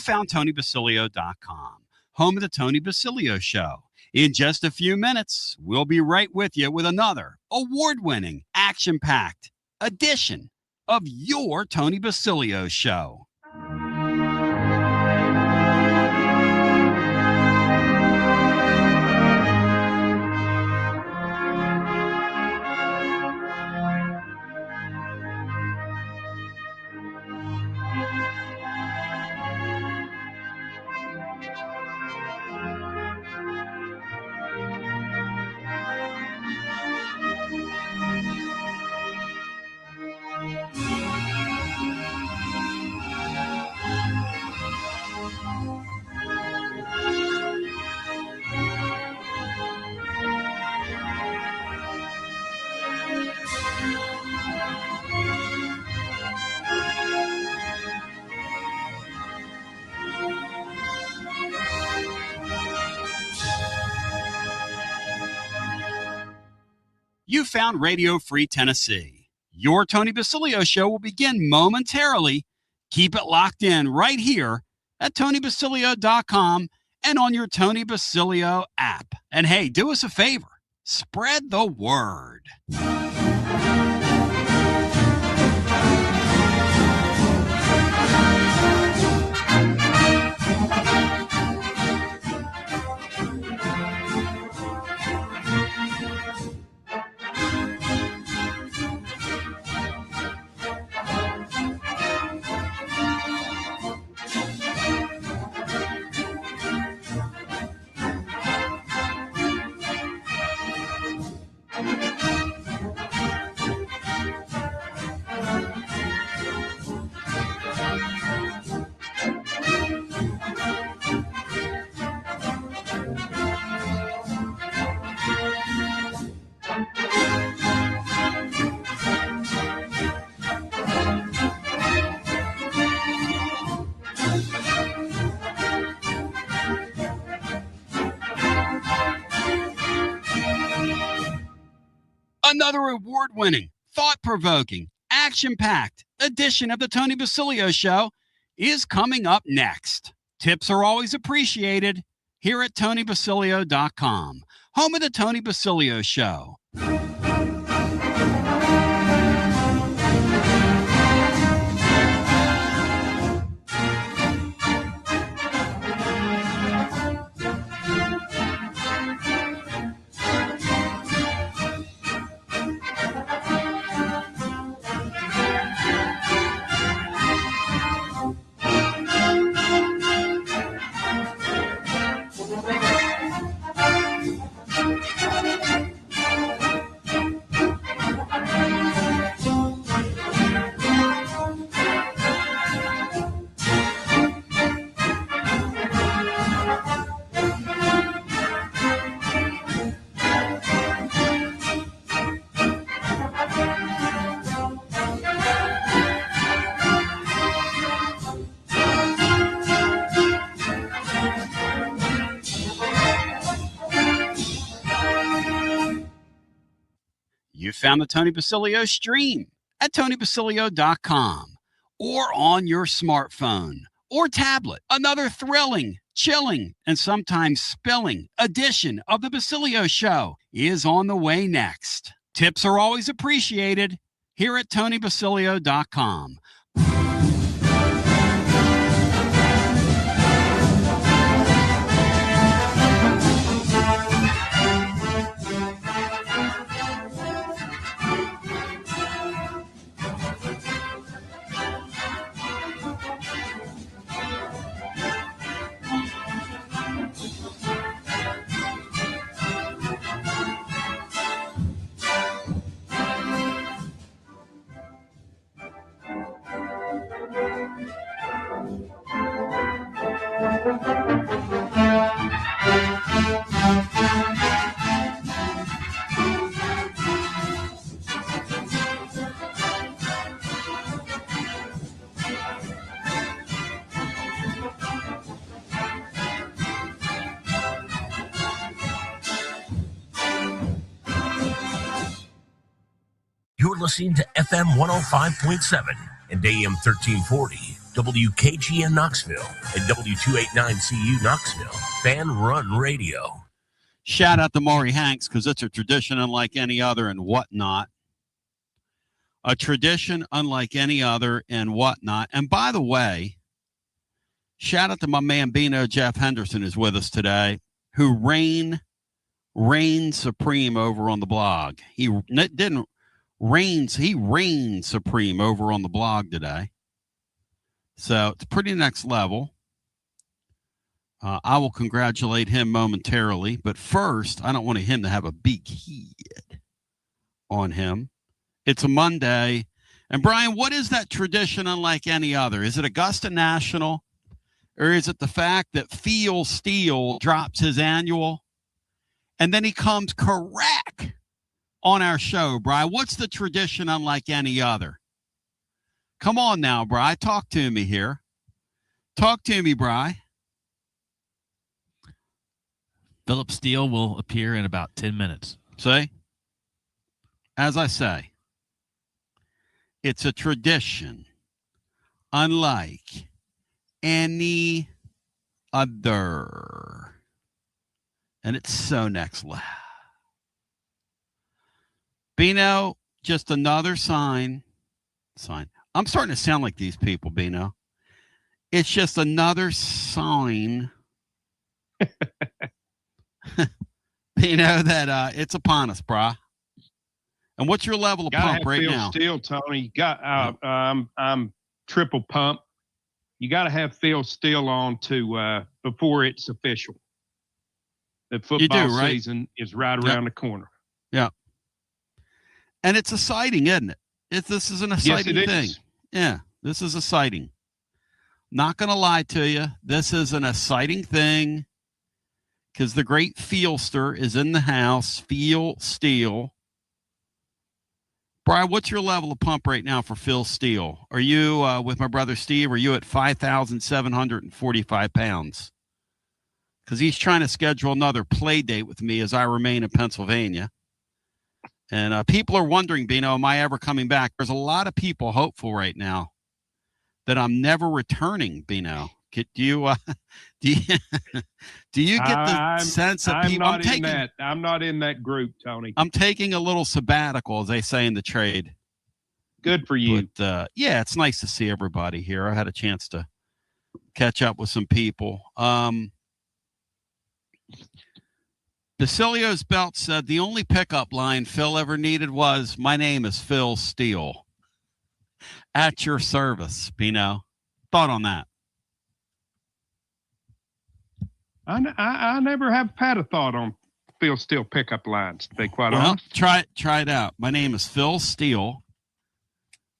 found TonyBasilio.com, home of the Tony Basilio Show. In just a few minutes, we'll be right with you with another award-winning, action-packed edition of your Tony Basilio Show. You found Radio Free Tennessee. Your Tony Basilio Show will begin momentarily. Keep it locked in right here at TonyBasilio.com and on your Tony Basilio app. And hey, do us a favor. Spread the word. Another award-winning, thought-provoking, action-packed edition of the Tony Basilio Show is coming up next. Tips are always appreciated here at TonyBasilio.com, home of the Tony Basilio Show. You found the Tony Basilio stream at TonyBasilio.com or on your smartphone or tablet. Another thrilling, chilling, and sometimes spilling edition of the Basilio Show is on the way next. Tips are always appreciated here at TonyBasilio.com. You're listening to FM 105.7 and AM 1340, WKGN Knoxville and W289CU Knoxville. Fan Run Radio. Shout out to Maury Hanks because it's a tradition unlike any other and whatnot. A tradition unlike any other and whatnot. And by the way, shout out to my man Bino Jeff Henderson is with us today, who reigned supreme over on the blog. He reigned supreme over on the blog today. So it's pretty next level. I will congratulate him momentarily, but first, I don't want him to have a big head on him. It's a Monday. And Brian, what is that tradition unlike any other? Is it Augusta National, or is it the fact that Phil Steele drops his annual and then he comes correct on our show, Brian? What's the tradition unlike any other? Come on now, Bri. Talk to me here. Talk to me, Bri. Philip Steele will appear in about 10 minutes. See? As I say, it's a tradition unlike any other. And it's so next level. Bino, just another sign. I'm starting to sound like these people, Bino. It's just another sign, Bino, that it's upon us, brah. And what's your level of pump right now? Phil Steele, Tony. I'm triple pump. You got to have Phil Steele on to before it's official. The football season is right around the corner. Yeah. And it's exciting, isn't it? This is an exciting thing. Yeah, this is exciting. Not going to lie to you. This is an exciting thing because the great Fieldster is in the house. Phil Steele. Brian, what's your level of pump right now for Phil Steele? Are you, with my brother Steve, are you at 5,745 pounds? Because he's trying to schedule another play date with me as I remain in Pennsylvania. And people are wondering, Bino, am I ever coming back? There's a lot of people hopeful right now that I'm never returning, Bino. Do you get the sense of people? I'm not in that group, Tony. I'm taking a little sabbatical, as they say in the trade. Good for you. But, yeah, it's nice to see everybody here. I had a chance to catch up with some people. Basilio's belt said the only pickup line Phil ever needed was, "My name is Phil Steele." At your service, Bino. Thought on that? I never have had a thought on Phil Steele pickup lines, to be quite honest. Try it out. My name is Phil Steele,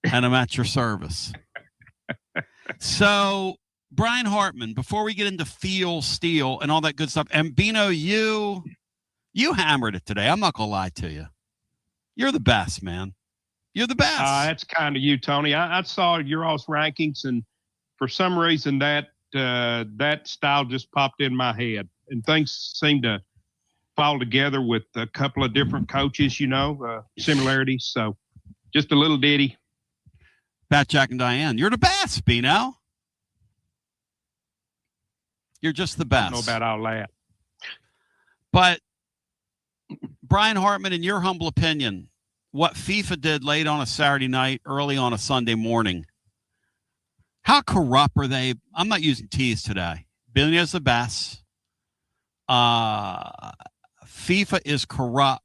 and I'm at your service. So, Brian Hartman, before we get into Phil Steele and all that good stuff, and Bino, you hammered it today. I'm not going to lie to you. You're the best, man. You're the best. That's kind of you, Tony. I saw your all's rankings, and for some reason that style just popped in my head. And things seem to fall together with a couple of different coaches, similarities. So just a little ditty. Pat, Jack, and Diane, you're the best, Bino. You're just the best. I don't know about all that. But Brian Hartman, in your humble opinion, what FIFA did late on a Saturday night, early on a Sunday morning, how corrupt are they? I'm not using T's today. Billionaire's the best. FIFA is corrupt.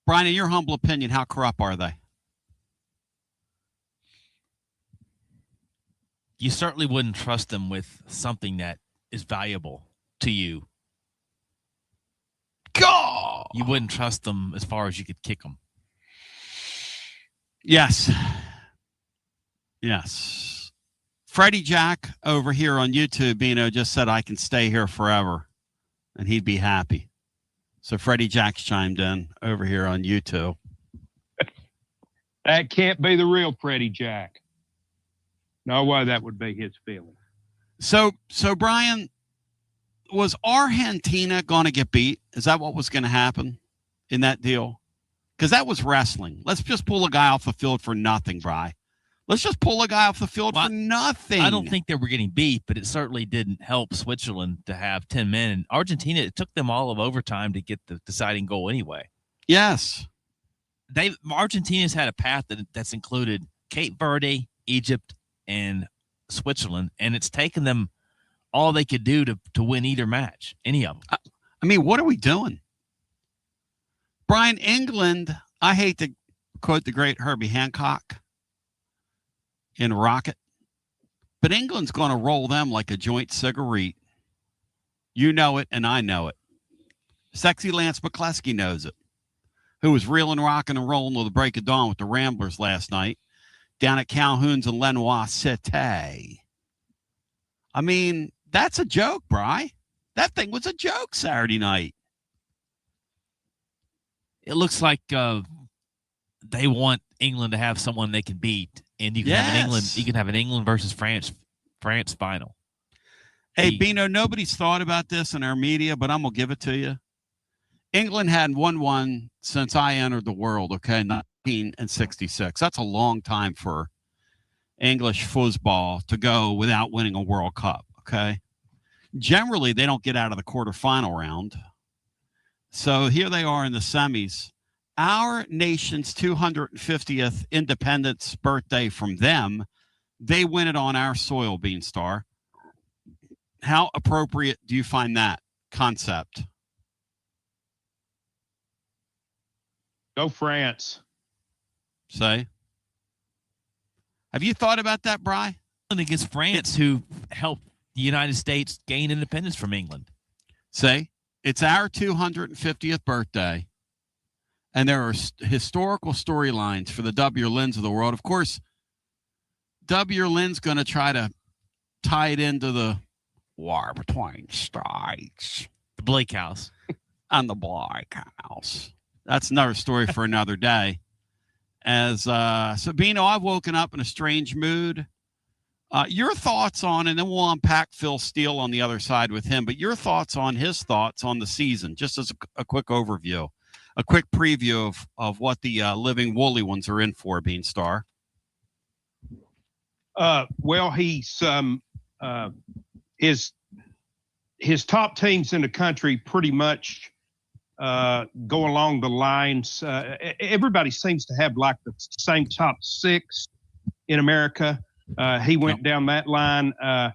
Brian, in your humble opinion, how corrupt are they? You certainly wouldn't trust them with something that is valuable to you. God! You wouldn't trust them as far as you could kick them. Yes. Freddie Jack over here on YouTube, just said I can stay here forever, and he'd be happy. So Freddie Jack's chimed in over here on YouTube. That can't be the real Freddie Jack. No way that would be his feeling. So Brian, was Argentina going to get beat? Is that what was going to happen in that deal? because that was wrestling. Let's just pull a guy off the field for nothing, Bri. Let's just pull a guy off the field for nothing. I don't think they were getting beat, but it certainly didn't help Switzerland to have 10 men. And Argentina, it took them all of overtime to get the deciding goal anyway. Yes. Argentina's had a path that's included Cape Verde, Egypt, and Switzerland, and it's taken them all they could do to win either match, any of them. I mean, what are we doing? Brian, England, I hate to quote the great Herbie Hancock in Rocket, but England's going to roll them like a joint cigarette. You know it, and I know it. Sexy Lance McCluskey knows it, who was reeling, rocking, and rolling till the break of dawn with the Ramblers last night down at Calhoun's in Lenoir City. I mean, that's a joke, Bri. That thing was a joke Saturday night. It looks like they want England to have someone they can beat, and you can have an England. You can have an England versus France final. Hey, Bino, nobody's thought about this in our media, but I'm gonna give it to you. England hadn't won one since I entered the world. Okay, 1966. That's a long time for English football to go without winning a World Cup. Okay, generally they don't get out of the quarterfinal round. So here they are in the semis. Our nation's 250th independence birthday from them. They win it on our soil, Beanstar. How appropriate do you find that concept? Go France. Say. Have you thought about that, Bri? Against France, who helped the United States gain independence from England. Say. It's our 250th birthday, and there are historical storylines for the W. Lynn's of the world. Of course, W. Lynn's going to try to tie it into the war between states. The Blake House. And the Blake House. That's another story for another day. As Sabino, I've woken up in a strange mood. Your thoughts on, and then we'll unpack Phil Steele on the other side with him, but your thoughts on his thoughts on the season, just as a quick overview, a quick preview of what the living woolly ones are in for, Beanstar. Well, he's his top teams in the country pretty much go along the lines. Everybody seems to have like the same top six in America. He went down that line. I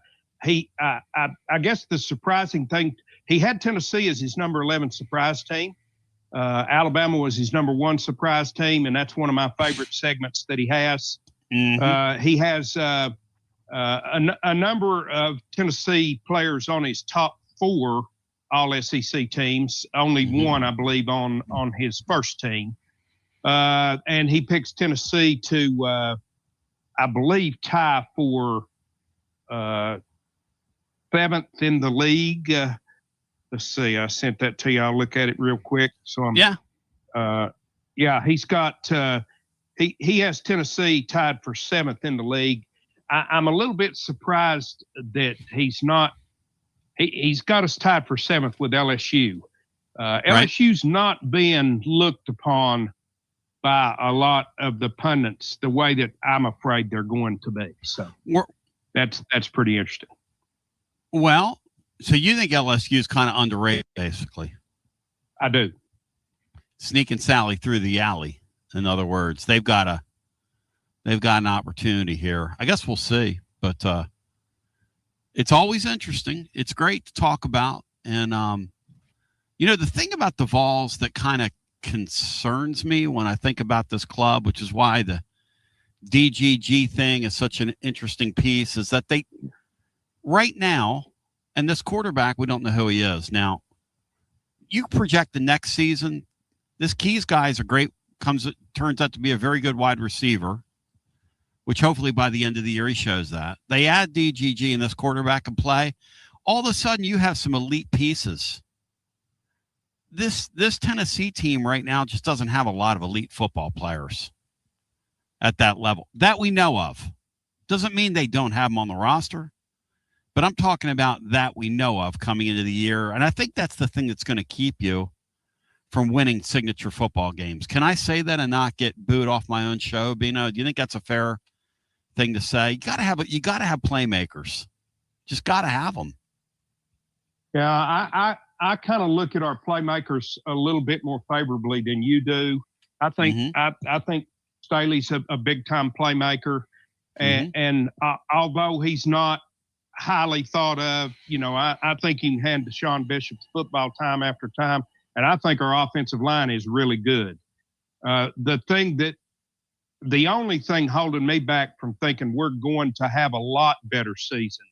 guess the surprising thing, he had Tennessee as his number 11 surprise team. Alabama was his number 1 surprise team, and that's one of my favorite segments that he has. Mm-hmm. He has a number of Tennessee players on his top 4 all-SEC teams, only one, I believe, on his first team. And he picks Tennessee to I believe, tie for 7th in the league. Let's see. I sent that to you. I'll look at it real quick. So he's got he has Tennessee tied for 7th in the league. I'm a little bit surprised that he's not. He's got us tied for 7th with LSU. LSU's not being looked upon by a lot of the pundits the way that I'm afraid they're going to be. So that's pretty interesting. Well, so you think LSU is kind of underrated, basically? I do. Sneaking Sally through the alley. In other words, they've got an opportunity here. I guess we'll see, but it's always interesting. It's great to talk about, and the thing about the Vols that kind of concerns me when I think about this club, which is why the DGG thing is such an interesting piece, is that they right now, and this quarterback, we don't know who he is. Now, you project the next season, this Keys guy is turns out to be a very good wide receiver, which hopefully by the end of the year he shows that. They add DGG and this quarterback can play. All of a sudden you have some elite pieces. This Tennessee team right now just doesn't have a lot of elite football players at that level that we know of. Doesn't mean they don't have them on the roster, but I'm talking about that we know of coming into the year. And I think that's the thing that's going to keep you from winning signature football games. Can I say that and not get booed off my own show, Bino? Do you think that's a fair thing to say? You got to have playmakers. Just got to have them. Yeah, I kind of look at our playmakers a little bit more favorably than you do. I think I think Staley's a big time playmaker, and although he's not highly thought of, I think he can hand Deshaun Bishop's football time after time, and I think our offensive line is really good. The only thing holding me back from thinking we're going to have a lot better season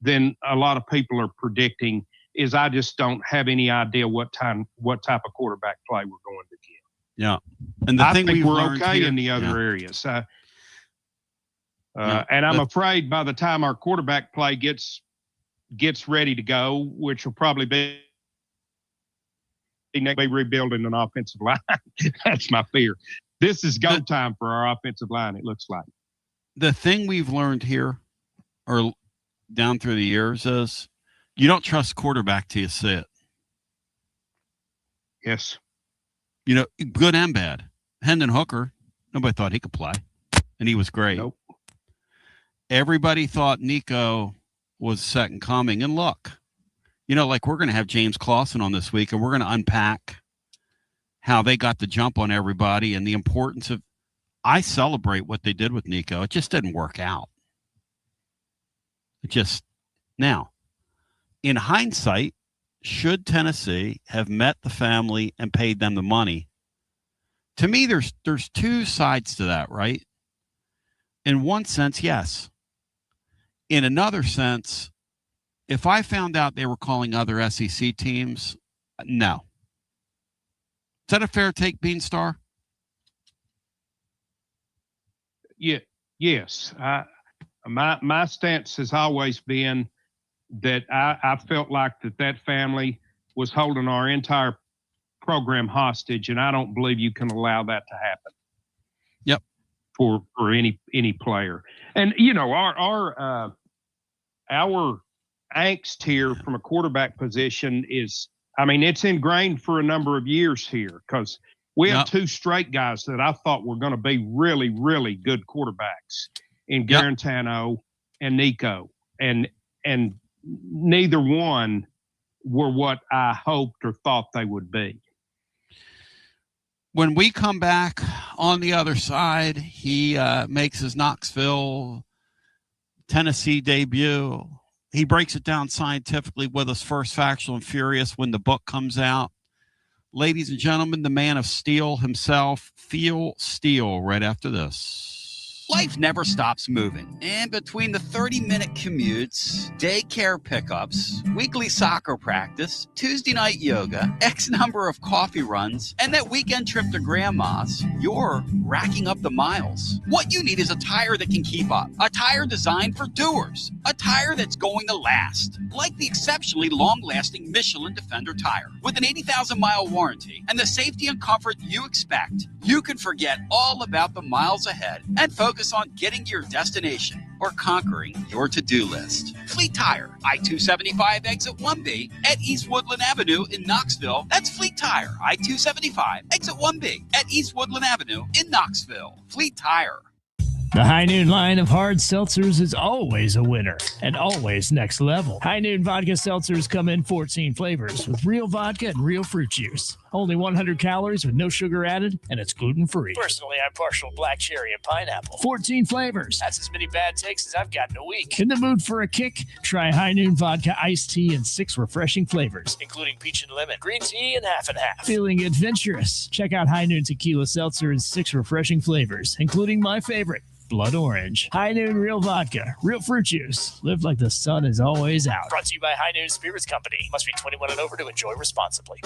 than a lot of people are predicting is I just don't have any idea what type of quarterback play we're going to get. Yeah, and I think we're okay in the other areas. And I'm afraid by the time our quarterback play gets ready to go, which will probably be rebuilding an offensive line. That's my fear. This is go time for our offensive line, it looks like. The thing we've learned here or down through the years is you don't trust quarterback till you see it. Yes. Good and bad. Hendon Hooker, nobody thought he could play, and he was great. Nope. Everybody thought Nico was second coming, and look, like we're going to have James Clausen on this week, and we're going to unpack how they got the jump on everybody and the importance of. I celebrate what they did with Nico. It just didn't work out. Now, in hindsight, should Tennessee have met the family and paid them the money? To me, there's two sides to that, right? In one sense, yes. In another sense, if I found out they were calling other SEC teams, no. Is that a fair take, Beanstar? Yeah. Yes. My stance has always been that I felt like that family was holding our entire program hostage, and I don't believe you can allow that to happen. Yep. For any player, and our angst here from a quarterback position is, it's ingrained for a number of years here because we have two straight guys that I thought were going to be really, really good quarterbacks in Garantano and Nico, and neither one were what I hoped or thought they would be. When we come back on the other side, he makes his Knoxville, Tennessee debut. He breaks it down scientifically with us first, Factual and Furious, when the book comes out. Ladies and gentlemen, the man of steel himself, Theo Steele, right after this. Life never stops moving. And between the 30-minute commutes, daycare pickups, weekly soccer practice, Tuesday night yoga, X number of coffee runs, and that weekend trip to grandma's, you're racking up the miles. What you need is a tire that can keep up. A tire designed for doers. A tire that's going to last. Like the exceptionally long-lasting Michelin Defender tire. With an 80,000-mile warranty and the safety and comfort you expect, you can forget all about the miles ahead and focus on getting to your destination or conquering your to-do list. Fleet Tire, I-275 exit 1B at East Woodland Avenue in Knoxville. That's Fleet Tire, I-275 exit 1B at East Woodland Avenue in Knoxville. Fleet Tire. The High Noon line of hard seltzers is always a winner and always next level. High Noon vodka seltzers come in 14 flavors with real vodka and real fruit juice. Only 100 calories with no sugar added, and it's gluten-free. Personally, I'm partial black cherry and pineapple. 14 flavors. That's as many bad takes as I've got in a week. In the mood for a kick? Try High Noon vodka iced tea in 6 refreshing flavors, including peach and lemon, green tea, and half and half. Feeling adventurous? Check out High Noon tequila seltzer in 6 refreshing flavors, including my favorite, blood orange. High Noon real vodka, real fruit juice. Live like the sun is always out. Brought to you by High Noon Spirits Company. Must be 21 and over to enjoy responsibly.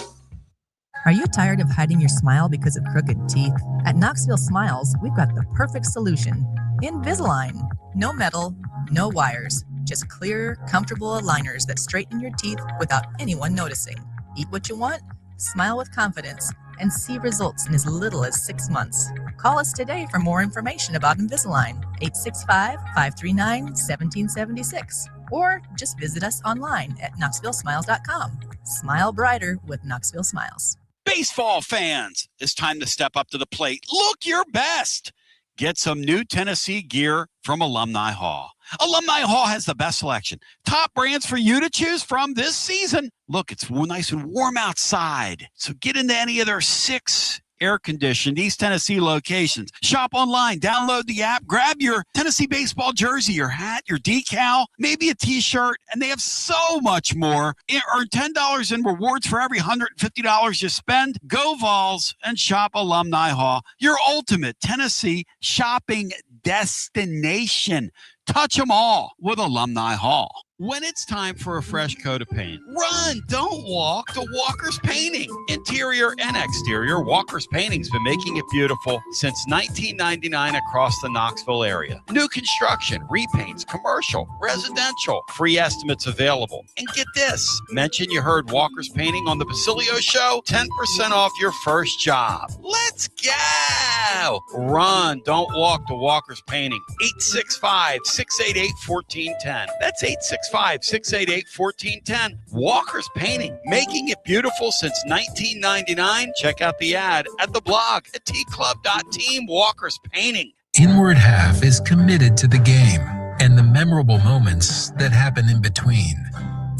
Are you tired of hiding your smile because of crooked teeth? At Knoxville Smiles, we've got the perfect solution. Invisalign. No metal, no wires. Just clear, comfortable aligners that straighten your teeth without anyone noticing. Eat what you want, smile with confidence, and see results in as little as 6 months. Call us today for more information about Invisalign, 865-539-1776. Or just visit us online at knoxvillesmiles.com. Smile brighter with Knoxville Smiles. Baseball fans, it's time to step up to the plate. Look your best. Get some new Tennessee gear from Alumni Hall. Alumni Hall has the best selection. Top brands for you to choose from this season. Look, it's nice and warm outside. So get into any of their 6 air-conditioned East Tennessee locations. Shop online, download the app, grab your Tennessee baseball jersey, your hat, your decal, maybe a T-shirt, and they have so much more. Earn $10 in rewards for every $150 you spend. Go Vols and shop Alumni Hall, your ultimate Tennessee shopping destination. Touch them all with Alumni Hall. When it's time for a fresh coat of paint, run, don't walk to Walker's Painting. Interior and exterior, Walker's Painting's been making it beautiful since 1999 across the Knoxville area. New construction, repaints, commercial, residential, free estimates available. And get this, mention you heard Walker's Painting on the Basilio Show, 10% off your first job. Let's go! Run, don't walk to Walker's Painting. 865-688-1410. That's 865-688-1410. Walker's Painting, making it beautiful since 1999. Check out the ad at the blog at tclub.team. Walker's Painting. Inward Half is committed to the game and the memorable moments that happen in between.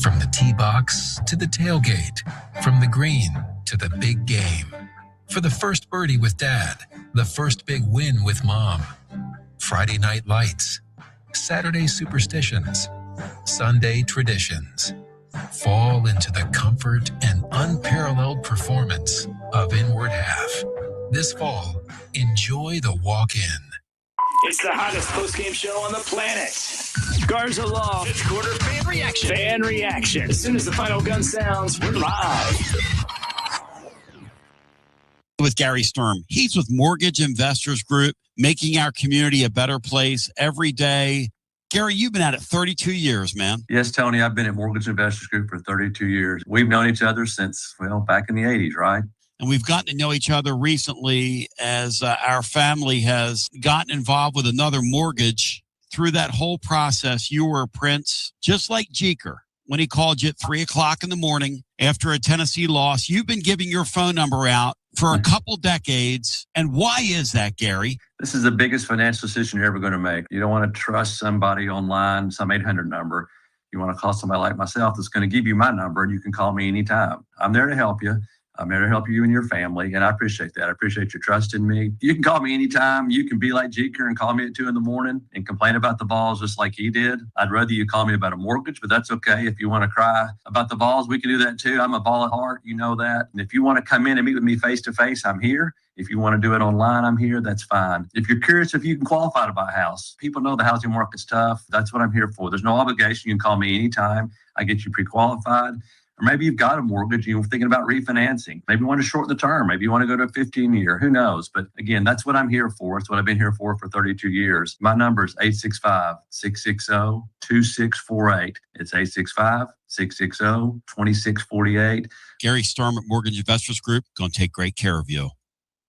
From the tee box to the tailgate, from the green to the big game. For the first birdie with Dad, the first big win with Mom. Friday night lights, Saturday superstitions, Sunday traditions. Fall into the comfort and unparalleled performance of Inward Half. This fall, enjoy the walk-in. It's the hottest post-game show on the planet. Garza Law. Fifth quarter fan reaction. Fan reaction. As soon as the final gun sounds, we're live. With Gary Sturm. He's with Mortgage Investors Group, making our community a better place every day. Gary, you've been at it 32 years, man. Yes, Tony, I've been at Mortgage Investors Group for 32 years. We've known each other since, back in the 80s, right? And we've gotten to know each other recently as our family has gotten involved with another mortgage. Through that whole process, you were a prince, just like Jeker. When he called you at 3 o'clock in the morning after a Tennessee loss, you've been giving your phone number out for a couple decades. And why is that, Gary? This is the biggest financial decision you're ever going to make. You don't want to trust somebody online, some 800 number. You want to call somebody like myself that's going to give you my number, and you can call me anytime. I'm there to help you. I'm there to help you and your family, and I appreciate that. I appreciate your trust in me. You can call me anytime. You can be like Jeker and call me at 2 a.m. and complain about the balls just like he did. I'd rather you call me about a mortgage, but that's okay. If you want to cry about the balls, we can do that too. I'm a ball at heart. You know that. And if you want to come in and meet with me face-to-face, I'm here. If you want to do it online, I'm here. That's fine. If you're curious if you can qualify to buy a house, people know the housing market's tough. That's what I'm here for. There's no obligation. You can call me anytime. I get you pre-qualified. Or maybe you've got a mortgage and you're thinking about refinancing. Maybe you want to shorten the term. Maybe you want to go to a 15-year. Who knows? But again, that's what I'm here for. It's what I've been here for 32 years. My number is 865-660-2648. It's 865-660-2648. Gary Sturm at Mortgage Investors Group, going to take great care of you.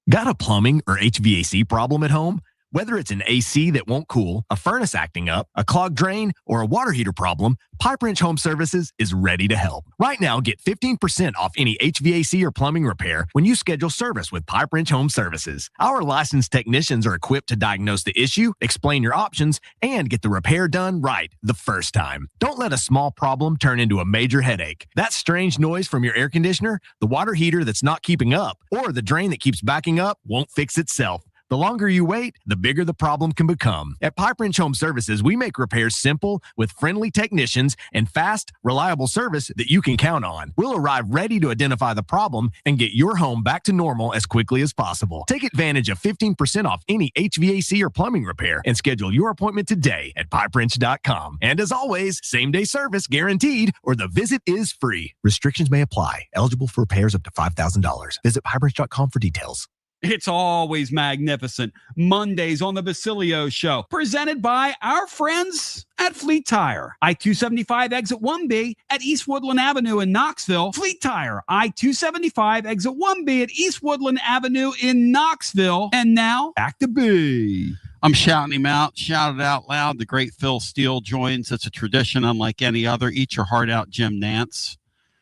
Got a plumbing or HVAC problem at home? Whether it's an AC that won't cool, a furnace acting up, a clogged drain, or a water heater problem, Pipe Wrench Home Services is ready to help. Right now, get 15% off any HVAC or plumbing repair when you schedule service with Pipe Wrench Home Services. Our licensed technicians are equipped to diagnose the issue, explain your options, and get the repair done right the first time. Don't let a small problem turn into a major headache. That strange noise from your air conditioner, the water heater that's not keeping up, or the drain that keeps backing up won't fix itself. The longer you wait, the bigger the problem can become. At Pipe Wrench Home Services, we make repairs simple with friendly technicians and fast, reliable service that you can count on. We'll arrive ready to identify the problem and get your home back to normal as quickly as possible. Take advantage of 15% off any HVAC or plumbing repair and schedule your appointment today at pipewrench.com. And as always, same-day service guaranteed or the visit is free. Restrictions may apply. Eligible for repairs up to $5,000. Visit pipewrench.com for details. It's always magnificent. Mondays on the Basilio Show, presented by our friends at Fleet Tire. I-275 exit 1B at East Woodland Avenue in Knoxville. Fleet Tire, I-275 exit 1B at East Woodland Avenue in Knoxville. And now, back to B. I'm shouting him out, shout it out loud. The great Phil Steele joins. It's a tradition unlike any other. Eat your heart out, Jim Nance.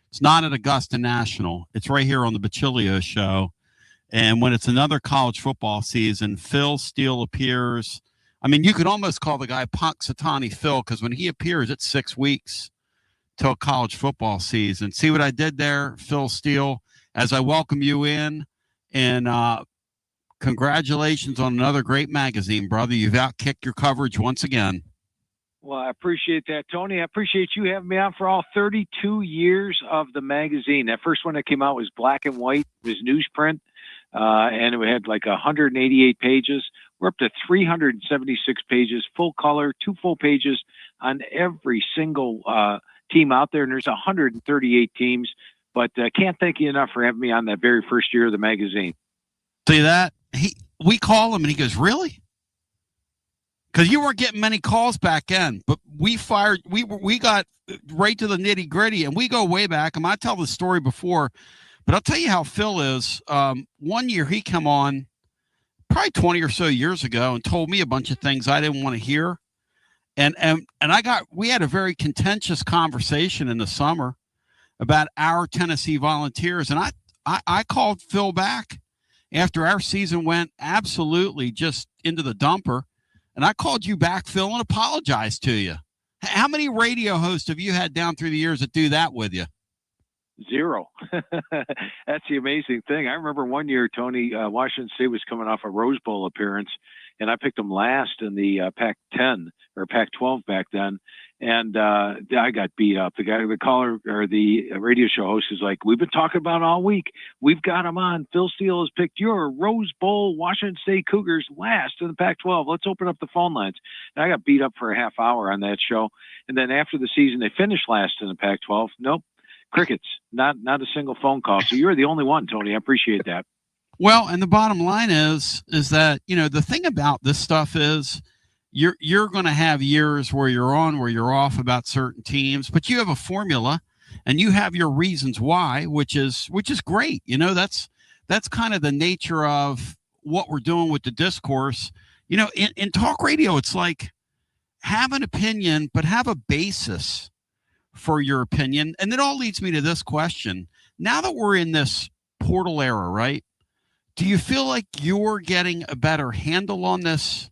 It's not at Augusta National. It's right here on the Basilio show. And when it's another college football season, Phil Steele appears. I mean, you could almost call the guy Punxsutawney Phil, because when he appears, it's 6 weeks till college football season. See what I did there, Phil Steele, as I welcome you in. And congratulations on another great magazine, brother. You've outkicked your coverage once again. Well, I appreciate that, Tony. I appreciate you having me on for all 32 years of the magazine. That first one that came out was black and white. It was newsprint, and it had like 188 pages. We're up to 376 pages, full color, 2 full pages on every single team out there, and there's 138 teams. But I can't thank you enough for having me on that very first year of the magazine. See that? We call him, and he goes, really? Because you weren't getting many calls back then, but we got right to the nitty gritty, and we go way back. I tell the story before, but I'll tell you how Phil is. One year he came on probably 20 or so years ago and told me a bunch of things I didn't want to hear. And we had a very contentious conversation in the summer about our Tennessee Volunteers. And I called Phil back after our season went absolutely just into the dumper. And I called you back, Phil, and apologized to you. How many radio hosts have you had down through the years that do that with you? 0. That's the amazing thing. I remember one year, Tony, Washington State was coming off a Rose Bowl appearance, and I picked them last in the Pac-10 or Pac-12 back then. And I got beat up. The caller or the radio show host is like, we've been talking about all week. We've got him on. Phil Steele has picked your Rose Bowl Washington State Cougars last in the Pac-12. Let's open up the phone lines. And I got beat up for a half hour on that show. And then after the season, they finished last in the Pac-12. Nope. Crickets. Not a single phone call. So you're the only one, Tony. I appreciate that. Well, and the bottom line is that, the thing about this stuff is, you're going to have years where you're on, where you're off about certain teams, but you have a formula and you have your reasons why, which is great. That's kind of the nature of what we're doing with the discourse. In talk radio, it's like, have an opinion, but have a basis for your opinion. And it all leads me to this question. Now that we're in this portal era, right? Do you feel like you're getting a better handle on this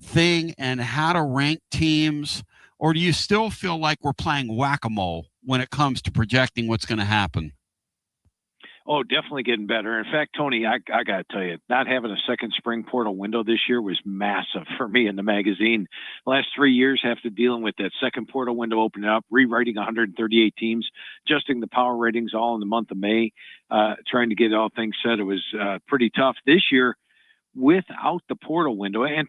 thing and how to rank teams, or do you still feel like we're playing whack-a-mole when it comes to projecting what's going to happen? Oh, definitely getting better. In fact, Tony, I got to tell you, not having a second spring portal window this year was massive for me in the magazine. The last 3 years after dealing with that second portal window opening up, rewriting 138 teams, adjusting the power ratings all in the month of May, trying to get all things set. It was pretty tough. This year, without the portal window, and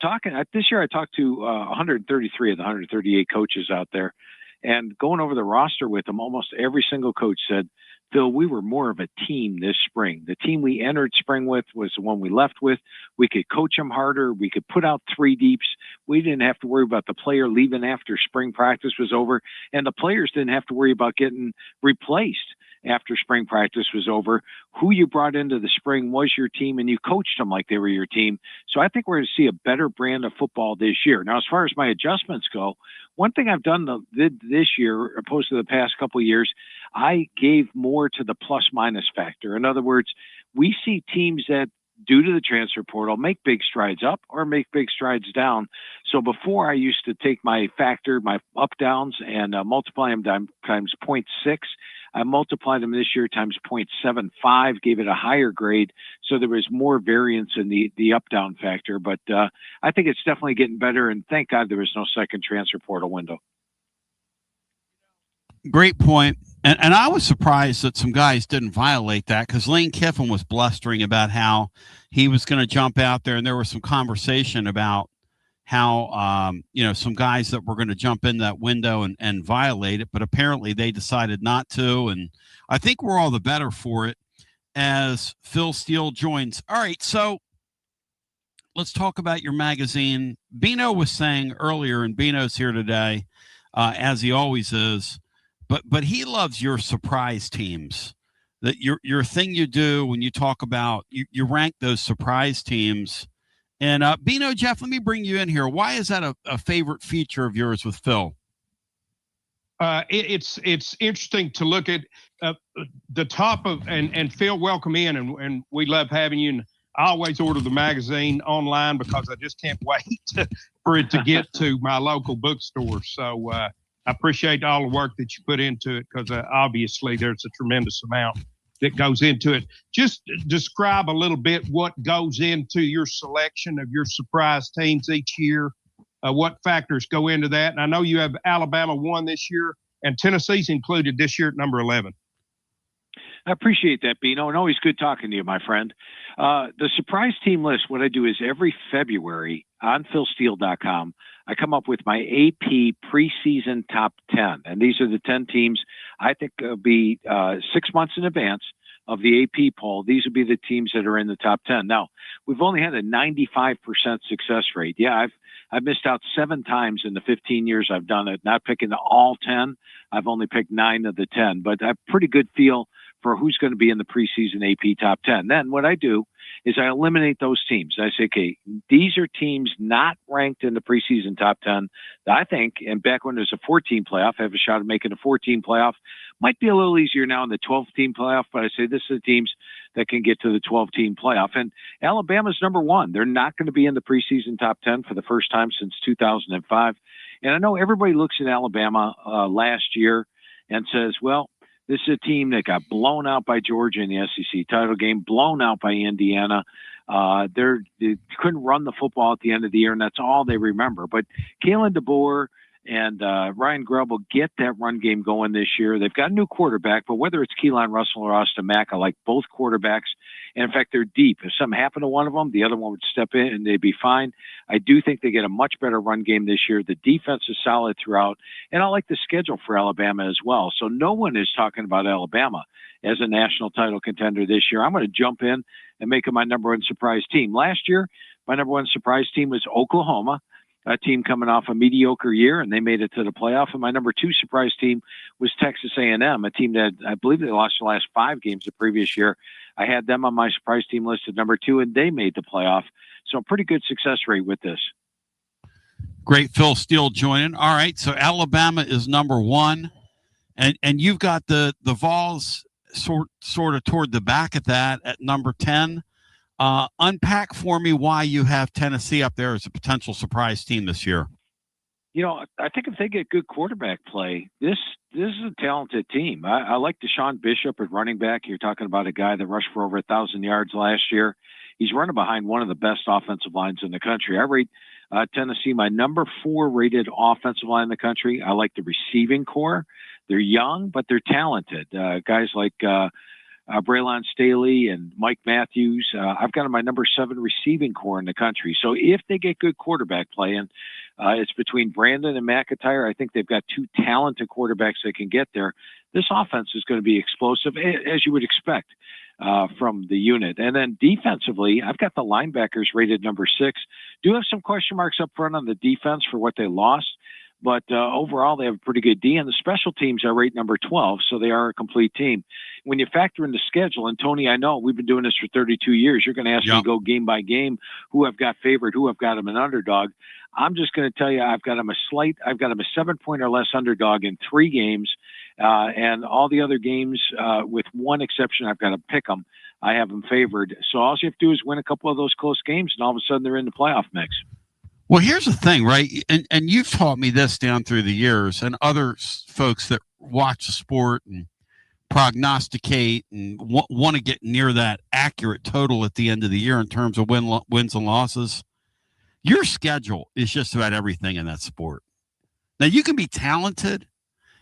this year I talked to 133 of the 138 coaches out there, and going over the roster with them, almost every single coach said, Phil, we were more of a team this spring. The team we entered spring with was the one we left with. We could coach them harder. We could put out 3 deeps. We didn't have to worry about the player leaving after spring practice was over, and the players didn't have to worry about getting replaced after spring practice was over. Who you brought into the spring was your team, and you coached them like they were your team. So I think we're going to see a better brand of football this year. Now, as far as my adjustments go, one thing I've done this year, opposed to the past couple of years, I gave more to the plus-minus factor. In other words, we see teams that, due to the transfer portal, make big strides up or make big strides down. So before, I used to take my factor, my up-downs, and multiply them times 0.6. I multiplied them this year times 0.75, gave it a higher grade, so there was more variance in the up-down factor. But I think it's definitely getting better, and thank God there was no second transfer portal window. Great point. And I was surprised that some guys didn't violate that, because Lane Kiffin was blustering about how he was going to jump out there, and there was some conversation about how, some guys that were going to jump in that window and violate it, but apparently they decided not to. And I think we're all the better for it as Phil Steele joins. All right, so let's talk about your magazine. Bino was saying earlier, and Bino's here today, as he always is, but he loves your surprise teams. That your thing you do when you talk about, you rank those surprise teams. And Bino, Jeff, let me bring you in here. Why is that a favorite feature of yours with Phil? It's interesting to look at the top of and Phil, welcome in, and we love having you. And I always order the magazine online because I just can't wait for it to get to my local bookstore. So I appreciate all the work that you put into it because obviously there's a tremendous amount that goes into it. Just describe a little bit what goes into your selection of your surprise teams each year. What factors go into that? And I know you have Alabama 1 this year, and Tennessee's included this year at number 11. I appreciate that, Bino, and always good talking to you, my friend. The surprise team list, what I do is every February on philsteele.com, I come up with my AP preseason top 10. And these are the 10 teams I think will be 6 months in advance of the AP poll. These will be the teams that are in the top 10. Now, we've only had a 95% success rate. Yeah, I've missed out 7 times in the 15 years I've done it, not picking all 10. I've only picked 9 of the 10, but I have a pretty good feel for who's going to be in the preseason AP top 10. Then what I do is I eliminate those teams. I say, okay, these are teams not ranked in the preseason top 10 that I think, and back when there's a 14 playoff, I have a shot of making a 14 playoff. Might be a little easier now in the 12-team playoff, but I say this is the teams that can get to the 12-team playoff. And Alabama's number 1. They're not going to be in the preseason top 10 for the first time since 2005. And I know everybody looks at Alabama last year and says, well, this is a team that got blown out by Georgia in the SEC title game, blown out by Indiana. They couldn't run the football at the end of the year, and that's all they remember. But Kalen DeBoer and Ryan Grubb will get that run game going this year. They've got a new quarterback, but whether it's Keelan Russell or Austin Mack, I like both quarterbacks. And in fact, they're deep. If something happened to one of them, the other one would step in and they'd be fine. I do think they get a much better run game this year. The defense is solid throughout. And I like the schedule for Alabama as well. So no one is talking about Alabama as a national title contender this year. I'm going to jump in and make them my number 1 surprise team. Last year, my number 1 surprise team was Oklahoma, a team coming off a mediocre year, and they made it to the playoff. And my number 2 surprise team was Texas A&M, a team that I believe they lost the last 5 games the previous year. I had them on my surprise team list at number 2, and they made the playoff. So a pretty good success rate with this. Great. Phil Steele joining. All right, so Alabama is number 1, and you've got the Vols sort of toward the back of that at number 10. Unpack for me why you have Tennessee up there as a potential surprise team this year. You know, I think if they get good quarterback play, this is a talented team. I like Deshaun Bishop at running back. You're talking about a guy that rushed for over 1,000 yards last year. He's running behind one of the best offensive lines in the country. I rate Tennessee my number 4 rated offensive line in the country. I like the receiving core. They're young, but they're talented. Guys like Braylon Staley and Mike Matthews. I've got my number 7 receiving core in the country. So if they get good quarterback play, and it's between Brandon and McIntyre, I think they've got 2 talented quarterbacks that can get there. This offense is going to be explosive, as you would expect from the unit. And then defensively, I've got the linebackers rated number 6. Do have some question marks up front on the defense for what they lost. But overall, they have a pretty good D. And the special teams I rate number 12, so they are a complete team. When you factor in the schedule, and Tony, I know we've been doing this for 32 years. You're going to ask me to go game by game, who I've got favored, who I've got them an underdog. I'm just going to tell you I've got them a 7-point or less underdog in 3 games. And all the other games, with one exception, I've got to pick them. I have them favored. So all you have to do is win a couple of those close games, and all of a sudden they're in the playoff mix. Well, here's the thing, right? And you've taught me this down through the years, and other folks that watch the sport and prognosticate and want to get near that accurate total at the end of the year in terms of wins and losses. Your schedule is just about everything in that sport. Now, you can be talented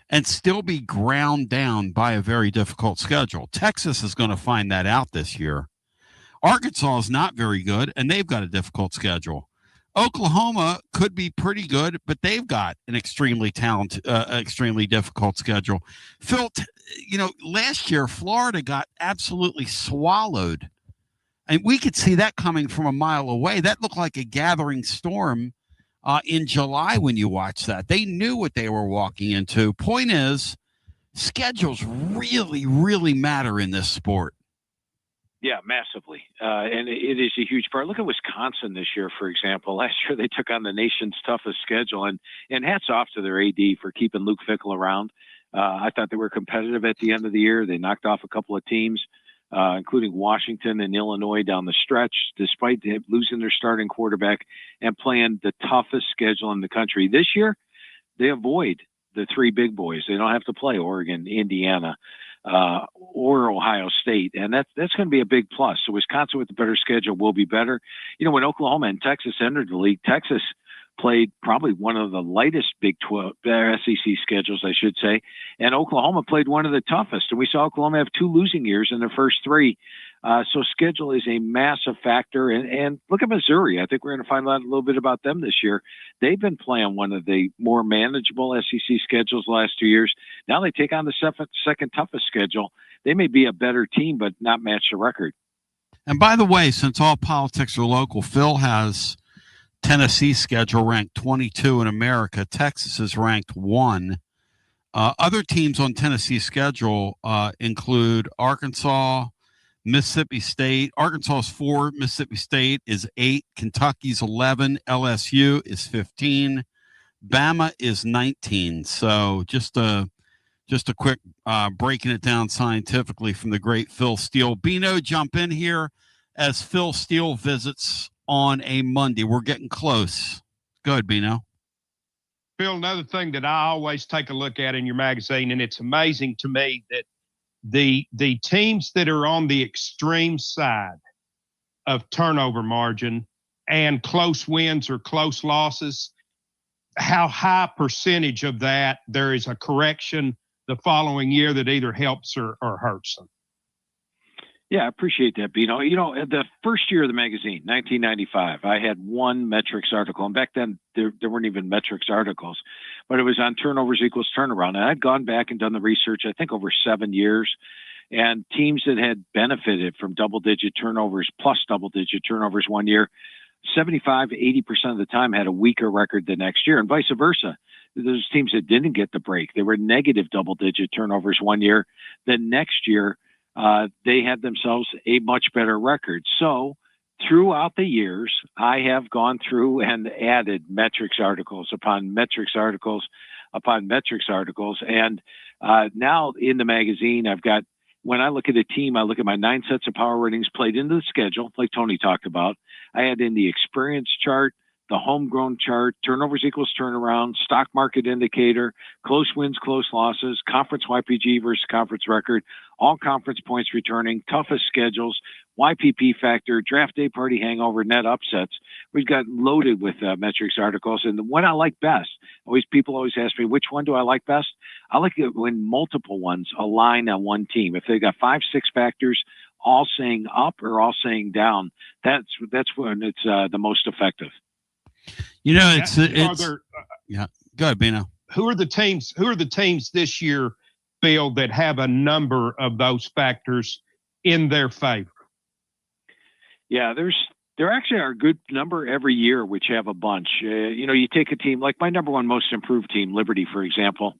and still be ground down by a very difficult schedule. Texas is going to find that out this year. Arkansas is not very good, and they've got a difficult schedule. Oklahoma could be pretty good, but they've got an extremely difficult schedule. Phil, last year, Florida got absolutely swallowed. And we could see that coming from a mile away. That looked like a gathering storm in July when you watch that. They knew what they were walking into. Point is, schedules really, really matter in this sport. Yeah, massively. And it is a huge part. Look at Wisconsin this year, for example. Last year they took on the nation's toughest schedule, and hats off to their AD for keeping Luke Fickell around. I thought they were competitive at the end of the year. They knocked off a couple of teams, including Washington and Illinois down the stretch, despite losing their starting quarterback and playing the toughest schedule in the country. This year, they avoid the three big boys. They don't have to play Oregon, Indiana, or Ohio State, and that's going to be a big plus. So Wisconsin with the better schedule will be better. You know, when Oklahoma and Texas entered the league, Texas played probably one of the lightest Big 12 SEC schedules, I should say, and Oklahoma played one of the toughest. And we saw Oklahoma have 2 losing years in their first 3. So schedule is a massive factor. And look at Missouri. I think we're going to find out a little bit about them this year. They've been playing one of the more manageable SEC schedules the last 2 years. Now they take on the second toughest schedule. They may be a better team, but not match the record. And by the way, since all politics are local, Phil has Tennessee's schedule ranked 22 in America. Texas is ranked 1. Other teams on Tennessee's schedule include Arkansas, Mississippi State. Arkansas is 4. Mississippi State is 8. Kentucky's 11. LSU is 15. Bama is 19. So just a quick breaking it down scientifically from the great Phil Steele. Bino, jump in here as Phil Steele visits on a Monday. We're getting close. Go ahead, Bino. Phil, another thing that I always take a look at in your magazine, and it's amazing to me that the teams that are on the extreme side of turnover margin and close wins or close losses, how high percentage of that there is a correction the following year that either helps or hurts them. Yeah, I appreciate that, Bino. You know, the first year of the magazine, 1995, I had one metrics article. And back then, there weren't even metrics articles. But it was on turnovers equals turnaround. And I'd gone back and done the research, I think, over 7 years. And teams that had benefited from double-digit turnovers plus double-digit turnovers one year, 75, 80% of the time had a weaker record the next year, and vice versa. Those teams that didn't get the break, they were negative double-digit turnovers one year. The next year, they had themselves a much better record. So throughout the years, I have gone through and added metrics articles upon metrics articles upon metrics articles. And now in the magazine, I've got, when I look at a team, I look at my 9 sets of power ratings played into the schedule, like Tony talked about. I add in the experience chart, the homegrown chart, turnovers equals turnaround, stock market indicator, close wins, close losses, conference YPG versus conference record, all conference points returning, toughest schedules, YPP factor, draft day party hangover, net upsets. We've got loaded with metrics articles. And the one I like best, people always ask me, which one do I like best? I like it when multiple ones align on one team. If they've got 5, 6 factors, all saying up or all saying down, that's when it's the most effective. You know, it's yeah. Go ahead, Bino. Who are the teams this year, Phil, that have a number of those factors in their favor? Yeah, there actually are a good number every year, which have a bunch. You know, you take a team like my number one most improved team, Liberty, for example.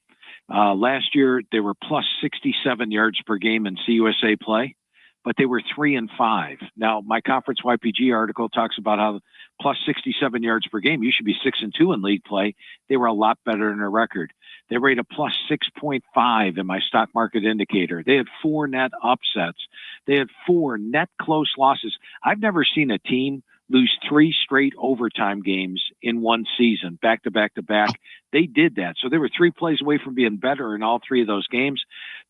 Last year they were plus 67 yards per game in CUSA play, but they were 3-5. Now, my conference YPG article talks about how plus 67 yards per game, you should be 6-2 in league play. They were a lot better in their record. They rate a plus 6.5 in my stock market indicator. They had 4 net upsets. They had 4 net close losses. I've never seen a team lose 3 straight overtime games in one season, back to back to back. They did that. So they were 3 plays away from being better in all 3 of those games.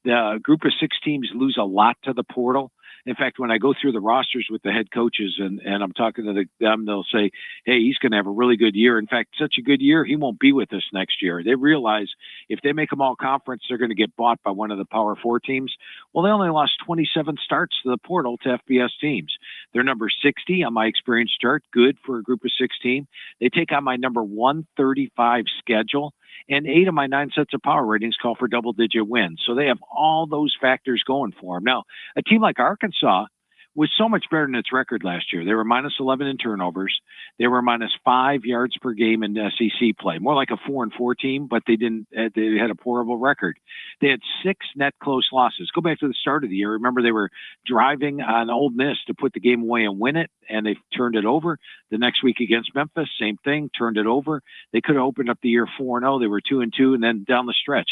The group of 6 teams lose a lot to the portal. In fact, when I go through the rosters with the head coaches and I'm talking to them, they'll say, hey, he's going to have a really good year. In fact, such a good year, he won't be with us next year. They realize if they make them all conference, they're going to get bought by one of the Power 4 teams. Well, they only lost 27 starts to the portal to FBS teams. They're number 60 on my experience chart, good for a group of 16. They take on my number 135 schedule. And 8 of my 9 sets of power ratings call for double-digit wins. So they have all those factors going for them. Now, a team like Arkansas, was so much better than its record last year. They were minus 11 in turnovers. They were minus 5 yards per game in SEC play, more like a 4-4 team, but they had a horrible record. They had 6 net close losses. Go back to the start of the year. Remember, they were driving on Ole Miss to put the game away and win it, and they turned it over. The next week against Memphis, same thing, turned it over. They could have opened up the year 4-0. They were 2-2, and then down the stretch,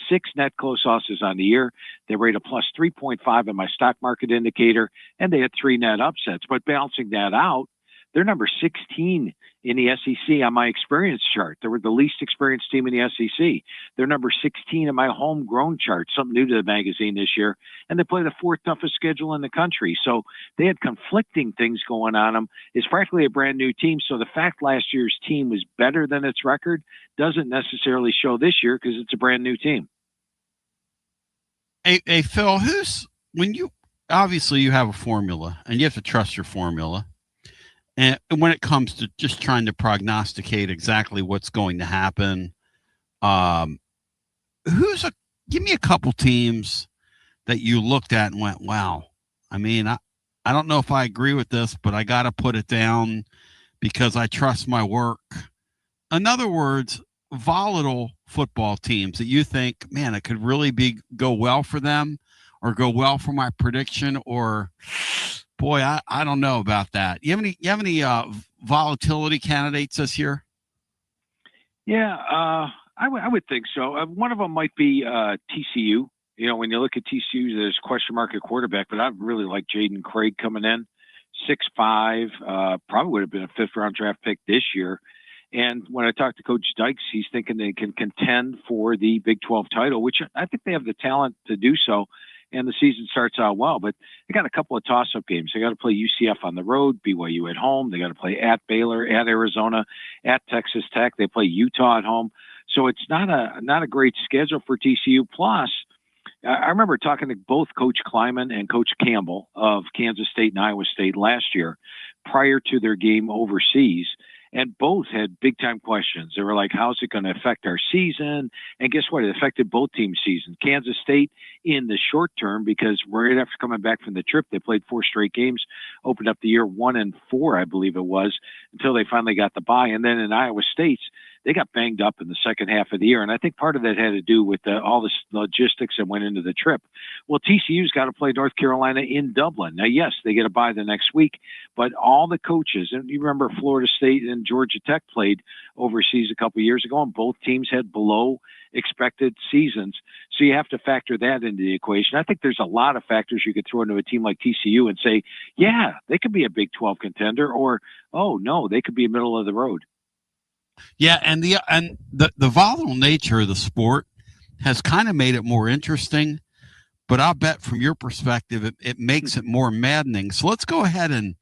6 net close losses on the year. They rate a plus 3.5 in my stock market indicator, and they had 3 net upsets. But balancing that out, they're number 16 in the SEC on my experience chart. They were the least experienced team in the SEC. They're number 16 in my homegrown chart, something new to the magazine this year. And they play the 4th toughest schedule in the country. So they had conflicting things going on them. It's practically a brand new team. So the fact last year's team was better than its record doesn't necessarily show this year because it's a brand new team. Hey, Phil, obviously you have a formula and you have to trust your formula. And when it comes to just trying to prognosticate exactly what's going to happen, give me a couple teams that you looked at and went, wow. I mean, I don't know if I agree with this, but I got to put it down because I trust my work. In other words, volatile football teams that you think, man, it could really go well for them or go well for my prediction, or boy, I don't know about that. You have any volatility candidates this year? Yeah, I would think so. One of them might be TCU. You know, when you look at TCU, there's question mark at quarterback, but I really like Jaden Craig coming in, 6'5", probably would have been a 5th-round draft pick this year. And when I talked to Coach Dykes, he's thinking they can contend for the Big 12 title, which I think they have the talent to do so. And the season starts out well, but they got a couple of toss-up games. They got to play UCF on the road, BYU at home. They got to play at Baylor, at Arizona, at Texas Tech. They play Utah at home. So it's not a great schedule for TCU. Plus, I remember talking to both Coach Kleiman and Coach Campbell of Kansas State and Iowa State last year prior to their game overseas. And both had big-time questions. They were like, how's it going to affect our season? And guess what? It affected both teams' season. Kansas State in the short term, because right after coming back from the trip, they played 4 straight games, opened up the year 1-4, I believe it was, until they finally got the bye. And then in Iowa State, they got banged up in the second half of the year. And I think part of that had to do with all the logistics that went into the trip. Well, TCU's got to play North Carolina in Dublin. Now, yes, they get a bye the next week, but all the coaches, and you remember Florida State and Georgia Tech played overseas a couple of years ago, and both teams had below expected seasons. So you have to factor that into the equation. I think there's a lot of factors you could throw into a team like TCU and say, yeah, they could be a Big 12 contender, or, oh, no, they could be middle of the road. Yeah, and the volatile nature of the sport has kind of made it more interesting, but I'll bet from your perspective it makes it more maddening. So let's go ahead, and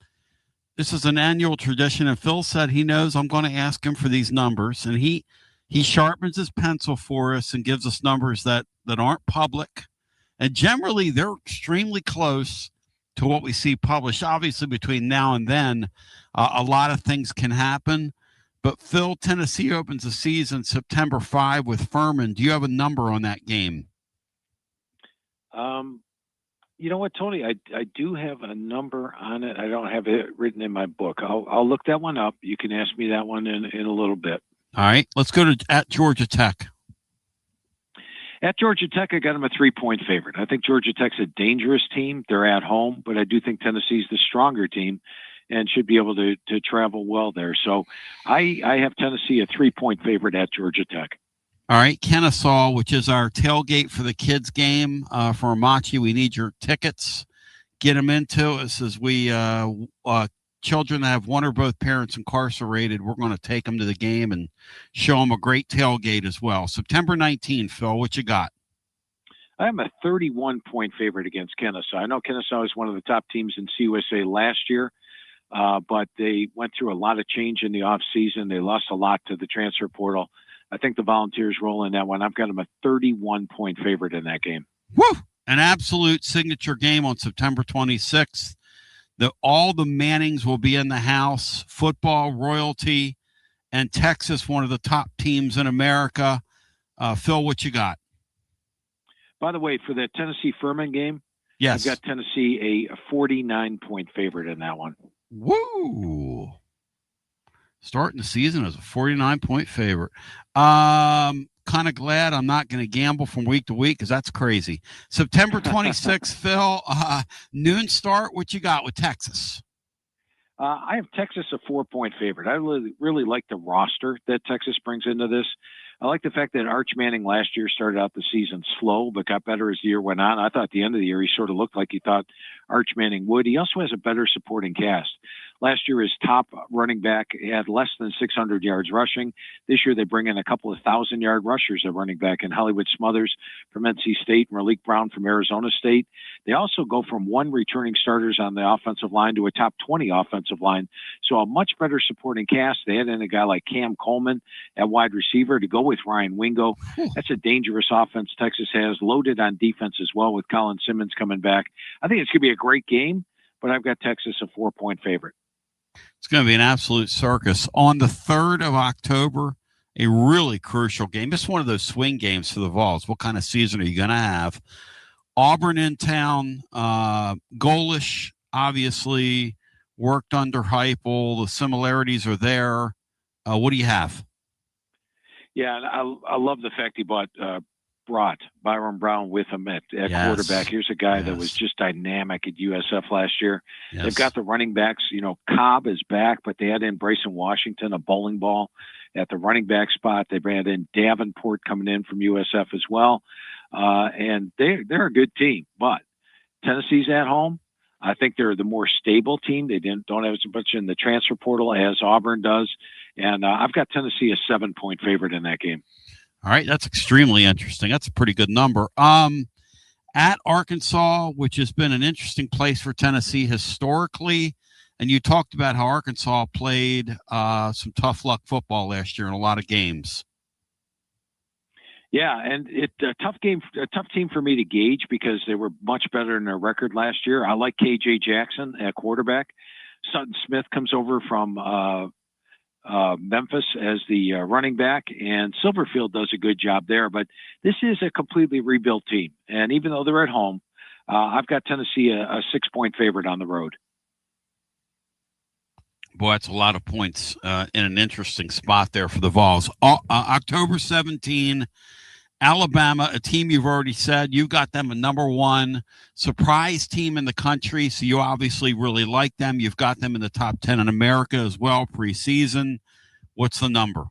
this is an annual tradition, and Phil said he knows I'm going to ask him for these numbers, and he sharpens his pencil for us and gives us numbers that aren't public, and generally they're extremely close to what we see published. Obviously, between now and then, a lot of things can happen. But Phil, Tennessee opens the season September 5 with Furman. Do you have a number on that game? You know what, Tony? I do have a number on it. I don't have it written in my book. I'll look that one up. You can ask me that one in a little bit. All right. Let's go to at Georgia Tech. At Georgia Tech, I got them a 3-point favorite. I think Georgia Tech's a dangerous team. They're at home, but I do think Tennessee's the stronger team and should be able to travel well there. So I have Tennessee a 3-point favorite at Georgia Tech. All right, Kennesaw, which is our tailgate for the kids' game for Amachi. We need your tickets. Get them into us as we children that have one or both parents incarcerated. We're going to take them to the game and show them a great tailgate as well. September 19th, Phil, what you got? I'm a 31-point favorite against Kennesaw. I know Kennesaw is one of the top teams in CUSA last year. But they went through a lot of change in the offseason. They lost a lot to the transfer portal. I think the Volunteers roll in that one. I've got them a 31-point favorite in that game. Woo! An absolute signature game on September 26th. All the Mannings will be in the house. Football royalty, and Texas, one of the top teams in America. Phil, what you got? By the way, for the Tennessee Furman game, Yes. I've got Tennessee a 49-point favorite in that one. Woo! Starting the season as a 49-point favorite. Kind of glad I'm not going to gamble from week to week because that's crazy. September 26th, Phil, noon start. What you got with Texas? I have Texas a 4-point favorite. I really like the roster that Texas brings into this. I like the fact that Arch Manning last year started out the season slow, but got better as the year went on. I thought at the end of the year, he sort of looked like he thought Arch Manning would. He also has a better supporting cast. Last year, his top running back had less than 600 yards rushing. This year, they bring in a couple of 1,000-yard rushers at running back in Hollywood Smothers from NC State and Malik Brown from Arizona State. They also go from one returning starters on the offensive line to a top 20 offensive line. So a much better supporting cast. They had in a guy like Cam Coleman at wide receiver to go with Ryan Wingo. That's a dangerous offense Texas has, loaded on defense as well with Colin Simmons coming back. I think it's going to be a great game, but I've got Texas a 4-point favorite. It's going to be an absolute circus. On the 3rd of October, a really crucial game. It's one of those swing games for the Vols. What kind of season are you going to have? Auburn in town. Goalish, obviously, worked under Heupel. The similarities are there. What do you have? Yeah, and I love the fact he brought Byron Brown with him at quarterback. Here's a guy that was just dynamic at USF last year. Yes. They've got the running backs. Cobb is back, but they had in Brayson Washington, a bowling ball at the running back spot. They had in Davenport coming in from USF as well. And they're a good team, but Tennessee's at home. I think they're the more stable team. They don't have as much in the transfer portal as Auburn does. And I've got Tennessee a 7-point favorite in that game. All right, that's extremely interesting. That's a pretty good number. At Arkansas, which has been an interesting place for Tennessee historically, and you talked about how Arkansas played some tough luck football last year in a lot of games. Yeah, and it's a tough team for me to gauge because they were much better in their record last year. I like KJ Jackson at quarterback. Sutton Smith comes over from Memphis as the running back, and Silverfield does a good job there. But this is a completely rebuilt team, and even though they're at home, I've got Tennessee a 6-point favorite on the road. Boy, that's a lot of points in an interesting spot there for the Vols. October 17, Alabama, a team you've already said you've got them a number 1 surprise team in the country, so you obviously really like them. You've got them in the top 10 in America as well preseason. What's the number?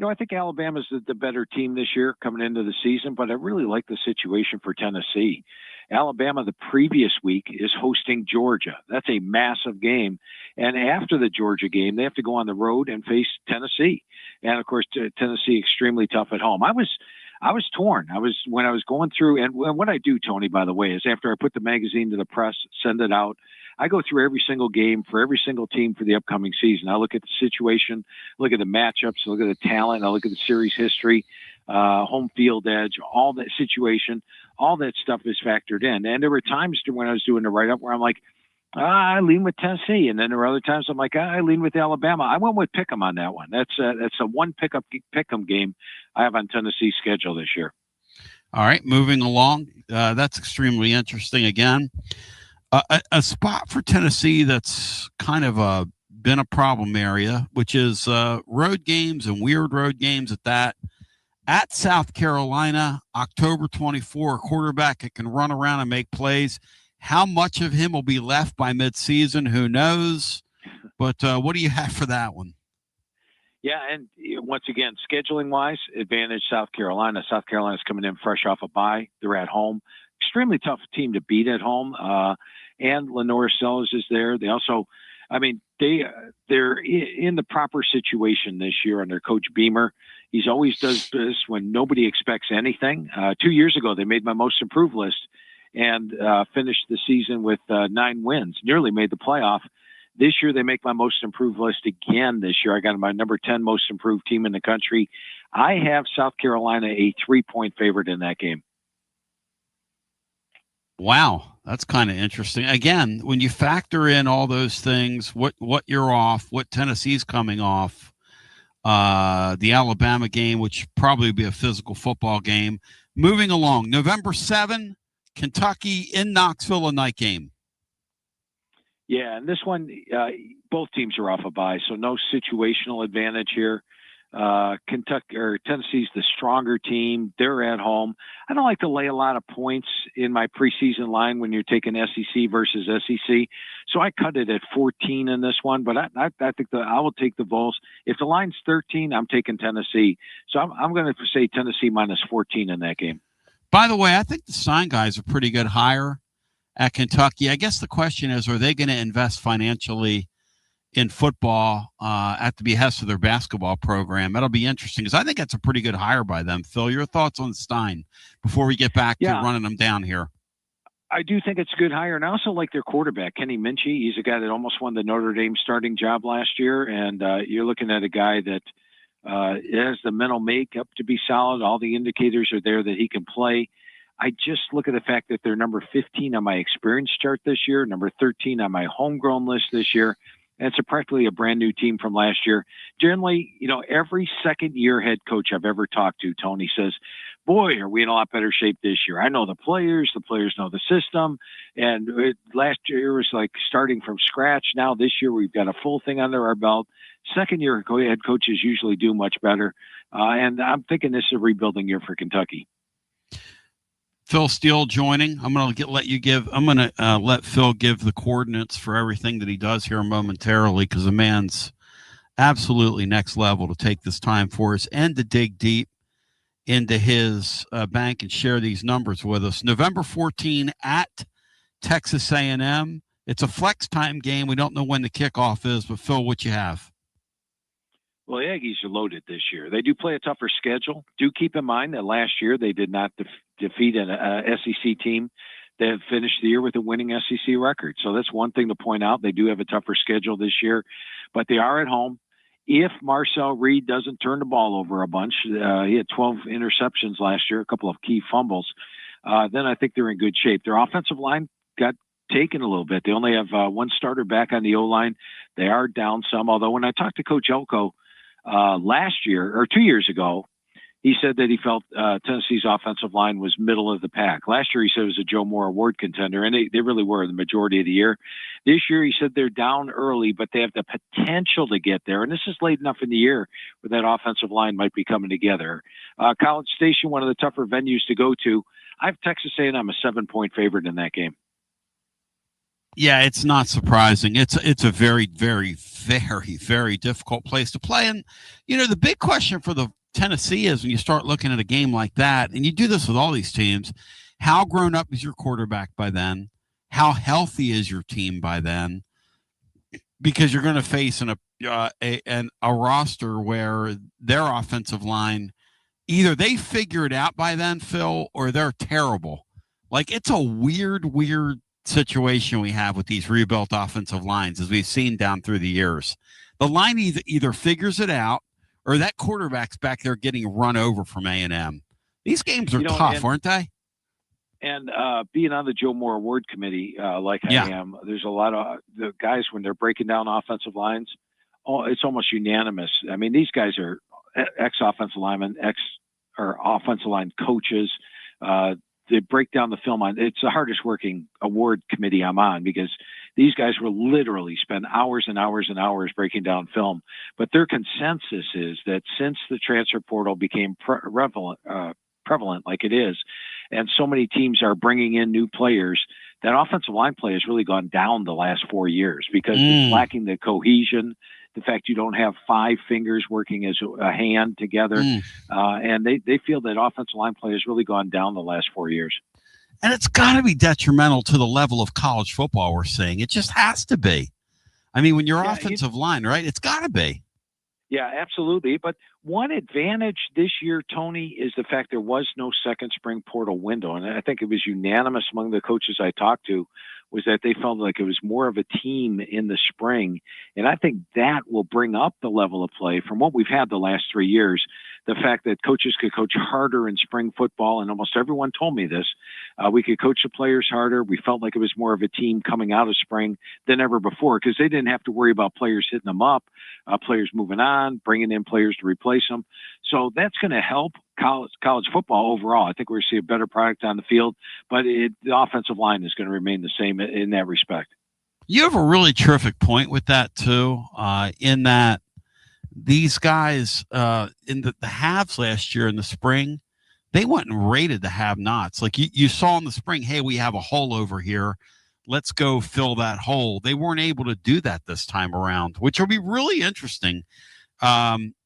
I think Alabama's the better team this year coming into the season, but I really like the situation for Tennessee. Alabama the previous week is hosting Georgia. That's a massive game. And after the Georgia game, they have to go on the road and face Tennessee. And of course, Tennessee extremely tough at home. I was torn. When I was going through, and what I do, Tony, by the way, is after I put the magazine to the press, send it out, I go through every single game for every single team for the upcoming season. I look at the situation, look at the matchups, look at the talent, I look at the series history, home field edge, all that situation, all that stuff is factored in. And there were times when I was doing the write-up where I'm like, I lean with Tennessee. And then there were other times I'm like, I lean with Alabama. I went with Pick'em on that one. That's a one Pick'em game I have on Tennessee's schedule this year. All right, moving along. That's extremely interesting again. A spot for Tennessee that's kind of been a problem area, which is road games and weird road games at that. At South Carolina, October 24, a quarterback that can run around and make plays. How much of him will be left by midseason? Who knows? But what do you have for that one? Yeah, and once again, scheduling-wise, advantage South Carolina. South Carolina's coming in fresh off a bye. They're at home. Extremely tough team to beat at home. And Lenore Sellers is there. They also, they're in the proper situation this year under Coach Beamer. He's always does this when nobody expects anything. 2 years ago, they made my most improved list and finished the season with 9 wins, nearly made the playoff. This year, they make my most improved list again this year. I got my number 10 most improved team in the country. I have South Carolina a 3-point favorite in that game. Wow, that's kind of interesting. Again, when you factor in all those things, what you're off, what Tennessee's coming off, the Alabama game, which probably be a physical football game. Moving along, November 7, Kentucky in Knoxville, a night game. Yeah, and this one, both teams are off a bye, so no situational advantage here. Kentucky or Tennessee's the stronger team. They're at home. I don't like to lay a lot of points in my preseason line when you're taking SEC versus SEC, so I cut it at 14 in this one. But I think I will take the Vols. If the line's 13, I'm taking Tennessee. So I'm going to say Tennessee minus 14 in that game. By the way, I think the Stein guys are pretty good higher at Kentucky. I guess the question is, are they going to invest financially in football at the behest of their basketball program? That'll be interesting because I think that's a pretty good hire by them. Phil, your thoughts on Stein before we get back to running them down here? I do think it's a good hire, and I also like their quarterback, Kenny Minchie. He's a guy that almost won the Notre Dame starting job last year, and you're looking at a guy that has the mental makeup to be solid. All the indicators are there that he can play. I just look at the fact that they're number 15 on my experience chart this year, number 13 on my homegrown list this year. And it's practically a brand new team from last year. Generally, every second-year head coach I've ever talked to, Tony, says, boy, are we in a lot better shape this year. I know the players know the system. And last year was like starting from scratch. Now this year we've got a full thing under our belt. Second-year head coaches usually do much better. And I'm thinking this is a rebuilding year for Kentucky. Phil Steele joining. I'm going to let Phil give the coordinates for everything that he does here momentarily because the man's absolutely next level to take this time for us and to dig deep into his bank and share these numbers with us. November 14 at Texas A&M. It's a flex time game. We don't know when the kickoff is, but Phil, what you have? Well, the Aggies are loaded this year. They do play a tougher schedule. Do keep in mind that last year they did not defeat an SEC team that finished the year with a winning SEC record. So that's one thing to point out. They do have a tougher schedule this year, but they are at home. If Marcel Reed doesn't turn the ball over a bunch, he had 12 interceptions last year, a couple of key fumbles, then I think they're in good shape. Their offensive line got taken a little bit. They only have one starter back on the O-line. They are down some, although when I talked to Coach Elko last year or 2 years ago, he said that he felt Tennessee's offensive line was middle of the pack. Last year, he said it was a Joe Moore Award contender, and they really were the majority of the year. This year, he said they're down early, but they have the potential to get there. And this is late enough in the year where that offensive line might be coming together. College Station, one of the tougher venues to go to. I have Texas A&M a 7-point favorite in that game. Yeah, it's not surprising. It's a very, very, very, very difficult place to play. And, the big question for the Tennessee is when you start looking at a game like that, and you do this with all these teams, how grown up is your quarterback by then? How healthy is your team by then? Because you're going to face a roster where their offensive line, either they figure it out by then, Phil, or they're terrible. Like, it's a weird situation we have with these rebuilt offensive lines, as we've seen down through the years. The line either figures it out, or that quarterback's back there getting run over from A&M. These games are tough, aren't they? And being on the Joe Moore Award Committee, I am, there's a lot of the guys when they're breaking down offensive lines. It's almost unanimous. I mean, these guys are ex-offensive linemen, offensive line coaches. They break down the film on. It's the hardest working award committee I'm on because these guys will literally spend hours and hours and hours breaking down film. But their consensus is that since the transfer portal became prevalent like it is, and so many teams are bringing in new players, that offensive line play has really gone down the last 4 years because it's lacking the cohesion. The fact you don't have 5 fingers working as a hand together. And they feel that offensive line play has really gone down the last 4 years. And it's got to be detrimental to the level of college football we're seeing. It just has to be. I mean, when you're offensive line, right, it's got to be. Yeah, absolutely. But one advantage this year, Tony, is the fact there was no second spring portal window. And I think it was unanimous among the coaches I talked to was that they felt like it was more of a team in the spring. And I think that will bring up the level of play from what we've had the last 3 years. The fact that coaches could coach harder in spring football, and almost everyone told me this, we could coach the players harder. We felt like it was more of a team coming out of spring than ever before because they didn't have to worry about players hitting them up, players moving on, bringing in players to replace them. So that's going to help college football overall. I think we're going to see a better product on the field, but the offensive line is going to remain the same in that respect. You have a really terrific point with that too, in that these guys in the halves last year in the spring, they went and rated the have-nots. Like you saw in the spring, hey, we have a hole over here. Let's go fill that hole. They weren't able to do that this time around, which will be really interesting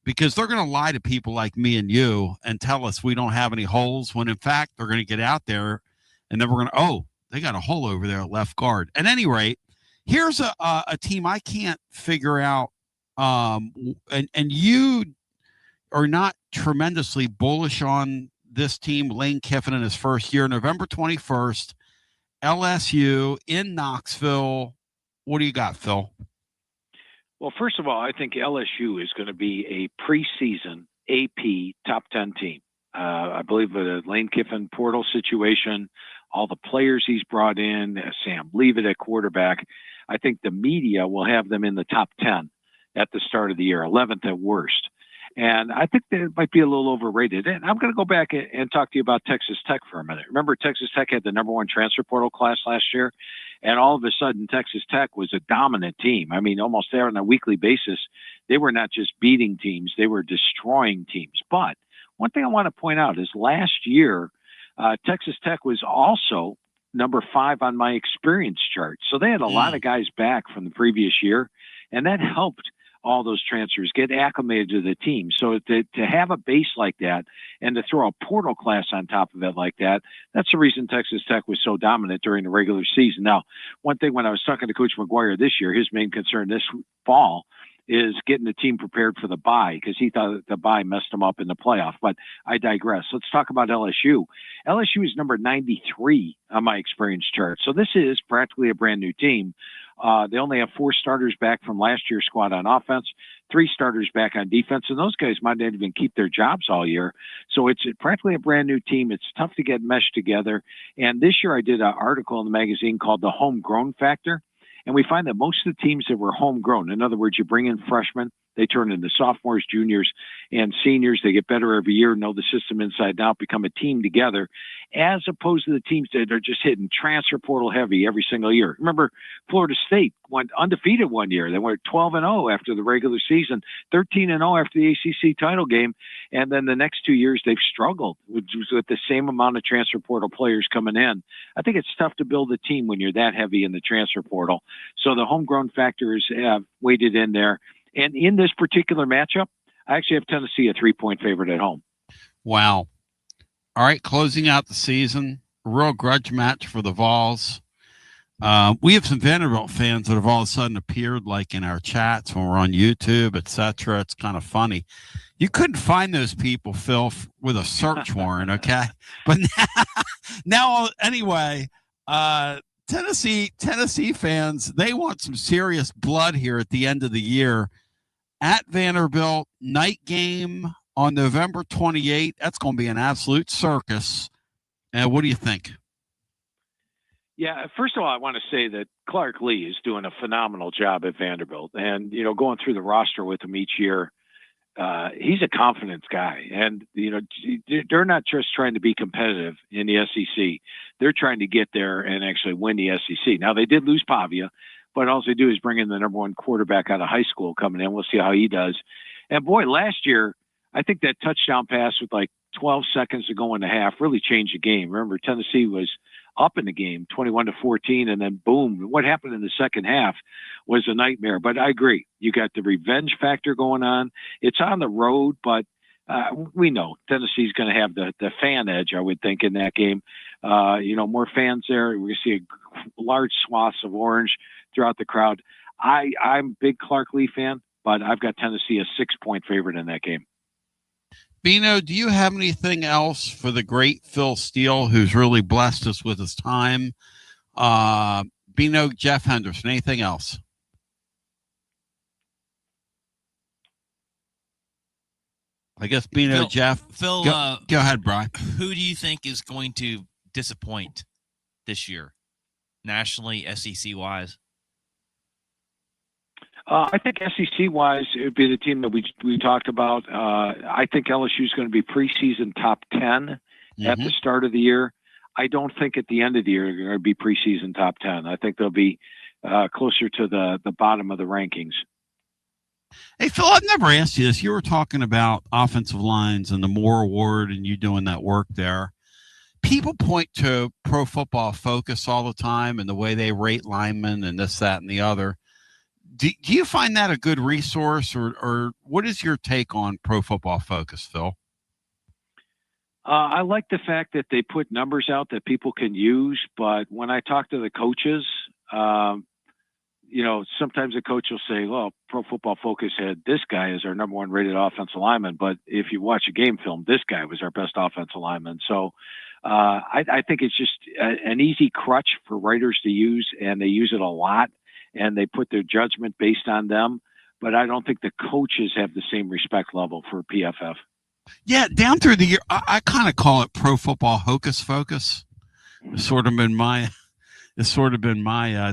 because they're going to lie to people like me and you and tell us we don't have any holes when, in fact, they're going to get out there and then we're going to, oh, they got a hole over there at left guard. At any rate, here's a team I can't figure out, and you are not tremendously bullish on this team, Lane Kiffin, in his first year, November 21st, LSU in Knoxville. What do you got, Phil? Well, first of all, I think LSU is going to be a preseason AP top 10 team. I believe the Lane Kiffin portal situation, all the players he's brought in, Sam Leavitt at quarterback, I think the media will have them in the top 10 at the start of the year, 11th at worst. And I think that it might be a little overrated. And I'm going to go back and talk to you about Texas Tech for a minute. Remember, Texas Tech had the #1 transfer portal class last year, and all of a sudden, Texas Tech was a dominant team. I mean, almost there on a weekly basis. They were not just beating teams, they were destroying teams. But one thing I want to point out is last year, Texas Tech was also number 5 on my experience chart. So they had a lot of guys back from the previous year, and that helped all those transfers get acclimated to the team. So to have a base like that and to throw a portal class on top of it like that, that's the reason Texas Tech was so dominant during the regular season. Now, one thing when I was talking to Coach McGuire this year, his main concern this fall is getting the team prepared for the bye because he thought the bye messed them up in the playoff. But I digress. Let's talk about LSU. LSU is number 93 on my experience chart. So this is practically a brand new team. They only have 4 starters back from last year's squad on offense, 3 starters back on defense, and those guys might not even keep their jobs all year. So it's practically a brand new team. It's tough to get meshed together. And this year I did an article in the magazine called The Homegrown Factor. And we find that most of the teams that were homegrown, in other words, you bring in freshmen, they turn into sophomores, juniors, and seniors. They get better every year, know the system inside and out, become a team together, as opposed to the teams that are just hitting transfer portal heavy every single year. Remember, Florida State went undefeated one year. They went 12-0 after the regular season, 13-0 after the ACC title game, and then the next 2 years they've struggled with the same amount of transfer portal players coming in. I think it's tough to build a team when you're that heavy in the transfer portal. So the homegrown factors have weighted in there. And in this particular matchup, I actually have Tennessee a 3-point favorite at home. Wow. All right, closing out the season, a real grudge match for the Vols. We have some Vanderbilt fans that have all of a sudden appeared like in our chats when we're on YouTube, etc. It's kind of funny. You couldn't find those people, Phil, with a search warrant, okay? But now anyway, Tennessee fans, they want some serious blood here at the end of the year. At Vanderbilt, night game on November 28th. That's going to be an absolute circus. What do you think? Yeah, first of all, I want to say that Clark Lee is doing a phenomenal job at Vanderbilt. And, you know, going through the roster with him each year, he's a confidence guy. And, you know, they're not just trying to be competitive in the SEC. They're trying to get there and actually win the SEC. Now, they did lose Pavia, but all they do is bring in the #1 quarterback out of high school coming in. We'll see how he does. And, boy, last year, I think that touchdown pass with like 12 seconds to go in the half really changed the game. Remember, Tennessee was up in the game 21-14, and then boom, what happened in the second half was a nightmare. But I agree. You got the revenge factor going on. It's on the road, but we know Tennessee's going to have the fan edge, I would think, in that game. You know, more fans there. We're going to see a large swaths of orange throughout the crowd. I'm a big Clark Lee fan, but I've got Tennessee a 6-point favorite in that game. Bino, do you have anything else for the great Phil Steele, who's really blessed us with his time? Bino, Jeff Henderson, anything else? I guess Bino, Jeff. Phil, go ahead, Brian. Who do you think is going to disappoint this year, nationally, SEC-wise? I think SEC-wise, it would be the team that we talked about. I think LSU is going to be preseason top 10 at the start of the year. I don't think at the end of the year they're going to be preseason top 10. I think they'll be closer to the bottom of the rankings. Hey, Phil, I've never asked you this. You were talking about offensive lines and the Moore Award and you doing that work there. People point to Pro Football Focus all the time and the way they rate linemen and this, that, and the other. Do you find that a good resource, or what is your take on Pro Football Focus, Phil? I like the fact that they put numbers out that people can use, but when I talk to the coaches, sometimes a coach will say, well, Pro Football Focus had this guy as our number one rated offensive lineman, but if you watch a game film, this guy was our best offensive lineman. So I think it's just an easy crutch for writers to use, and they use it a lot. And they put their judgment based on them. But I don't think the coaches have the same respect level for PFF. Yeah, down through the year, I kind of call it Pro Football Hocus Focus. It's sort of been my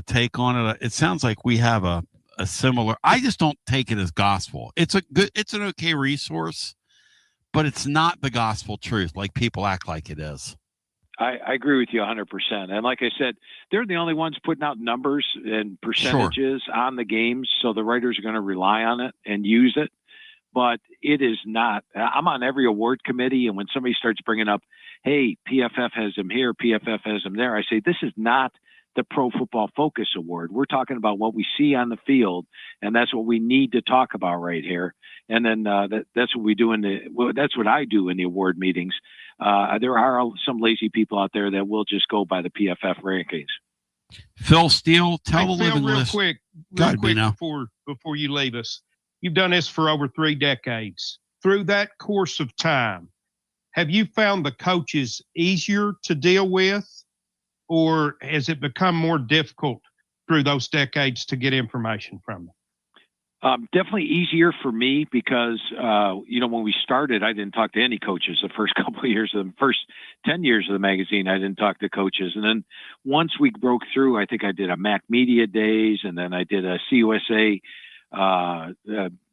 take on it. It sounds like we have a similar. I just don't take it as gospel. It's an okay resource, but it's not the gospel truth like people act like it is. I agree with you 100%. And like I said, they're the only ones putting out numbers and percentages on the games. So the writers are going to rely on it and use it. But it is not. I'm on every award committee. And when somebody starts bringing up, hey, PFF has him here, PFF has him there, I say, this is not the Pro Football Focus Award. We're talking about what we see on the field, and that's what we need to talk about right here. And then that's what we do that's what I do in the award meetings. There are some lazy people out there that will just go by the PFF rankings. Phil Steele, tell the living real list. quick before you leave us. You've done this for over 3 decades. Through that course of time, have you found the coaches easier to deal with, or has it become more difficult through those decades to get information from them? Definitely easier for me because, when we started, I didn't talk to any coaches the first couple of years, the first 10 years of the magazine, I didn't talk to coaches. And then once we broke through, I think I did a MAC Media Days, and then I did a CUSA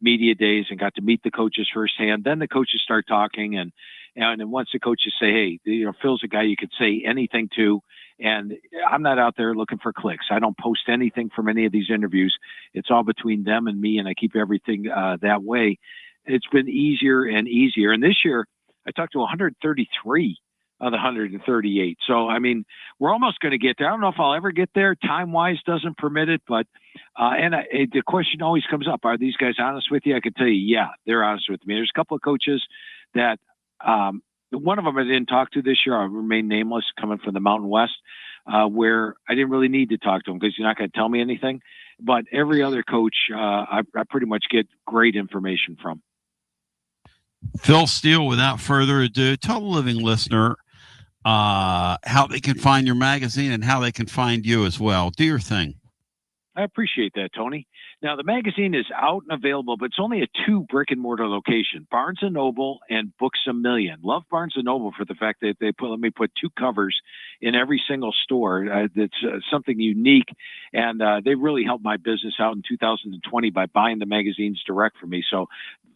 Media Days and got to meet the coaches firsthand. Then the coaches start talking, and then once the coaches say, hey, Phil's a guy you could say anything to. And I'm not out there looking for clicks. I don't post anything from any of these interviews. It's all between them and me, and I keep everything that way. It's been easier and easier. And this year, I talked to 133 of the 138. So, I mean, we're almost going to get there. I don't know if I'll ever get there. Time-wise doesn't permit it. But the question always comes up, are these guys honest with you? I can tell you, yeah, they're honest with me. There's a couple of coaches that one of them I didn't talk to this year. I'll remain nameless, coming from the Mountain West, where I didn't really need to talk to him because he's not going to tell me anything. But every other coach, I pretty much get great information from. Phil Steele, without further ado, tell the living listener how they can find your magazine and how they can find you as well. Do your thing. I appreciate that, Tony. Now, the magazine is out and available, but it's only at 2 brick-and-mortar locations, Barnes & Noble and Books A Million. Love Barnes & Noble for the fact that let me put 2 covers in every single store. That's something unique, and they really helped my business out in 2020 by buying the magazines direct for me. So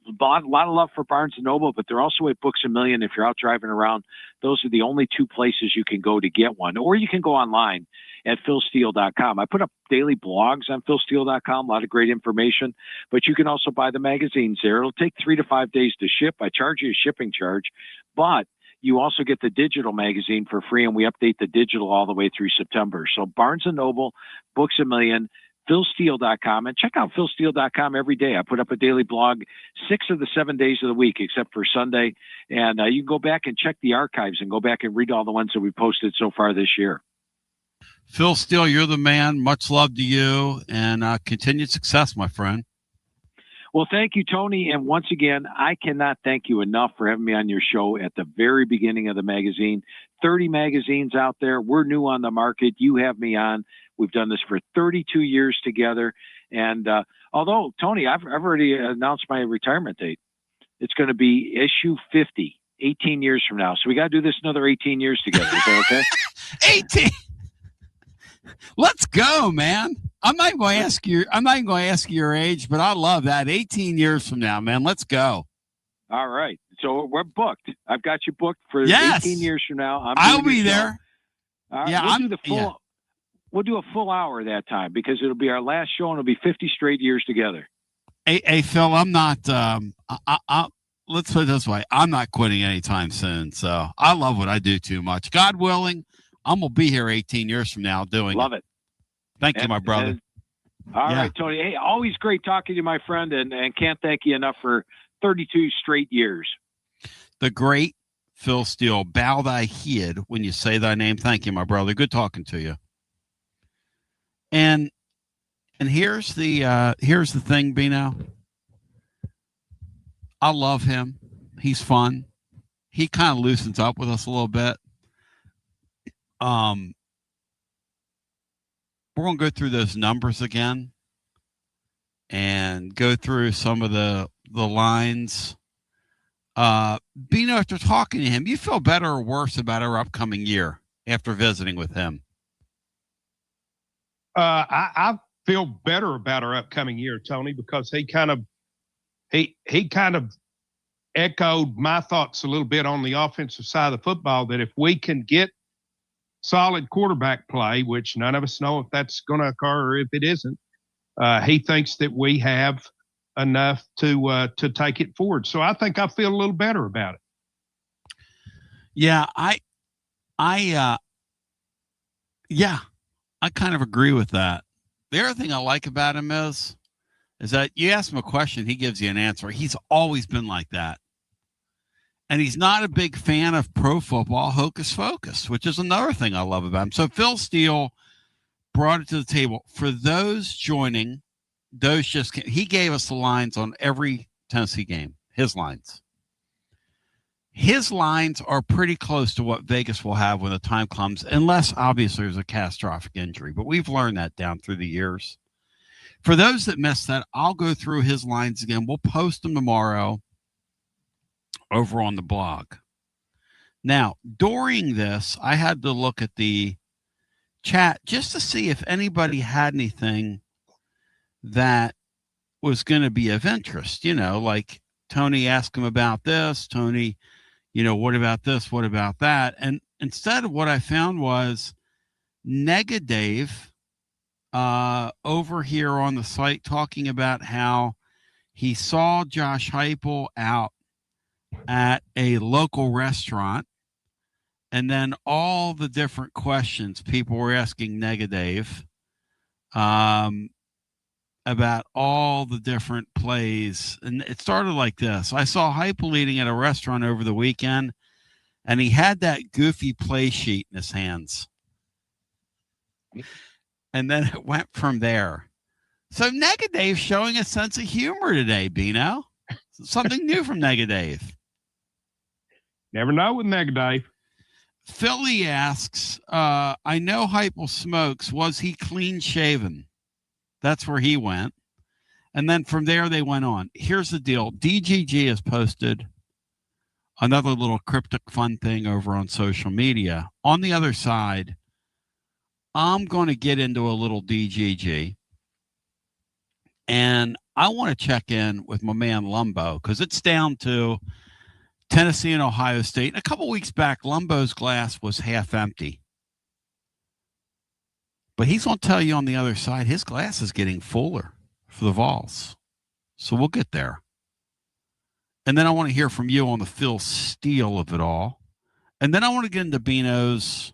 a lot of love for Barnes & Noble, but they're also at Books A Million. If you're out driving around, those are the only 2 places you can go to get one. Or you can go online at philsteele.com. I put up daily blogs on philsteele.com, a lot of great information, but you can also buy the magazines there. It'll take 3 to 5 days to ship. I charge you a shipping charge, but you also get the digital magazine for free, and we update the digital all the way through September. So Barnes & Noble, Books A Million, philsteele.com, and check out philsteele.com every day. I put up a daily blog 6 of the 7 days of the week, except for Sunday. And you can go back and check the archives and go back and read all the ones that we posted so far this year. Phil Steele, you're the man. Much love to you, and continued success, my friend. Well, thank you, Tony. And once again, I cannot thank you enough for having me on your show at the very beginning of the magazine. 30 magazines out there. We're new on the market. You have me on. We've done this for 32 years together. And although, Tony, I've already announced my retirement date. It's going to be issue 50, 18 years from now. So we got to do this another 18 years together. Is that okay? 18. Let's go, man. I'm not going to ask you your age, but I love that. 18 years from now, man. Let's go. All right. So we're booked. I've got you booked for Yes. 18 years from now. I'll be there. All right. Yeah, We'll do a full hour that time because it'll be our last show and it'll be 50 straight years together. Hey, Phil, I'm not. Let's put it this way: I'm not quitting anytime soon. So I love what I do too much. God willing, I'm gonna be here 18 years from now doing. Love it. Thank you, my brother. All right, Tony. Hey, always great talking to you, my friend, and can't thank you enough for 32 straight years. The great Phil Steele, bow thy head when you say thy name. Thank you, my brother. Good talking to you. And here's the thing, Bino. I love him. He's fun. He kind of loosens up with us a little bit. We're going to go through those numbers again and go through some of the lines. Bino, after talking to him, you feel better or worse about our upcoming year after visiting with him? I feel better about our upcoming year, Tony, because he kind of echoed my thoughts a little bit on the offensive side of the football, that if we can get solid quarterback play, which none of us know if that's going to occur or if it isn't, he thinks that we have enough to take it forward. So I think I feel a little better about it. Yeah, I kind of agree with that. The other thing I like about him is that you ask him a question, he gives you an answer. He's always been like that. And he's not a big fan of pro football hocus pocus, which is another thing I love about him. So Phil Steele brought it to the table. For those joining, he gave us the lines on every Tennessee game, his lines. His lines are pretty close to what Vegas will have when the time comes, unless obviously there's a catastrophic injury. But we've learned that down through the years. For those that missed that, I'll go through his lines again. We'll post them tomorrow over on the blog. Now, during this, I had to look at the chat just to see if anybody had anything that was going to be of interest. You know, like Tony asked him about this. Tony, what about this? What about that? And instead of what I found was Dave over here on the site talking about how he saw Josh Heupel out at a local restaurant, and then all the different questions people were asking Dave about all the different plays. And it started like this. I saw Heupel eating at a restaurant over the weekend, and he had that goofy play sheet in his hands. And then it went from there. So Dave showing a sense of humor today, Bino. Something new from Dave. Never know with Dave. Philly asks, I know Heupel smokes. Was he clean shaven? That's where he went. And then from there, they went on. Here's the deal. DGG has posted another little cryptic fun thing over on social media. On the other side, I'm going to get into a little DGG. And I want to check in with my man Lumbo, because it's down to Tennessee and Ohio State. And a couple weeks back, Lumbo's glass was half empty. But he's going to tell you on the other side, his glass is getting fuller for the Vols. So we'll get there. And then I want to hear from you on the Phil Steele of it all. And then I want to get into Bino's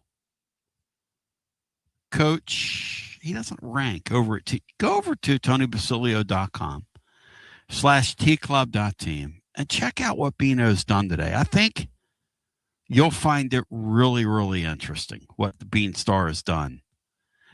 coach. He doesn't rank over at go over to tonybasilio.com/tclub.team and check out what Bino's done today. I think you'll find it really, really interesting what the Bean Star has done.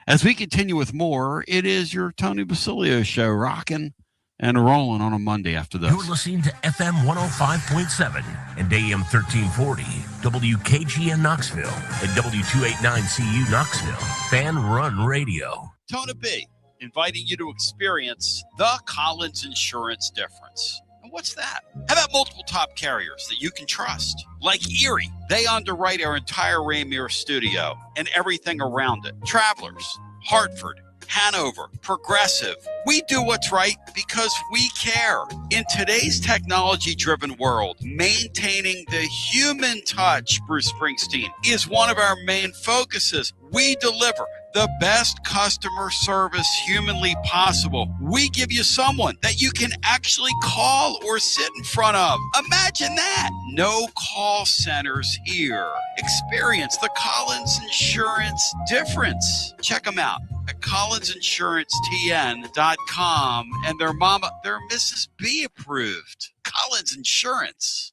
As we continue with more, it is your Tony Basilio show, rocking and rolling on a Monday after this. You're listening to FM 105.7 and AM 1340, WKGN Knoxville, and W289CU Knoxville, Fan Run Radio. Tony B, inviting you to experience the Collins Insurance difference. And what's that? How about multiple top carriers that you can trust? Like Erie. They underwrite our entire Rainier studio and everything around it. Travelers. Hartford, Hanover, Progressive. We do what's right because we care. In today's technology-driven world, maintaining the human touch, Bruce Springsteen, is one of our main focuses. We deliver the best customer service humanly possible. We give you someone that you can actually call or sit in front of. Imagine that. No call centers here. Experience the Collins Insurance difference. Check them out at collinsinsuranceTN.com, and they're Mrs. B approved. Collins Insurance.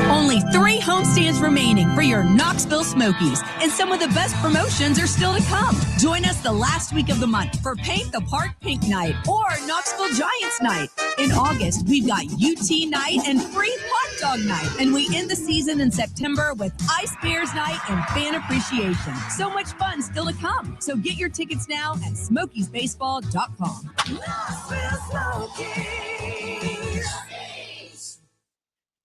Only 3 homestands remaining for your Knoxville Smokies, and some of the best promotions are still to come. Join us the last week of the month for Paint the Park Pink Night or Knoxville Giants Night. In August, we've got UT Night and free hot dog night, and we end the season in September with Ice Bears Night and fan appreciation. So much fun still to come. So get your tickets now at SmokiesBaseball.com. Knoxville Smokies.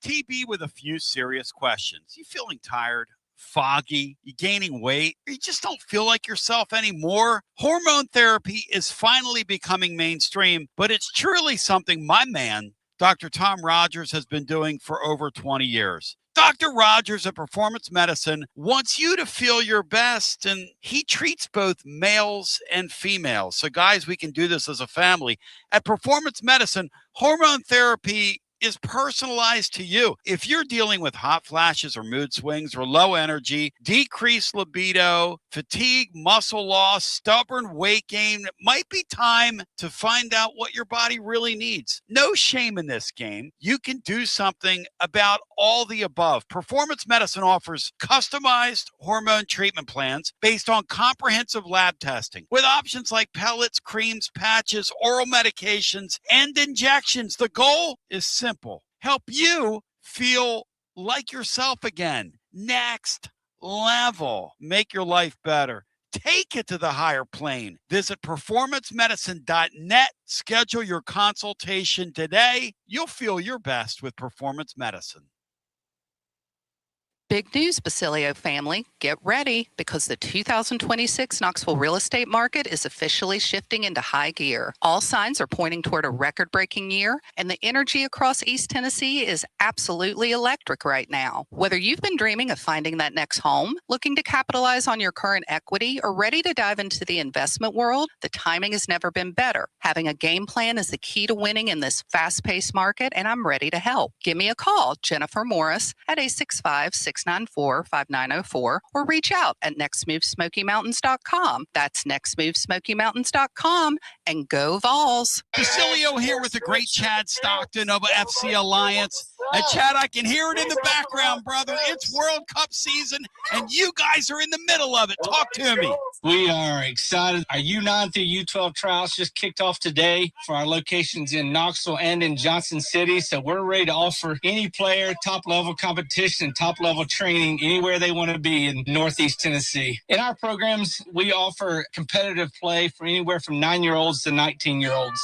TB with a few serious questions. You feeling tired, foggy, you gaining weight, or you just don't feel like yourself anymore? Hormone therapy is finally becoming mainstream, but it's truly something my man, Dr. Tom Rogers, has been doing for over 20 years. Dr. Rogers at Performance Medicine wants you to feel your best, and he treats both males and females. So guys, we can do this as a family. At Performance Medicine, hormone therapy is personalized to you. If you're dealing with hot flashes or mood swings or low energy, decreased libido, fatigue, muscle loss, stubborn weight gain, it might be time to find out what your body really needs. No shame in this game. You can do something about all the above. Performance Medicine offers customized hormone treatment plans based on comprehensive lab testing with options like pellets, creams, patches, oral medications, and injections. The goal is simple. Help you feel like yourself again. Next level. Make your life better. Take it to the higher plane. Visit performancemedicine.net. Schedule your consultation today. You'll feel your best with Performance Medicine. Big news, Basilio family. Get ready because the 2026 Knoxville real estate market is officially shifting into high gear. All signs are pointing toward a record-breaking year, and the energy across East Tennessee is absolutely electric right now. Whether you've been dreaming of finding that next home, looking to capitalize on your current equity, or ready to dive into the investment world, the timing has never been better. Having a game plan is the key to winning in this fast-paced market, and I'm ready to help. Give me a call, Jennifer Morris, at 865-694-5904, or reach out at nextmovesmokymountains.com. That's nextmovesmokymountains.com, and go Vols. Basilio here with the great Chad Stockton of FC Alliance. And Chad, I can hear it in the background, brother. It's World Cup season, and you guys are in the middle of it. Talk to me. We are excited. Our U9 through U12 trials just kicked off today for our locations in Knoxville and in Johnson City. So we're ready to offer any player top-level competition, top-level training anywhere they want to be in Northeast Tennessee. In our programs, we offer competitive play for anywhere from 9-year-olds to 19-year-olds.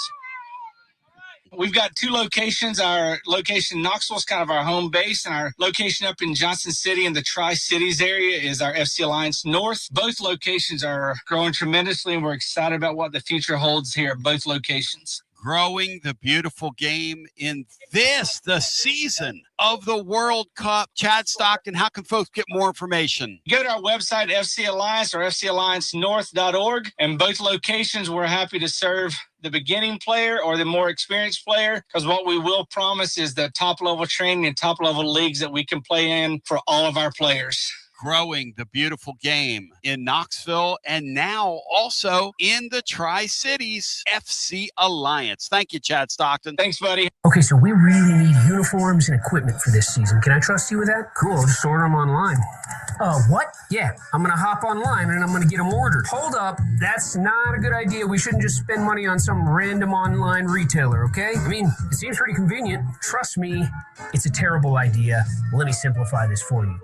We've got 2 locations. Our location in Knoxville is kind of our home base, and our location up in Johnson City in the Tri-Cities area is our FC Alliance North. Both locations are growing tremendously, and we're excited about what the future holds here at both locations. Growing the beautiful game in the season of the World Cup. Chad Stockton, how can folks get more information? Go to our website, FC Alliance or FCAllianceNorth.org. And both locations, we're happy to serve the beginning player or the more experienced player, because what we will promise is the top-level training and top-level leagues that we can play in for all of our players. Growing the beautiful game in Knoxville and now also in the Tri-Cities. FC Alliance. Thank you, Chad Stockton. Thanks, buddy. Okay, so we really need uniforms and equipment for this season. Can I trust you with that? Cool, I'll just order them online. What? Yeah, I'm going to hop online and I'm going to get them ordered. Hold up, that's not a good idea. We shouldn't just spend money on some random online retailer, okay? I mean, it seems pretty convenient. Trust me, it's a terrible idea. Let me simplify this for you.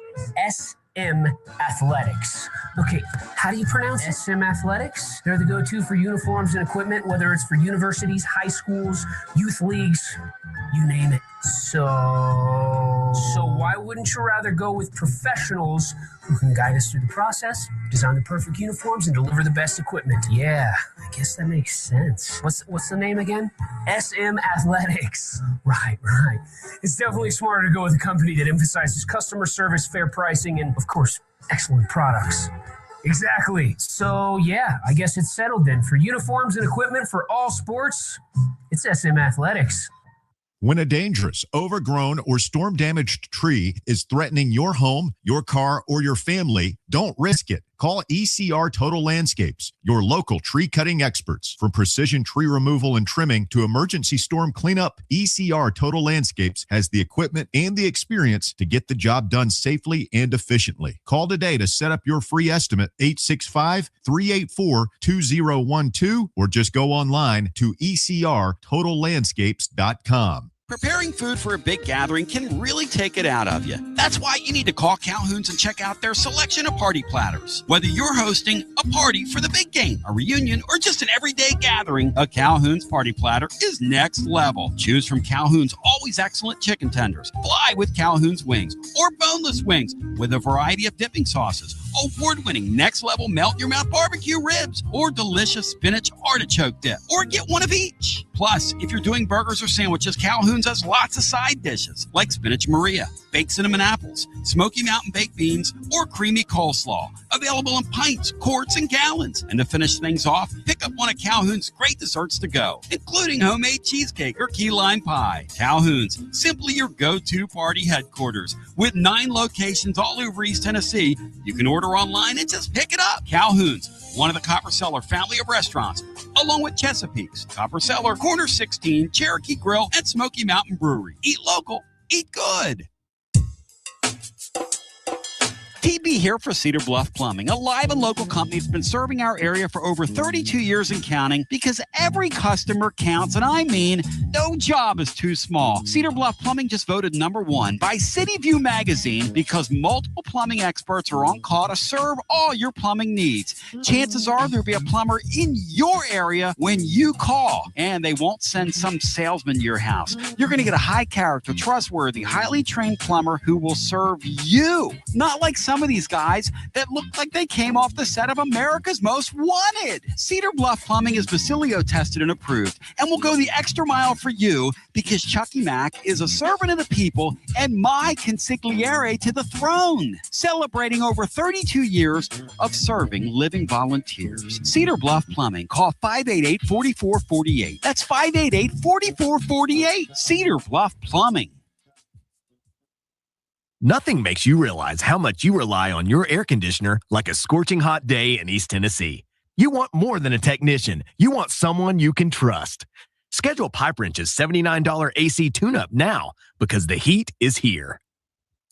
SM Athletics. Okay, how do you pronounce it? SM Athletics? They're the go-to for uniforms and equipment, whether it's for universities, high schools, youth leagues, you name it. So why wouldn't you rather go with professionals who can guide us through the process, design the perfect uniforms, and deliver the best equipment? Yeah, I guess that makes sense. What's the name again? SM Athletics. Right. It's definitely smarter to go with a company that emphasizes customer service, fair pricing, and, of course, excellent products. Exactly. So, yeah, I guess it's settled then. For uniforms and equipment for all sports, it's SM Athletics. When a dangerous, overgrown, or storm-damaged tree is threatening your home, your car, or your family, don't risk it. Call ECR Total Landscapes, your local tree-cutting experts. From precision tree removal and trimming to emergency storm cleanup, ECR Total Landscapes has the equipment and the experience to get the job done safely and efficiently. Call today to set up your free estimate, 865-384-2012, or just go online to ecrtotallandscapes.com. Preparing food for a big gathering can really take it out of you. That's why you need to call Calhoun's and check out their selection of party platters. Whether you're hosting a party for the big game, a reunion, or just an everyday gathering, a Calhoun's party platter is next level. Choose from Calhoun's always excellent chicken tenders, fly with Calhoun's wings, or boneless wings with a variety of dipping sauces, award-winning next-level melt-in-your-mouth barbecue ribs, or delicious spinach artichoke dip, or get one of each. Plus, if you're doing burgers or sandwiches, Calhoun's has lots of side dishes like spinach Maria, baked cinnamon apples, Smoky Mountain baked beans, or creamy coleslaw. Available in pints, quarts, and gallons. And to finish things off, pick up one of Calhoun's great desserts to go, including homemade cheesecake or key lime pie. Calhoun's, simply your go-to party headquarters. With 9 locations all over East Tennessee, you can order online and just pick it up. Calhoun's, one of the Copper Cellar family of restaurants, along with Chesapeake's, Copper Cellar, Corner 16, Cherokee Grill, and Smoky Mountain Brewery. Eat local, eat good. TB here for Cedar Bluff Plumbing, a live and local company that's been serving our area for over 32 years and counting, because every customer counts, and I mean no job is too small. Cedar Bluff Plumbing just voted #1 by City View magazine because multiple plumbing experts are on call to serve all your plumbing needs. Chances are there'll be a plumber in your area when you call, and they won't send some salesman to your house. You're going to get a high character, trustworthy, highly trained plumber who will serve you, not like some of these guys that look like they came off the set of America's Most Wanted. Cedar Bluff Plumbing is Basilio tested and approved and will go the extra mile for you because Chucky Mack is a servant of the people and my consigliere to the throne, celebrating over 32 years of serving living volunteers. Cedar Bluff Plumbing. Call 588-4448. That's 588-4448. Cedar Bluff Plumbing. Nothing makes you realize how much you rely on your air conditioner like a scorching hot day in East Tennessee. You want more than a technician. You want someone you can trust. Schedule Pipe Wrench's $79 AC tune-up now because the heat is here.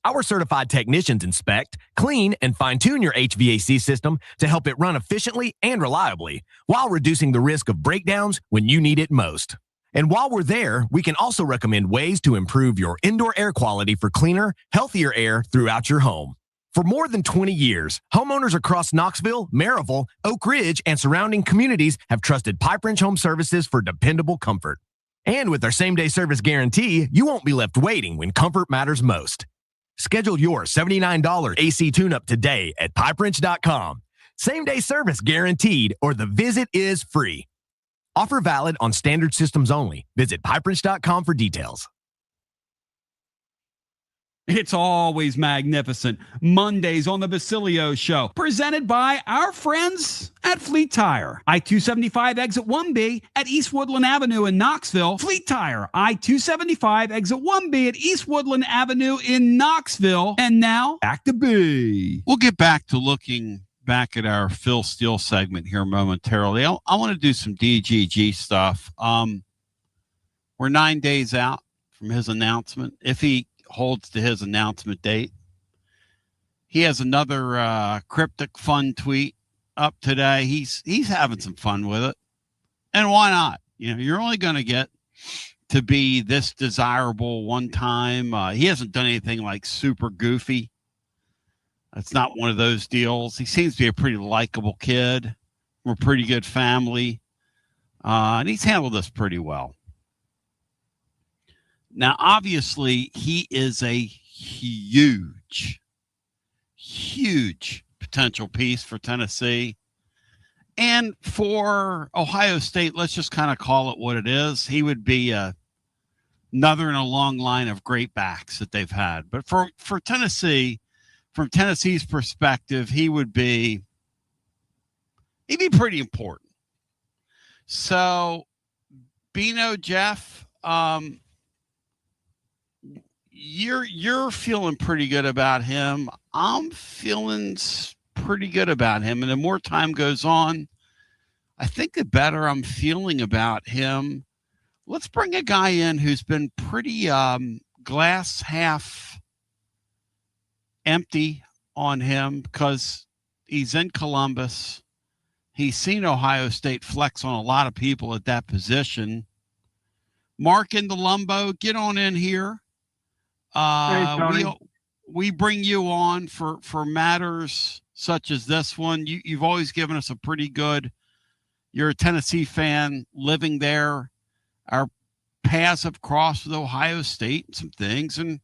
Our certified technicians inspect, clean, and fine-tune your HVAC system to help it run efficiently and reliably while reducing the risk of breakdowns when you need it most. And while we're there, we can also recommend ways to improve your indoor air quality for cleaner, healthier air throughout your home. For more than 20 years, homeowners across Knoxville, Maryville, Oak Ridge, and surrounding communities have trusted Pipe Wrench Home Services for dependable comfort. And with our same-day service guarantee, you won't be left waiting when comfort matters most. Schedule your $79 AC tune-up today at pipewrench.com. Same-day service guaranteed, or the visit is free. Offer valid on standard systems only. Visit pipewrench.com for details. It's always magnificent. Mondays on the Basilio Show, presented by our friends at Fleet Tire. I-275 exit 1B at East Woodland Avenue in Knoxville. Fleet Tire, I-275 exit 1B at East Woodland Avenue in Knoxville. And now, back to B. We'll get back to looking back at our Phil Steele segment here momentarily. I want to do some DGG stuff. We're 9 days out from his announcement. If he holds to his announcement date, he has another cryptic fun tweet up today. He's having some fun with it, and why not? You know, you're only going to get to be this desirable one time. He hasn't done anything like super goofy. It's not one of those deals. He seems to be a pretty likable kid. We're a pretty good family. And he's handled this pretty well. Now, obviously, he is a huge potential piece for Tennessee. And for Ohio State, let's just kind of call it what it is. He would be another in a long line of great backs that they've had. But for Tennessee, from Tennessee's perspective, he'd be pretty important. So, Bino, Jeff, you're feeling pretty good about him. I'm feeling pretty good about him. And the more time goes on, I think the better I'm feeling about him. Let's bring a guy in who's been pretty glass half empty on him because he's in Columbus. He's seen Ohio State flex on a lot of people at that position. Mark in the Lumbo, get on in here. Hey, Tony. We bring you on for matters such as this one. You've always given us a pretty good. You're a Tennessee fan living there. Our paths have crossed with Ohio State and some things, and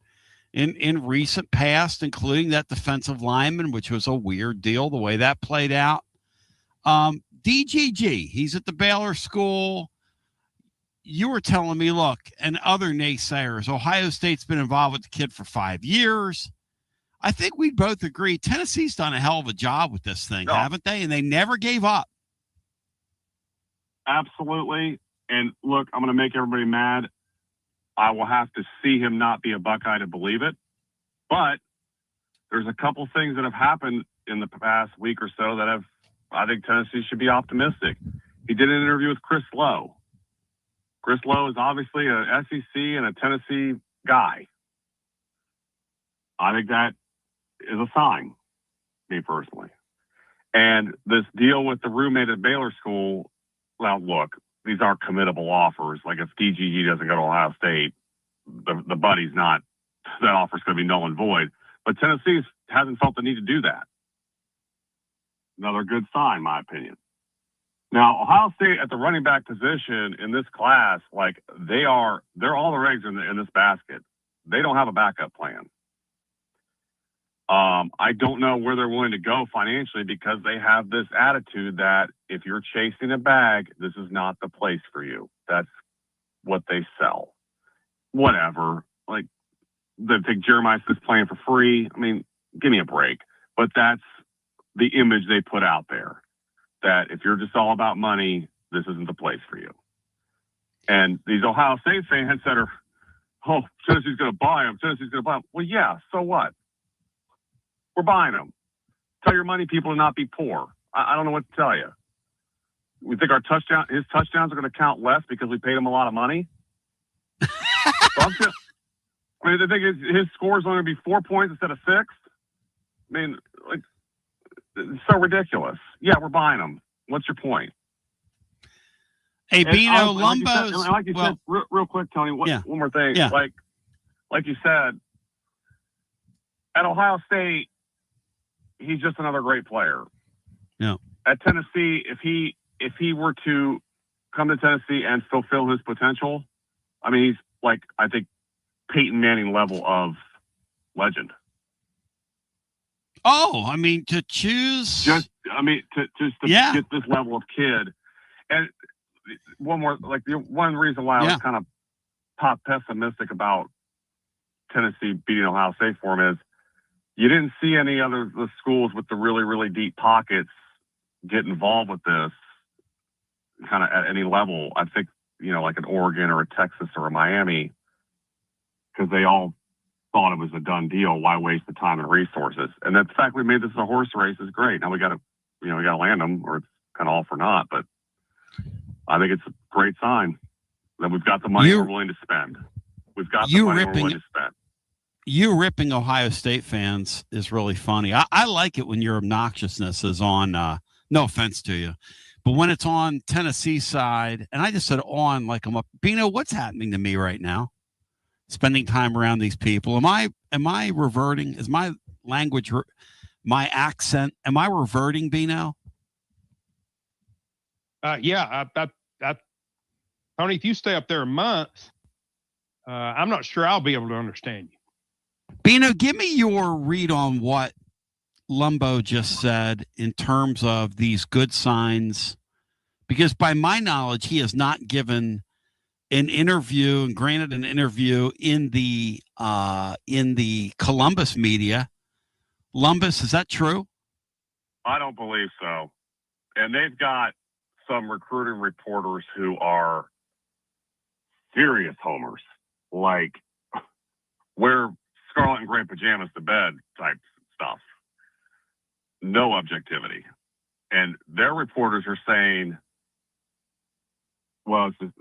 in recent past, including that defensive lineman, which was a weird deal the way that played out. DGG, he's at the Baylor School. You were telling me, look, and other naysayers, Ohio State's been involved with the kid for 5 years. I think we'd both agree Tennessee's done a hell of a job with this thing, haven't they? And they never gave up. Absolutely. And look, I'm going to make everybody mad. I will have to see him not be a Buckeye to believe it. But there's a couple things that have happened in the past week or so that I think Tennessee should be optimistic. He did an interview with Chris Lowe. Chris Lowe is obviously an SEC and a Tennessee guy. I think that is a sign, me personally. And this deal with the roommate at Baylor School, well, look, these are committable offers. Like if DGG doesn't go to Ohio State, the buddy's not, that offer's going to be null and void. But Tennessee hasn't felt the need to do that. Another good sign, in my opinion. Now, Ohio State at the running back position in this class, like they're all their eggs in this basket. They don't have a backup plan. I don't know where they're willing to go financially because they have this attitude that if you're chasing a bag, this is not the place for you. That's what they sell. Whatever. Like they think Jeremiah Smith's playing for free. I mean, give me a break. But that's the image they put out there. That if you're just all about money, this isn't the place for you. And these Ohio State fans that are, Tennessee's going to buy him. Tennessee's going to buy him. Well, yeah, so what? We're buying them. Tell your money people to not be poor. I don't know what to tell you. We think his touchdowns are going to count less because we paid him a lot of money. The thing is, his score is only going to be 4 points instead of 6. I mean, like, it's so ridiculous. Yeah, we're buying them. What's your point? Hey, Bino, Lumbo. Like you said, real quick, Tony. One more thing. Yeah. Like you said, at Ohio State, he's just another great player. Yeah. At Tennessee, if he were to come to Tennessee and fulfill his potential, I mean, he's like, I think, Peyton Manning level of legend. Oh, I mean, to choose. To get this level of kid. And one more, like the one reason why I was kind of top pessimistic about Tennessee beating Ohio State for him is you didn't see any other the schools with the really, really deep pockets get involved with this kind of at any level. I think, like an Oregon or a Texas or a Miami, because they all thought it was a done deal. Why waste the time and resources? And the fact we made this a horse race is great. Now we got to land them, or it's kind of all for naught. But I think it's a great sign that we've got the money we're willing to spend. We've got the money we're willing to spend. You ripping Ohio State fans is really funny. I like it when your obnoxiousness is on, no offense to you, but when it's on Tennessee side, and I just said on like I'm up. Bino, what's happening to me right now? Spending time around these people. Am I reverting? Is my language, my accent, am I reverting, Bino? Yeah. Tony, if you stay up there a month, I'm not sure I'll be able to understand you. Bino, give me your read on what Lumbo just said in terms of these good signs, because by my knowledge, he has not given an interview and granted an interview in the Columbus media. Lumbus, is that true? I don't believe so. And they've got some recruiting reporters who are serious homers, like wear scarlet and gray pajamas to bed type stuff. No objectivity. And their reporters are saying, well, it's just,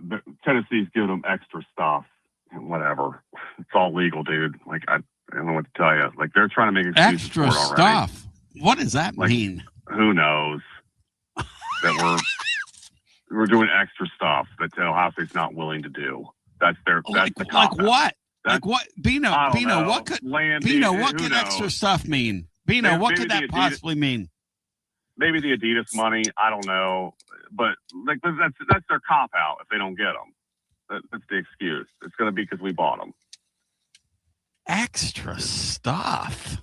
Tennessee's giving them extra stuff and whatever. It's all legal, dude. Like, I don't know what to tell you. Like, they're trying to make excuses Extra for it already. stuff. What does that mean? Who knows? That we're doing extra stuff that Ohio State's not willing to do. That's the cop-out. What? Like what? Bino, what could extra knows? stuff mean? Bino, what could that possibly mean? Maybe the Adidas money. I don't know, but like that's their cop out if they don't get them. That's the excuse. It's going to be because we bought them. Extra stuff.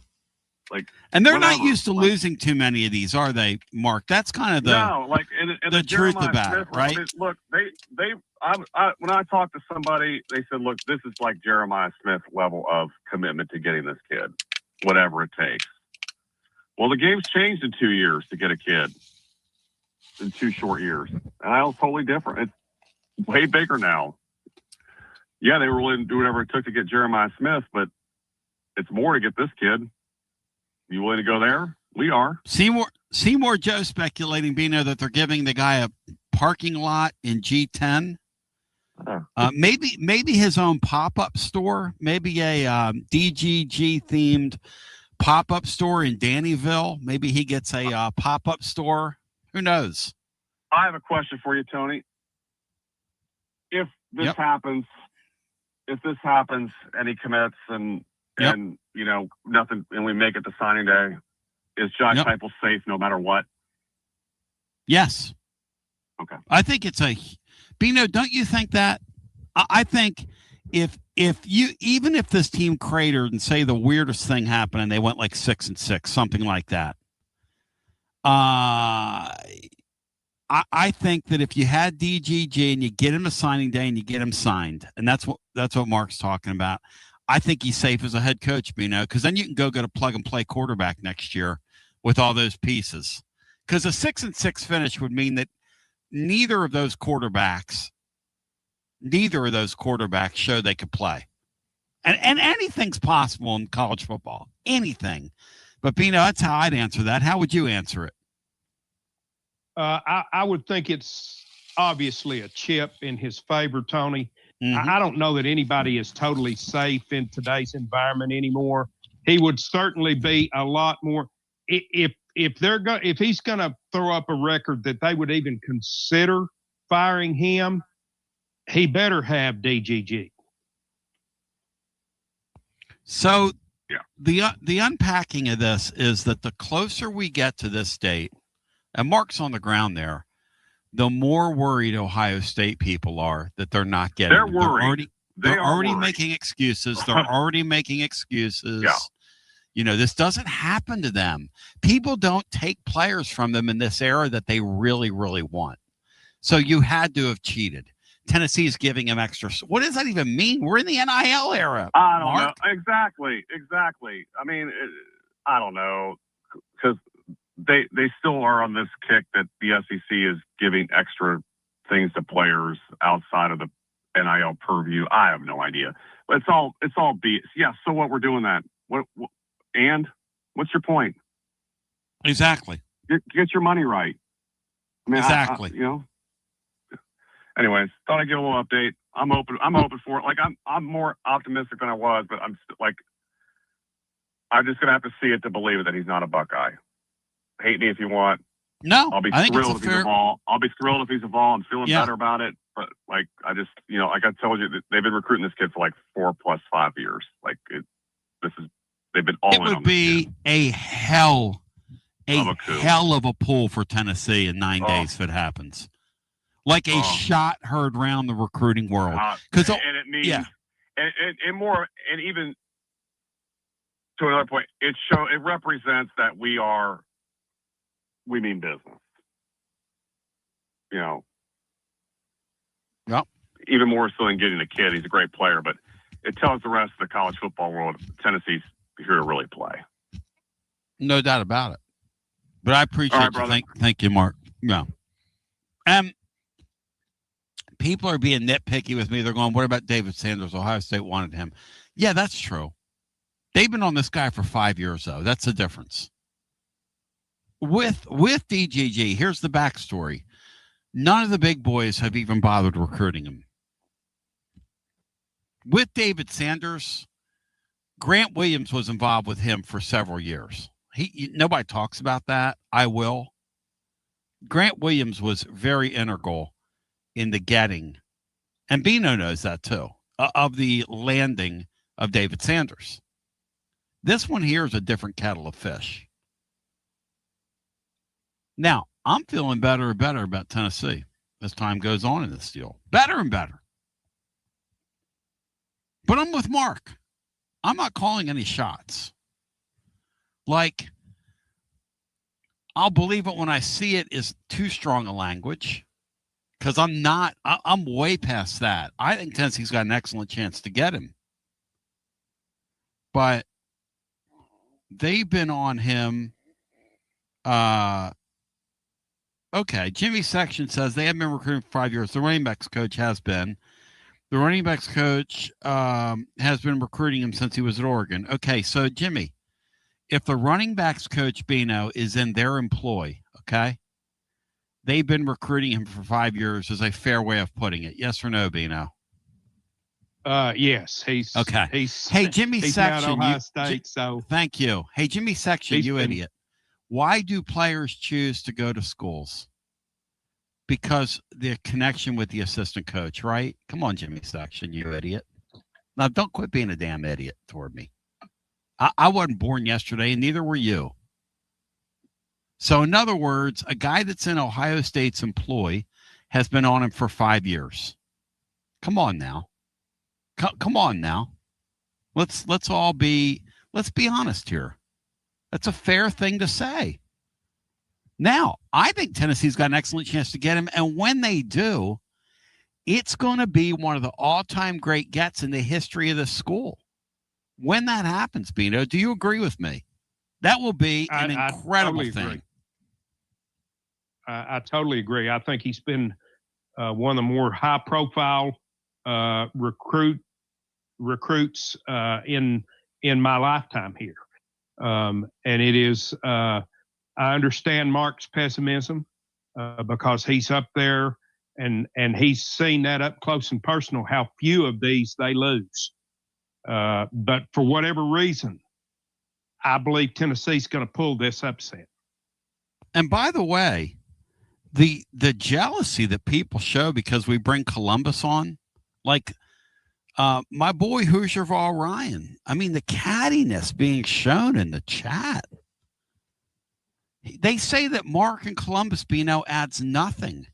Like, and they're not used to losing too many of these, are they, Mark? That's kind of the truth about it, right? Look, when I talked to somebody, they said, look, this is like Jeremiah Smith level of commitment to getting this kid, whatever it takes. Well, the game's changed in 2 years to get a kid in 2 short years. And I was totally different. It's way bigger now. Yeah, they were willing to do whatever it took to get Jeremiah Smith, but it's more to get this kid. You willing to go there? We are. Seymour Joe speculating, Bino, that they're giving the guy a parking lot in G10. Maybe his own pop-up store, maybe a DGG themed pop-up store in Dannyville. Maybe he gets a pop-up store. Who knows? I have a question for you, Tony. If this happens and he commits and you know, nothing, and we make it to signing day, is Josh Heupel safe no matter what? Yes. Okay. I think it's Bino, don't you think that? I think if this team cratered and say the weirdest thing happened and they went like 6-6, something like that. I think that if you had DGG and you get him a signing day and you get him signed, and that's what Mark's talking about. I think he's safe as a head coach, Bino, because then you can go get a plug-and-play quarterback next year with all those pieces. Because a 6-6 finish would mean that neither of those quarterbacks show they could play. And anything's possible in college football. Anything. But, Bino, that's how I'd answer that. How would you answer it? I would think it's obviously a chip in his favor, Tony. Mm-hmm. I don't know that anybody is totally safe in today's environment anymore. He would certainly be a lot more if he's going to throw up a record that they would even consider firing him. He better have DGG. So the unpacking of this is that the closer we get to this date, and Mark's on the ground there, the more worried Ohio State people are that they're not getting. They're worried. They're already making excuses. They're already making excuses. Yeah. You know, this doesn't happen to them. People don't take players from them in this era that they really, really want. So you had to have cheated. Tennessee is giving him extra. What does that even mean? We're in the NIL era. I don't know. Exactly. I mean, I don't know, because they still are on this kick that the SEC is giving extra things to players outside of the NIL purview. I have no idea. But it's all BS. Yeah. So what? We're doing that. What? And what's your point? Exactly. Get your money right. I mean, exactly. You know. Anyways, thought I'd give a little update. I'm open for it. Like I'm more optimistic than I was, but I'm just gonna have to see it to believe it that he's not a Buckeye. Hate me if you want. No, I'll be thrilled if he's a Vol. I'll be thrilled if he's a Vol. I'm feeling better about it. But like I just, like I told you, they've been recruiting this kid for like 4 + 5 years. Like they've been all in on this kid. It would be a hell of a pull for Tennessee in 9 days if it happens. Like a shot heard round the recruiting world. And it and more, and even to another point, it represents that we mean business. You know, yep. Even more so than getting a kid. He's a great player, but it tells the rest of the college football world Tennessee's here to really play. No doubt about it. But I appreciate you. Thank you, Mark. Yeah. People are being nitpicky with me. They're going, what about David Sanders? Ohio State wanted him. Yeah, that's true. They've been on this guy for 5 years, though. That's the difference. With DGG, here's the backstory. None of the big boys have even bothered recruiting him. With David Sanders, Grant Williams was involved with him for several years. Nobody talks about that. I will. Grant Williams was very integral in the getting, and Bino knows that too, of the landing of David Sanders. This one here is a different kettle of fish. Now, I'm feeling better and better about Tennessee as time goes on in this deal. Better and better. But I'm with Mark. I'm not calling any shots. Like, I'll believe it when I see it is too strong a language, because I'm way past that. I think Tennessee's got an excellent chance to get him. But they've been on him. Okay, Jimmy Section says they have been recruiting for 5 years. The running backs coach has been. The running backs coach has been recruiting him since he was at Oregon. Okay, so Jimmy, if the running backs coach Bino is in their employ, okay, they've been recruiting him for 5 years is a fair way of putting it. Yes or no, Bino? Yes, he's okay. Hey, Jimmy Section, Ohio State, so thank you. Hey, Jimmy Section, you idiot. Why do players choose to go to schools? Because the connection with the assistant coach, right? Come on, Jimmy Section, you idiot. Now, don't quit being a damn idiot toward me. I wasn't born yesterday, and neither were you. So, in other words, a guy that's in Ohio State's employ has been on him for 5 years. Come on now. Come on now. Let's be honest here. That's a fair thing to say. Now, I think Tennessee's got an excellent chance to get him, and when they do, it's going to be one of the all-time great gets in the history of the school. When that happens, Bino, do you agree with me? That will be an incredible thing. I totally agree. I think he's been one of the more high-profile recruits in my lifetime here. And it is, I understand Mark's pessimism because he's up there and he's seen that up close and personal, how few of these they lose. But for whatever reason, I believe Tennessee's going to pull this upset. And by the way, the jealousy that people show because we bring Columbus on, like my boy Hoosier Vol Ryan. I mean, the cattiness being shown in the chat. They say that Mark and Columbus Bino adds nothing.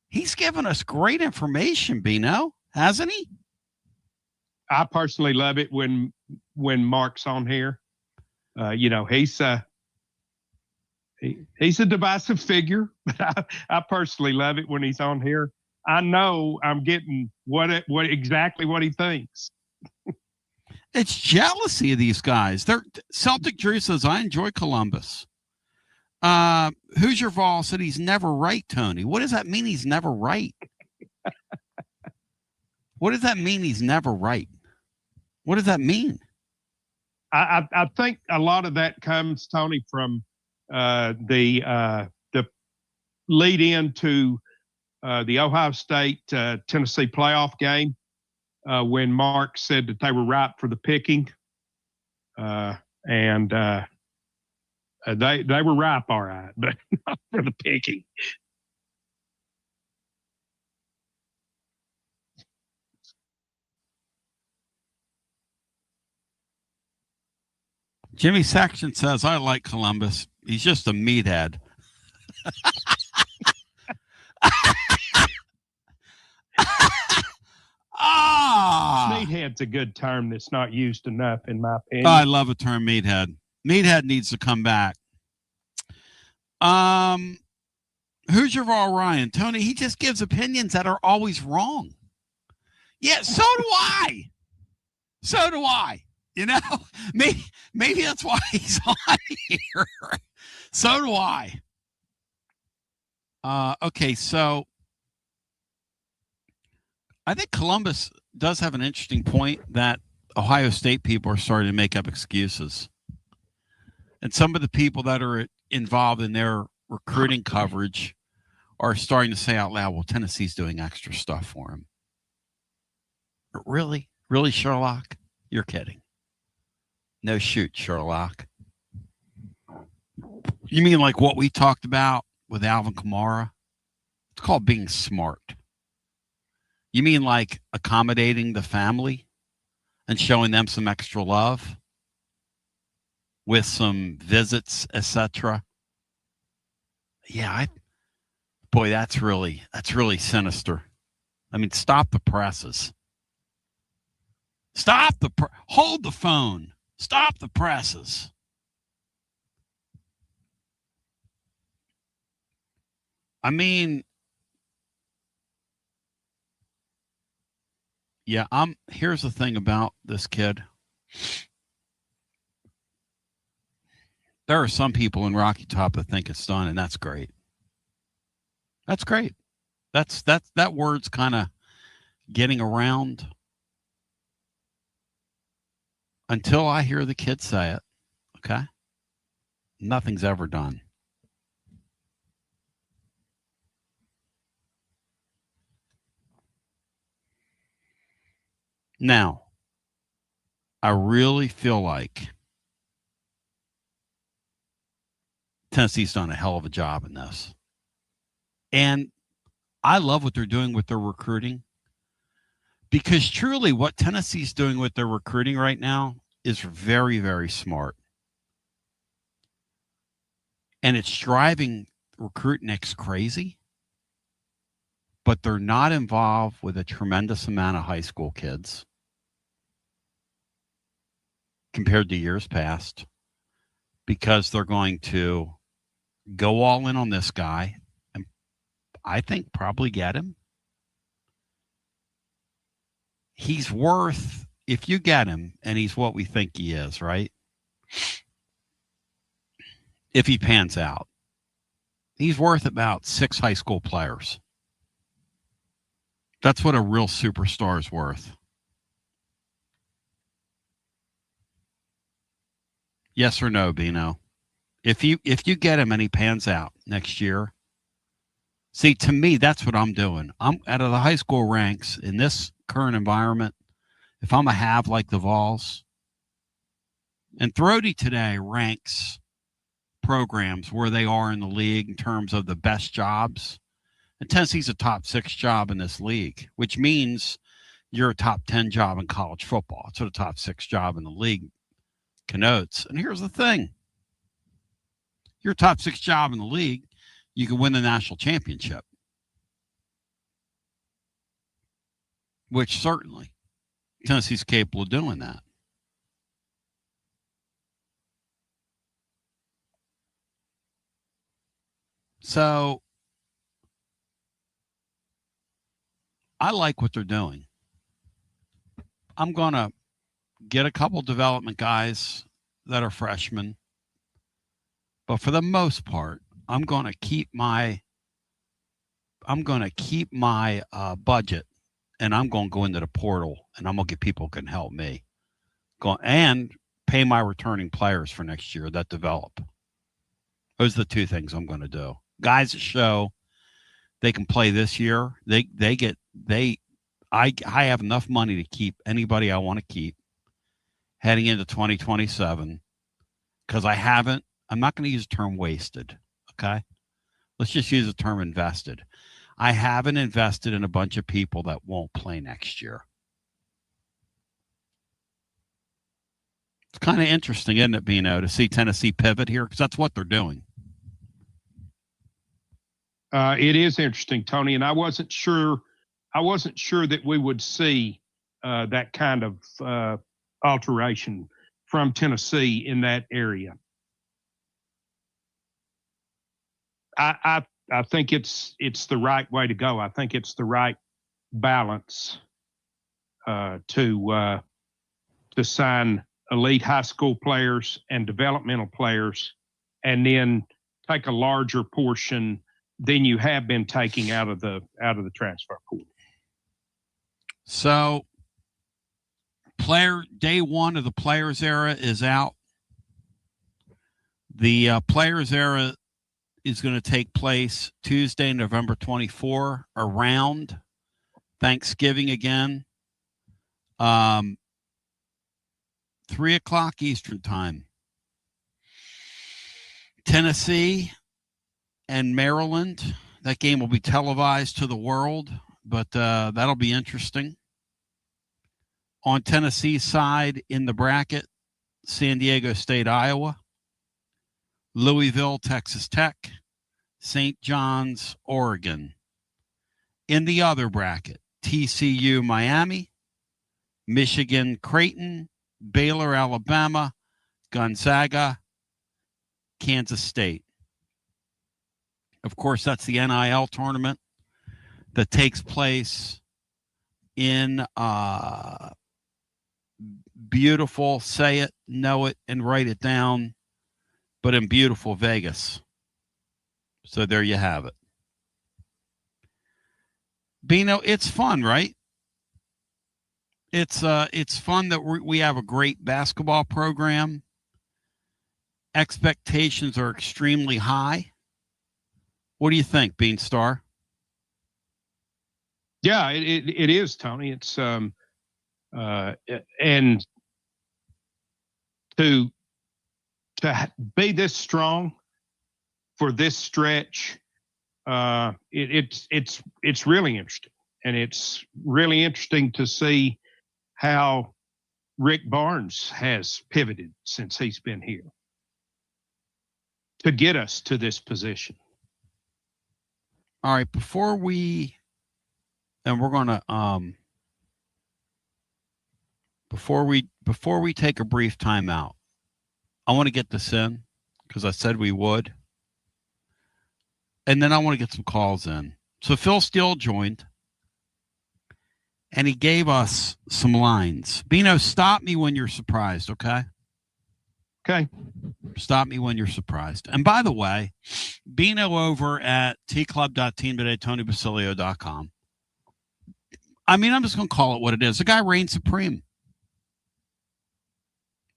He's given us great information, Bino, hasn't he? I personally love it when Mark's on here. He's a divisive figure, but I personally love it when he's on here. I know I'm getting what exactly what he thinks. It's jealousy of these guys. Celtic Drew says, I enjoy Columbus. Hoosier Vol said he's never right, Tony. What does that mean he's never right? What does that mean he's never right? What does that mean? I think a lot of that comes, Tony, from the lead into the Ohio State Tennessee playoff game when Mark said that they were ripe for the picking, and they were ripe, all right, but not for the picking. Jimmy Section says, I like Columbus. He's just a meathead. Meathead's a good term that's not used enough, in my opinion. Oh, I love the term meathead. Meathead needs to come back. Who's your Raw Ryan? Tony, he just gives opinions that are always wrong. Yeah, so do I. So do I. You know, maybe that's why he's on here. So do I. Okay, so I think Columbus does have an interesting point that Ohio State people are starting to make up excuses. And some of the people that are involved in their recruiting coverage are starting to say out loud, well, Tennessee's doing extra stuff for him. Really? Really, Sherlock? You're kidding. No shoot, Sherlock. You mean like what we talked about with Alvin Kamara? It's called being smart. You mean like accommodating the family and showing them some extra love with some visits, etc.? Yeah, boy, that's really sinister. I mean, stop the presses. Hold the phone. Stop the presses. I mean, yeah, here's the thing about this kid. There are some people in Rocky Top that think it's done, and that's great. That's great. That word's kind of getting around until I hear the kid say it. Okay? Nothing's ever done. Now, I really feel like Tennessee's done a hell of a job in this. And I love what they're doing with their recruiting, because truly what Tennessee's doing with their recruiting right now is very, very smart. And it's driving recruitniks crazy, but they're not involved with a tremendous amount of high school kids compared to years past, because they're going to go all in on this guy and I think probably get him. He's worth, if you get him, and he's what we think he is, right? If he pans out, he's worth about 6 high school players. That's what a real superstar is worth. Yes or no, Bino? If you get him and he pans out next year, see, to me, that's what I'm doing. I'm out of the high school ranks in this current environment. If I'm a have like the Vols, and Thrody today ranks programs where they are in the league in terms of the best jobs. And Tennessee's a top 6 job in this league, which means you're a top 10 job in college football. It's what a top 6 job in the league connotes. And here's the thing. You're a top 6 job in the league, you can win the national championship. Which certainly Tennessee's capable of doing that. So I like what they're doing. I'm going to get a couple development guys that are freshmen. But for the most part, I'm going to keep my budget, and I'm going to go into the portal, and I'm going to get people who can help me. And pay my returning players for next year that develop. Those are the 2 things I'm going to do. Guys that show they can play this year, I have enough money to keep anybody I want to keep heading into 2027, because I'm not going to use the term wasted, okay? Let's just use the term invested. I haven't invested in a bunch of people that won't play next year. It's kind of interesting, isn't it, Bino, to see Tennessee pivot here, because that's what they're doing. It is interesting, Tony, and I wasn't sure that we would see that kind of alteration from Tennessee in that area. I think it's the right way to go. I think it's the right balance to sign elite high school players and developmental players, and then take a larger portion than you have been taking out of the transfer pool. So, day one of the Players Era is out. The Players Era is going to take place Tuesday, November 24, around Thanksgiving again. 3 o'clock Eastern time. Tennessee and Maryland. That game will be televised to the world, but that'll be interesting. On Tennessee's side in the bracket, San Diego State, Iowa, Louisville, Texas Tech, St. John's, Oregon. In the other bracket, TCU, Miami, Michigan, Creighton, Baylor, Alabama, Gonzaga, Kansas State. Of course, that's the NIL tournament that takes place in beautiful, say it, know it, and write it down, but in beautiful Vegas. So there you have it. Bino, it's fun, right? It's fun that we have a great basketball program. Expectations are extremely high. What do you think, Beanstar? Yeah, it is, Tony. It's and to be this strong for this stretch, it's really interesting, and it's really interesting to see how Rick Barnes has pivoted since he's been here to get us to this position. All right, before we take a brief timeout, I want to get this in because I said we would. And then I want to get some calls in. So Phil Steele joined, and he gave us some lines. Bino, stop me when you're surprised, okay? Okay. Stop me when you're surprised. And by the way, Bino over at tclub.teamtoday.tonybasilio.com. I mean, I'm just going to call it what it is. The guy reigns supreme.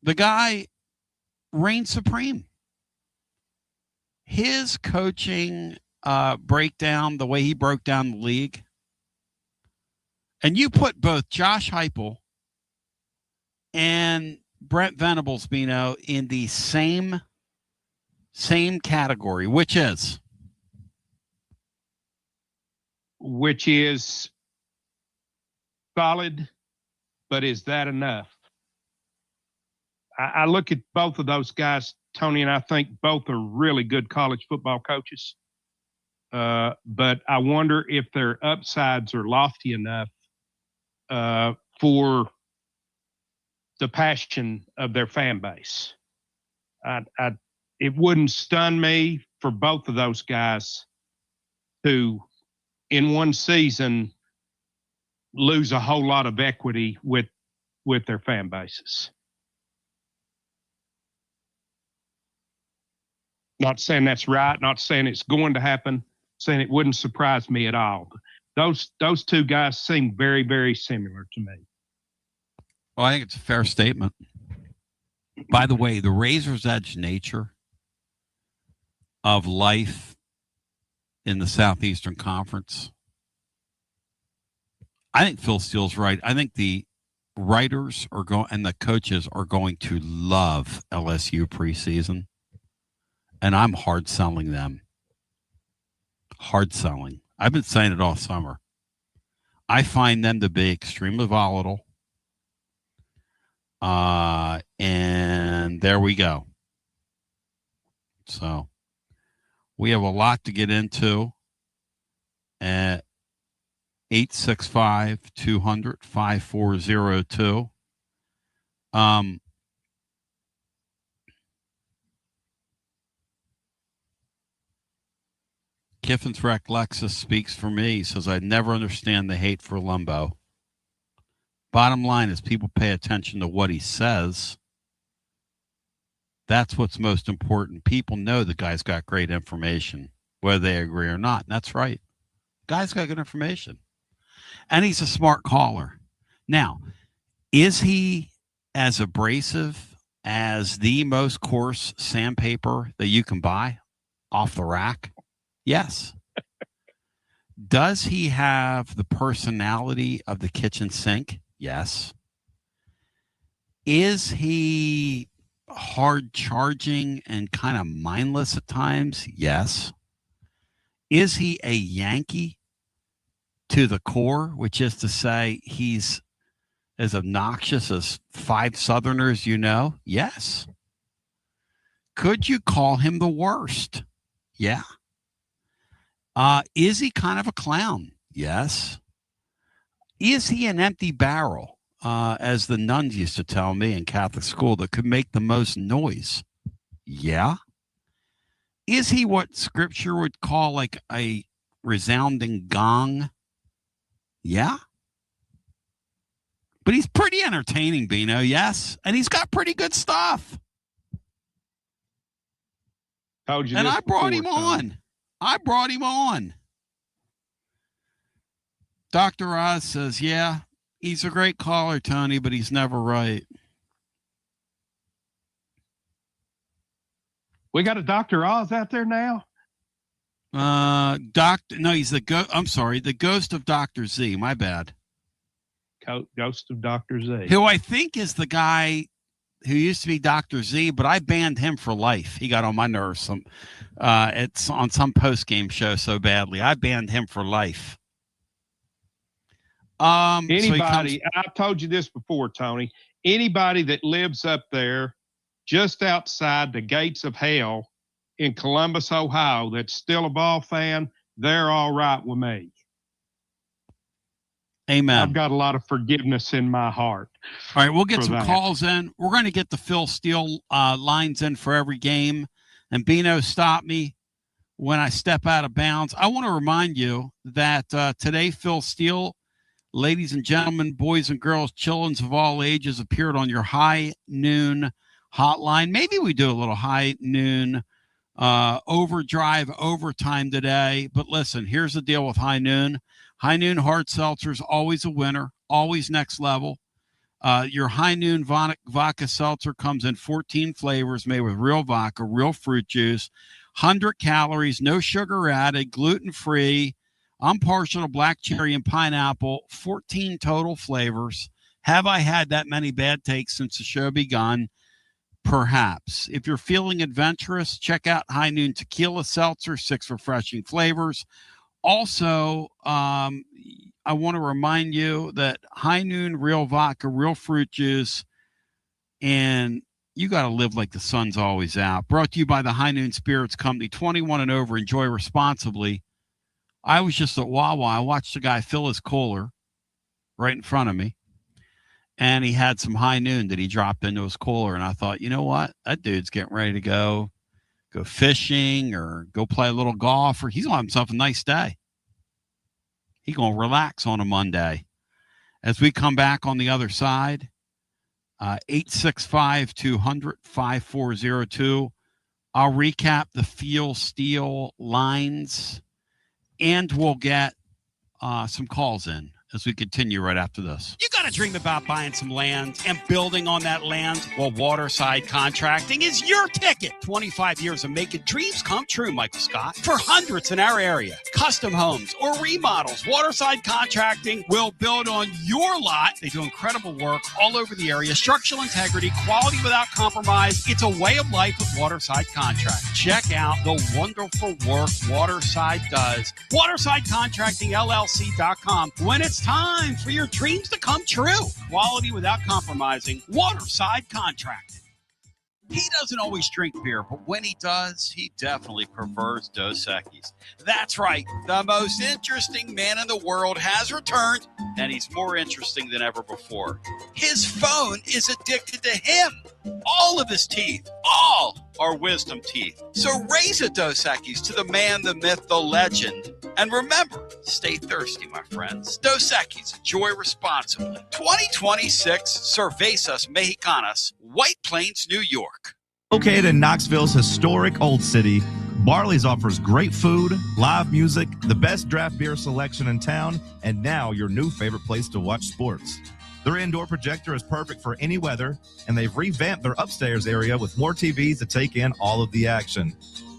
The guy reigns supreme. His coaching breakdown, the way he broke down the league, and you put both Josh Heupel and Brent Venables, Bino, in the same category, which is solid, but is that enough? I look at both of those guys, Tony, and I think both are really good college football coaches. But I wonder if their upsides are lofty enough for the passion of their fan base. It wouldn't stun me for both of those guys to, in one season, lose a whole lot of equity with their fan bases. Not saying that's right, not saying it's going to happen, saying it wouldn't surprise me at all. Those two guys seem very, very similar to me. Well, I think it's a fair statement. By the way, the razor's edge nature of life in the Southeastern Conference, I think Phil Steele's right. I think the writers are going and the coaches are going to love LSU preseason. And I'm hard selling them. Hard selling. I've been saying it all summer. I find them to be extremely volatile. And there we go. So we have a lot to get into. 865-200-5402. Kiffin's Wreck Lexus speaks for me. He says, I never understand the hate for Lumbo. Bottom line is people pay attention to what he says. That's what's most important. People know the guy's got great information, whether they agree or not. And that's right. Guy's got good information. And he's a smart caller. Now, is he as abrasive as the most coarse sandpaper that you can buy off the rack? Yes. Does he have the personality of the kitchen sink? Yes. Is he hard charging and kind of mindless at times? Yes. Is he a Yankee to the core, which is to say he's as obnoxious as 5 Southerners you know? Yes. Could you call him the worst? Yeah. Is he kind of a clown? Yes. Is he an empty barrel, as the nuns used to tell me in Catholic school, that could make the most noise? Yeah. Is he what Scripture would call like a resounding gong? Yeah. But he's pretty entertaining, Bino, yes. And he's got pretty good stuff. Told you and this I brought before, him on. I brought him on. Dr. Oz says, yeah, he's a great caller, Tony, but he's never right. We got a Dr. Oz out there now? No, he's the ghost of Dr. Z. My bad. Ghost of Dr. Z. Who I think is the guy who used to be Dr. Z, but I banned him for life. He got on my nerves. It's on some post-game show so badly. I banned him for life. Anybody, I've told you this before, Tony, anybody that lives up there just outside the gates of hell in Columbus, Ohio, that's still a ball fan, they're all right with me. Amen. I've got a lot of forgiveness in my heart. All right, we'll get some calls in. We're going to get the Phil Steele lines in for every game. And Bino, stop me when I step out of bounds. I want to remind you that today, Phil Steele, ladies and gentlemen, boys and girls, children of all ages, appeared on your high noon hotline. Maybe we do a little high noon overdrive overtime today. But listen, here's the deal with high noon. High noon hard seltzer's always a winner, always next level. Your high noon vodka seltzer comes in 14 flavors made with real vodka, real fruit juice, 100 calories, no sugar added, gluten-free. I'm partial to black cherry and pineapple, 14 total flavors. Have I had that many bad takes since the show begun? Perhaps. If you're feeling adventurous, check out High Noon Tequila Seltzer, 6 refreshing flavors. Also, I want to remind you that High Noon real vodka, real fruit juice, and you got to live like the sun's always out. Brought to you by the High Noon Spirits Company. 21 and over, enjoy responsibly. I was just at Wawa. I watched a guy fill his cooler right in front of me, and he had some High Noon that he dropped into his cooler, and I thought, you know what? That dude's getting ready to go fishing or go play a little golf, or he's going to have himself a nice day. He's going to relax on a Monday. As we come back on the other side, 865-200-5402. I'll recap the Phil Steele lines, and we'll get some calls in as we continue right after this. You got to dream about buying some land and building on that land? Well, Waterside Contracting is your ticket. 25 years of making dreams come true, Michael Scott. For hundreds in our area, custom homes or remodels, Waterside Contracting will build on your lot. They do incredible work all over the area. Structural integrity, quality without compromise. It's a way of life with Waterside Contracting. Check out the wonderful work Waterside does. WatersideContractingLLC.com. When it's time for your dreams to come true. Quality without compromising. Waterside Contracting. He doesn't always drink beer, but when he does, he definitely prefers Dos Equis. That's right. The most interesting man in the world has returned, and he's more interesting than ever before. His phone is addicted to him. All of his teeth, all are wisdom teeth. So raise a Dos Equis to the man, the myth, the legend. And remember, stay thirsty, my friends. Dos Equis, enjoy responsibly. 2026 Cervezas Mexicanas, White Plains, New York. Located in Knoxville's historic Old City, Barley's offers great food, live music, the best draft beer selection in town, and now your new favorite place to watch sports. Their indoor projector is perfect for any weather, and they've revamped their upstairs area with more TVs to take in all of the action.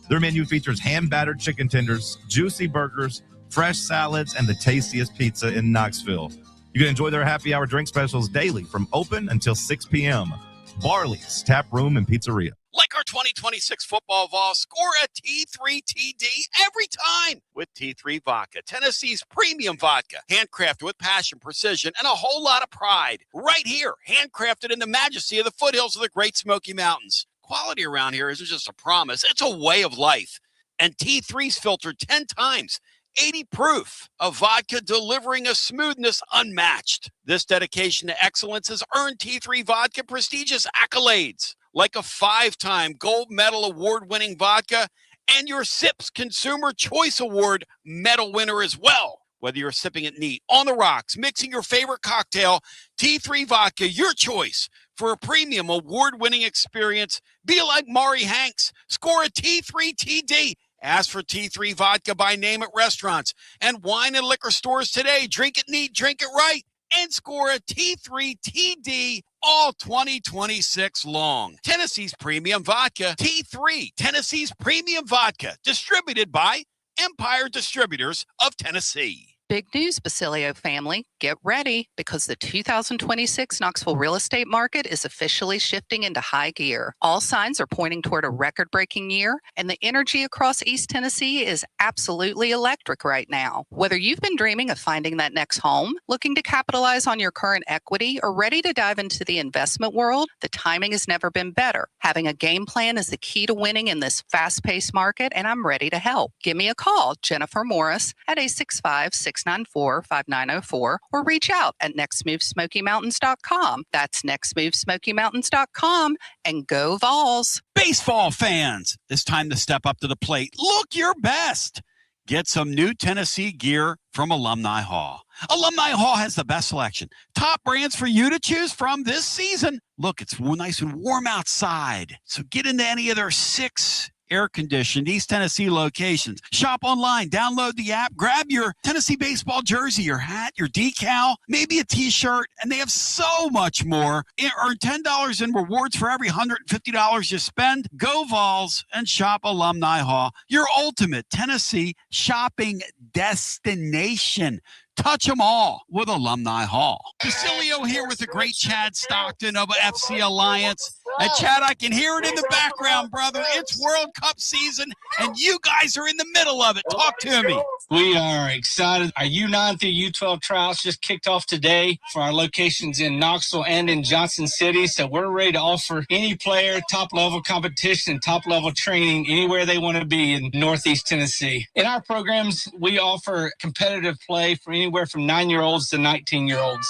Their menu features hand-battered chicken tenders, juicy burgers, fresh salads, and the tastiest pizza in Knoxville. You can enjoy their happy hour drink specials daily from open until 6 p.m. Barley's Tap Room and Pizzeria. Like our 2026 football Vol, score a T3 TD every time with T3 Vodka, Tennessee's premium vodka, handcrafted with passion, precision, and a whole lot of pride. Right here, handcrafted in the majesty of the foothills of the Great Smoky Mountains. Quality around here isn't just a promise, it's a way of life. And T3's filtered 10 times, 80 proof of vodka, delivering a smoothness unmatched. This dedication to excellence has earned T3 Vodka prestigious accolades, like a 5-time gold medal award-winning vodka and your SIPS Consumer Choice Award medal winner as well. Whether you're sipping it neat, on the rocks, mixing your favorite cocktail, T3 Vodka, your choice for a premium award-winning experience. Be like Maury Hanks. Score a T3 TD. Ask for T3 Vodka by name at restaurants and wine and liquor stores today. Drink it neat, drink it right, and score a T3 TD all 2026 long. Tennessee's Premium Vodka, T3, Tennessee's Premium Vodka, distributed by Empire Distributors of Tennessee. Big news, Basilio family. Get ready because the 2026 Knoxville real estate market is officially shifting into high gear. All signs are pointing toward a record-breaking year, and the energy across East Tennessee is absolutely electric right now. Whether you've been dreaming of finding that next home, looking to capitalize on your current equity, or ready to dive into the investment world, the timing has never been better. Having a game plan is the key to winning in this fast-paced market, and I'm ready to help. Give me a call, Jennifer Morris, at 865-694-5904, or reach out at nextmovesmokymountains.com. That's nextmovesmokymountains.com, and go Vols. Baseball fans, it's time to step up to the plate. Look your best. Get some new Tennessee gear from Alumni Hall. Alumni Hall has the best selection. Top brands for you to choose from this season. Look, it's nice and warm outside, so get into any of their 6 air-conditioned East Tennessee locations. Shop online, download the app, grab your Tennessee baseball jersey, your hat, your decal, maybe a t-shirt, and they have so much more. Earn $10 in rewards for every $150 you spend. Go Vols and shop Alumni Hall, your ultimate Tennessee shopping destination. Touch them all with Alumni Hall. Basilio here with the great Chad Stockton of FC Alliance. And Chad, I can hear it in the background, brother. It's World Cup season, and you guys are in the middle of it. Talk to me. We are excited. Our U9 through U12 trials just kicked off today for our locations in Knoxville and in Johnson City. So we're ready to offer any player top-level competition, top-level training anywhere they want to be in Northeast Tennessee. In our programs, we offer competitive play for anywhere from 9-year-olds to 19-year-olds.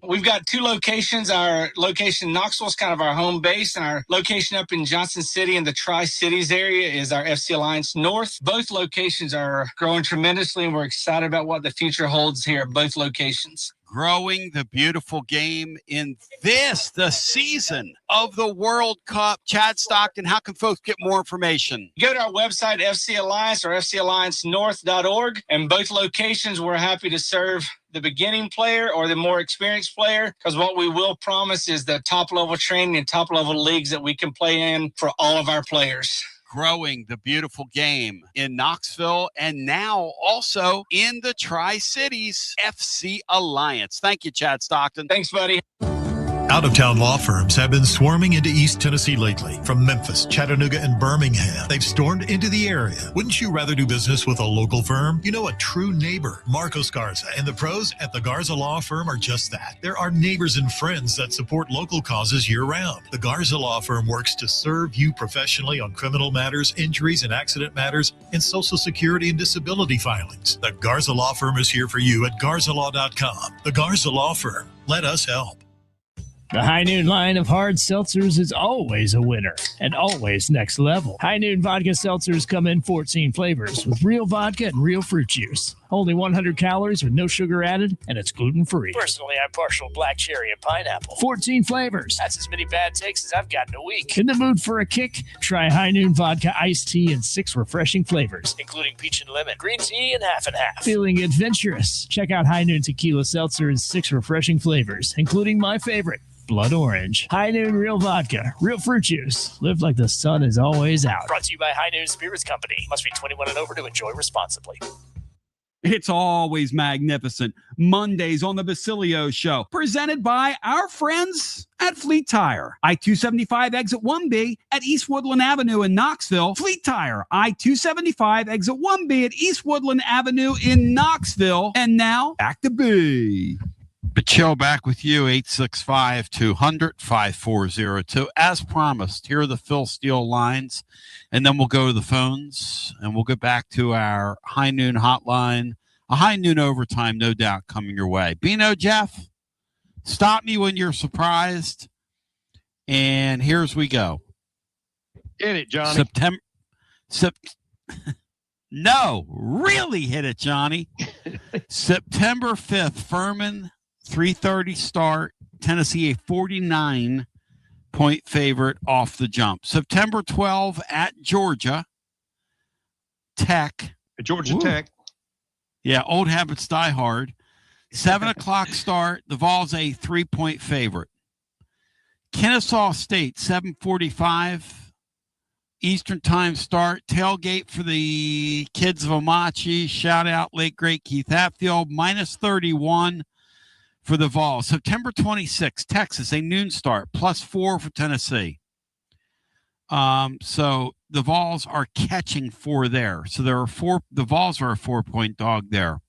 We've got 2 locations. Our location in Knoxville is kind of our home base, and our location up in Johnson City in the Tri-Cities area is our FC Alliance North. Both locations are growing tremendously, and we're excited about what the future holds here at both locations. Growing the beautiful game in the season of the World Cup. Chad Stockton, how can folks get more information? Go to our website, FC Alliance or FCAllianceNorth.org, and both locations we're happy to serve the beginning player or the more experienced player, because what we will promise is the top-level training and top-level leagues that we can play in for all of our players. Growing the beautiful game in Knoxville and now also in the Tri-Cities. FC Alliance. Thank you, Chad Stockton. Thanks, buddy. Out-of-town law firms have been swarming into East Tennessee lately. From Memphis, Chattanooga, and Birmingham, they've stormed into the area. Wouldn't you rather do business with a local firm? You know, a true neighbor. Marcos Garza and the pros at the Garza Law Firm are just that. There are neighbors and friends that support local causes year-round. The Garza Law Firm works to serve you professionally on criminal matters, injuries and accident matters, and Social Security and disability filings. The Garza Law Firm is here for you at garzalaw.com. The Garza Law Firm. Let us help. The High Noon line of hard seltzers is always a winner and always next level. High Noon vodka seltzers come in 14 flavors with real vodka and real fruit juice. Only 100 calories with no sugar added, and it's gluten-free. Personally, I'm partial black cherry and pineapple. 14 flavors. That's as many bad takes as I've got in a week. In the mood for a kick? Try High Noon vodka iced tea in 6 refreshing flavors, including peach and lemon, green tea, and half and half. Feeling adventurous? Check out High Noon tequila seltzer in 6 refreshing flavors, including my favorite, Blood Orange. High Noon Real Vodka. Real fruit juice. Live like the sun is always out. Brought to you by High Noon Spirits Company. Must be 21 and over to enjoy responsibly. It's always magnificent. Mondays on the Basilio Show. Presented by our friends at Fleet Tire. I-275 exit 1B at East Woodland Avenue in Knoxville. Fleet Tire. I-275 exit 1B at East Woodland Avenue in Knoxville. And now, back to B. But chill back with you, 865-200-5402. As promised, here are the Phil Steele lines, and then we'll go to the phones, and we'll get back to our High Noon hotline. A High Noon overtime, no doubt, coming your way. Bino, Jeff, stop me when you're surprised, and here's we go. Hit it, Johnny. No, really hit it, Johnny. September 5th, Furman, 3:30 start. Tennessee, a 49-point favorite off the jump. September 12 at Georgia Tech. Georgia Tech. Yeah, old habits die hard. 7 o'clock start. The Vols a 3-point favorite. Kennesaw State, 7:45 Eastern time start. Tailgate for the kids of Omachi. Shout out late great Keith Hatfield. -31 for the Vols. September 26th, Texas, a noon start. +4 for Tennessee. So the Vols are catching 4 there. So there are 4. The Vols are a 4-point dog there.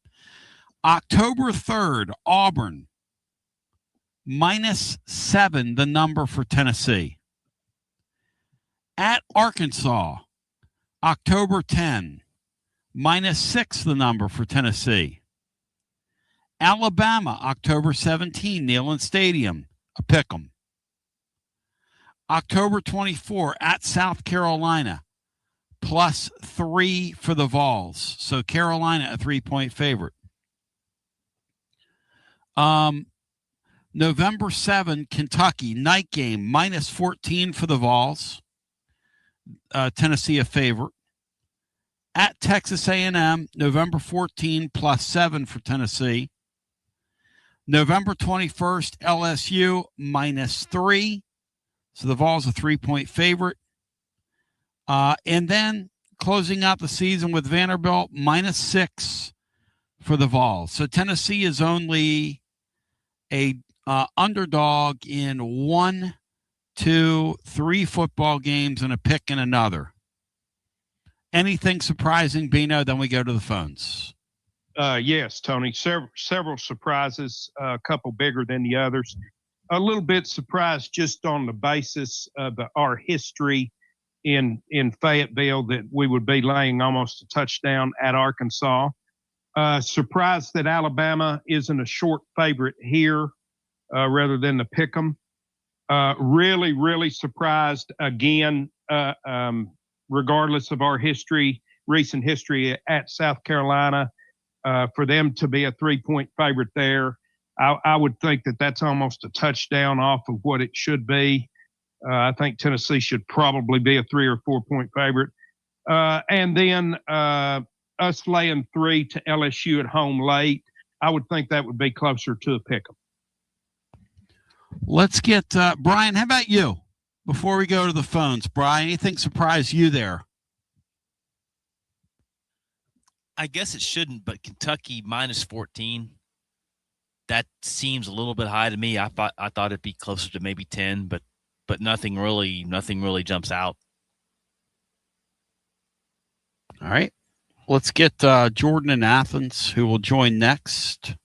October 3rd, Auburn. -7, the number for Tennessee. At Arkansas, October 10, -6, the number for Tennessee. Alabama, October 17, Neyland Stadium, a pick'em. October 24, at South Carolina, +3 for the Vols. So Carolina, a 3-point favorite. November 7, Kentucky, night game, -14 for the Vols. Tennessee, a favorite. At Texas A&M, November 14, +7 for Tennessee. November 21st, LSU, -3. So the Vols a 3-point favorite. And then closing out the season with Vanderbilt, -6 for the Vols. So Tennessee is only a underdog in 1, 2, 3 football games and a pick in another. Anything surprising, Bino? Then we go to the phones. Yes, Tony. Several surprises, a couple bigger than the others. A little bit surprised just on the basis of our history in Fayetteville that we would be laying almost a touchdown at Arkansas. Surprised that Alabama isn't a short favorite here rather than the pick'em. Really, really surprised again, regardless of our recent history at South Carolina. For them to be a 3-point favorite there, I would think that that's almost a touchdown off of what it should be. I think Tennessee should probably be a 3 or 4-point favorite. And then us laying 3 to LSU at home late, I would think that would be closer to a pick 'em. Let's get Brian. How about you? Before we go to the phones, Brian, anything surprise you there? I guess it shouldn't, but Kentucky -14. that seems a little bit high to me. I thought it'd be closer to maybe 10, but nothing really jumps out. All right. Let's get Jordan in Athens, who will join next.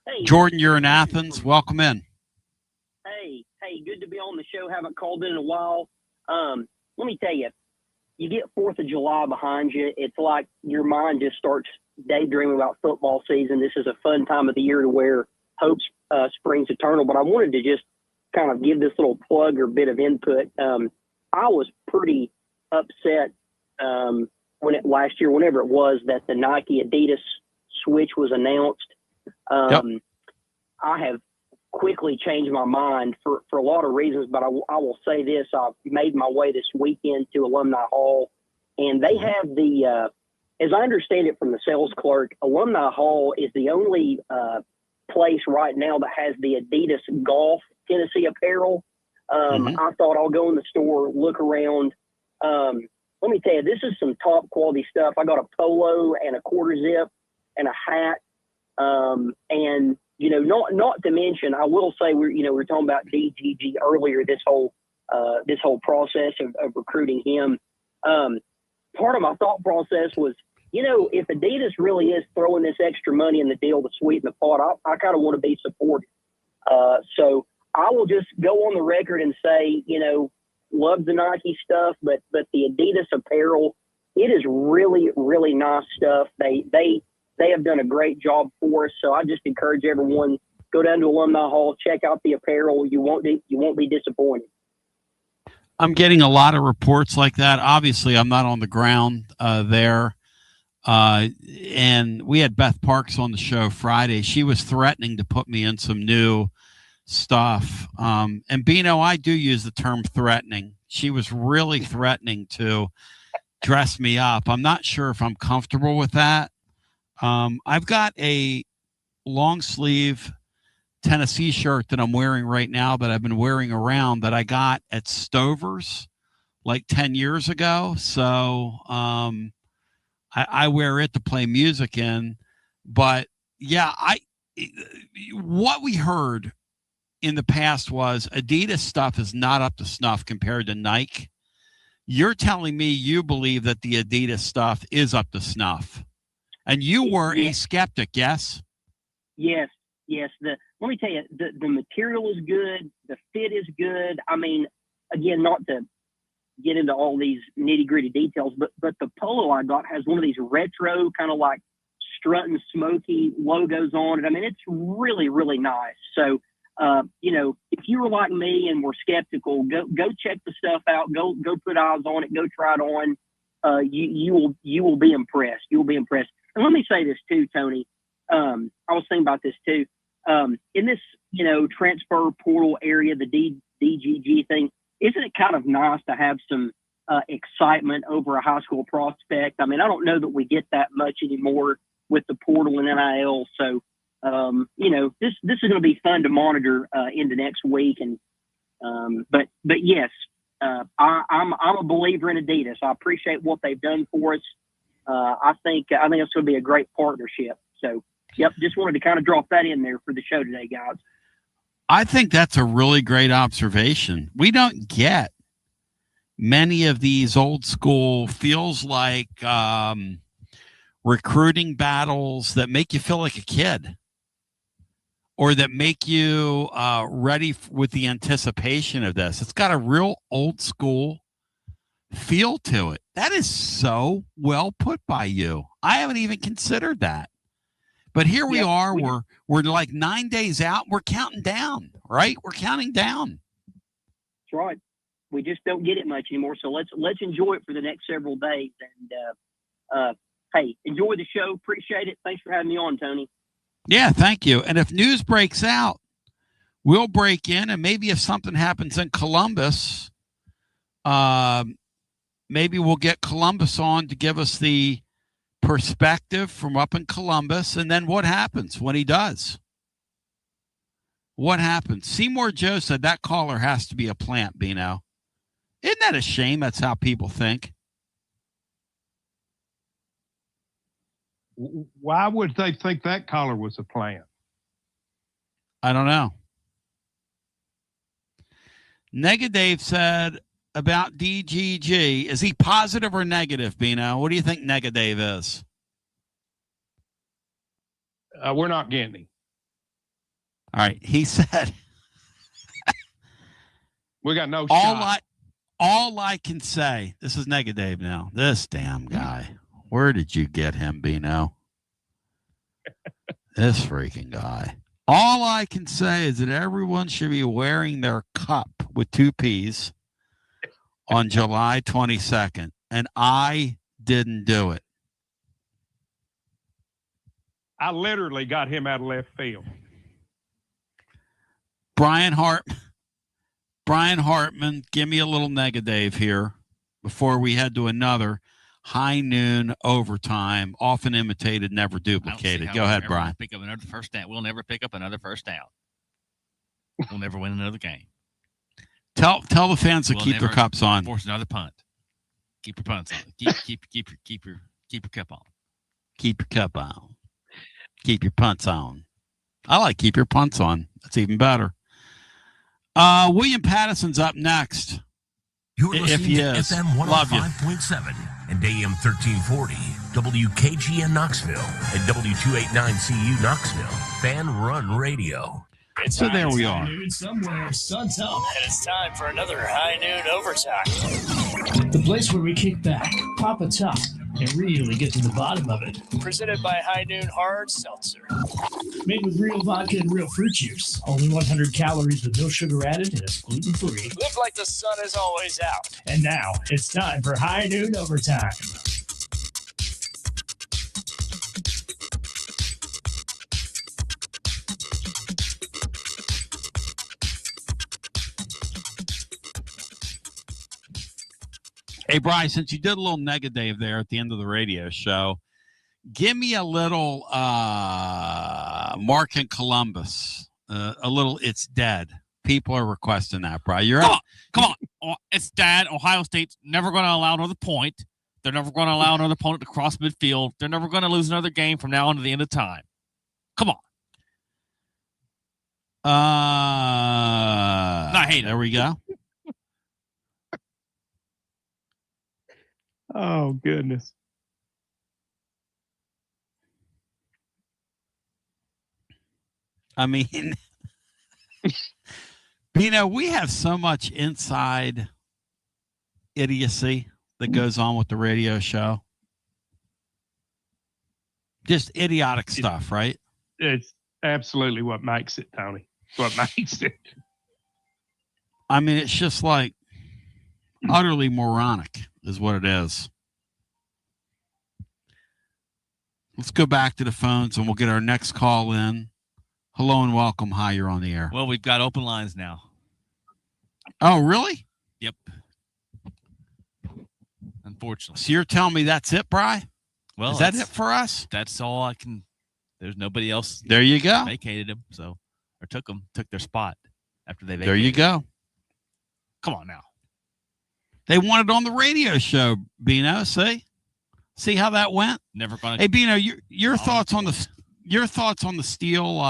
Hey, Jordan, you're in Athens. Welcome in. Hey, good to be on the show. Haven't called in a while. Let me tell you, you get 4th of July behind you, it's like your mind just starts daydreaming about football season. This is a fun time of the year to where hope springs eternal. But I wanted to just kind of give this little plug or bit of input. I was pretty upset last year, whenever it was, that the Nike Adidas switch was announced. Yep. I have quickly changed my mind for a lot of reasons, but I will say this. I've made my way this weekend to Alumni Hall, and they have the, as I understand it from the sales clerk, Alumni Hall is the only place right now that has the Adidas Golf Tennessee apparel. I thought I'll go in the store, look around. Let me tell you, this is some top quality stuff. I got a polo and a quarter zip and a hat. And, you know, not to mention, I will say we're talking about DGG earlier, this whole process of recruiting him. Part of my thought process was, you know, if Adidas really is throwing this extra money in the deal to sweeten the pot, I kind of want to be supportive. So I will just go on the record and say, you know, love the Nike stuff, but the Adidas apparel, it is really, really nice stuff. They have done a great job for us. So I just encourage everyone, go down to Alumni Hall, check out the apparel. You won't be disappointed. I'm getting a lot of reports like that. Obviously, I'm not on the ground there. And we had Beth Parks on the show Friday. She was threatening to put me in some new stuff. And Bino, I do use the term threatening. She was really threatening to dress me up. I'm not sure if I'm comfortable with that. I've got a long sleeve Tennessee shirt that I'm wearing right now that I've been wearing around that I got at Stover's like 10 years ago. So I wear it to play music in. But yeah, what we heard in the past was Adidas stuff is not up to snuff compared to Nike. You're telling me you believe that the Adidas stuff is up to snuff. And you were a skeptic, yes? Yes. Let me tell you, the material is good. The fit is good. I mean, again, not to get into all these nitty-gritty details, but the polo I got has one of these retro kind of like strutting smoky logos on it. I mean, it's really, really nice. So, you know, if you were like me and were skeptical, go check the stuff out. Go put eyes on it. Go try it on. You will be impressed. You'll be impressed. And let me say this too, Tony. I was thinking about this too. In this, you know, transfer portal area, the DGG thing, isn't it kind of nice to have some excitement over a high school prospect? I mean, I don't know that we get that much anymore with the portal and NIL. So, you know, this is going to be fun to monitor into next week. And but yes, I'm a believer in Adidas. I appreciate what they've done for us. I think it's going to be a great partnership. So, yep, just wanted to kind of drop that in there for the show today, guys. I think that's a really great observation. We don't get many of these old school, feels like recruiting battles that make you feel like a kid or that make you ready with the anticipation of this. It's got a real old school feel to it. That is so well put by you. I haven't even considered that. But here we are. We're like 9 days out. We're counting down, right? We're counting down. That's right. We just don't get it much anymore. So let's enjoy it for the next several days. And hey, enjoy the show. Appreciate it. Thanks for having me on, Tony. Yeah, thank you. And if news breaks out, we'll break in. And maybe if something happens in Columbus, maybe we'll get Columbus on to give us the perspective from up in Columbus. And then what happens when he does? What happens? Seymour Joe said that caller has to be a plant, Bino. Isn't that a shame? That's how people think. Why would they think that caller was a plant? I don't know. Dave said about DGG, is he positive or negative, Bino? What do you think Dave is? We're not getting him. All right. He said, we got no shot. All I can say, this is Dave now. This damn guy. Where did you get him, Bino? This freaking guy. All I can say is that everyone should be wearing their cup with 2 P's on July 22nd, and I didn't do it. I literally got him out of left field. Brian Hartman, give me a little Dave here before we head to another high noon overtime, often imitated, never duplicated. Go ahead, Brian. Pick up another first down. We'll never pick up another first down. We'll never win another game. Tell the fans to keep their cups on. Force another punt. Keep your punts on. Keep your cup on. Keep your cup on. Keep your punts on. I like keep your punts on. That's even better. William Patterson's up next. You're listening to FM 105.7 and AM 1340, WKGN Knoxville, and W289CU Knoxville, Fan Run Radio. So there we are. Somewhere, sun's up, and it's time for another high noon overtime. The place where we kick back, pop a top, and really get to the bottom of it. Presented by High Noon Hard Seltzer. Made with real vodka and real fruit juice. Only 100 calories with no sugar added and it's gluten-free. Live like the sun is always out. And now, it's time for High Noon Overtime. Hey, Brian, since you did a little Dave there at the end of the radio show, give me a little Mark in Columbus, a little It's Dead. People are requesting that, Brian. Come on. Oh, it's dead. Ohio State's never going to allow another point. They're never going to allow another opponent to cross midfield. They're never going to lose another game from now on to the end of time. Come on. I hate it. There we go. Oh, goodness. I mean, we have so much inside idiocy that goes on with the radio show. Just idiotic stuff, right? It's absolutely what makes it, Tony. What makes it. I mean, it's just like utterly moronic is what it is. Let's go back to the phones and we'll get our next call in. Hello and welcome. Hi, you're on the air. Well, we've got open lines now. Oh, really? Yep. Unfortunately. So you're telling me that's it, Bri? Well, is that it for us? That's all I can. There's nobody else. There you go. Vacated him, or took their spot after they vacated. There you go. Come on now. They want it on the radio show, Bino. See how that went? Never gonna. Hey, Bino, your thoughts on the Steele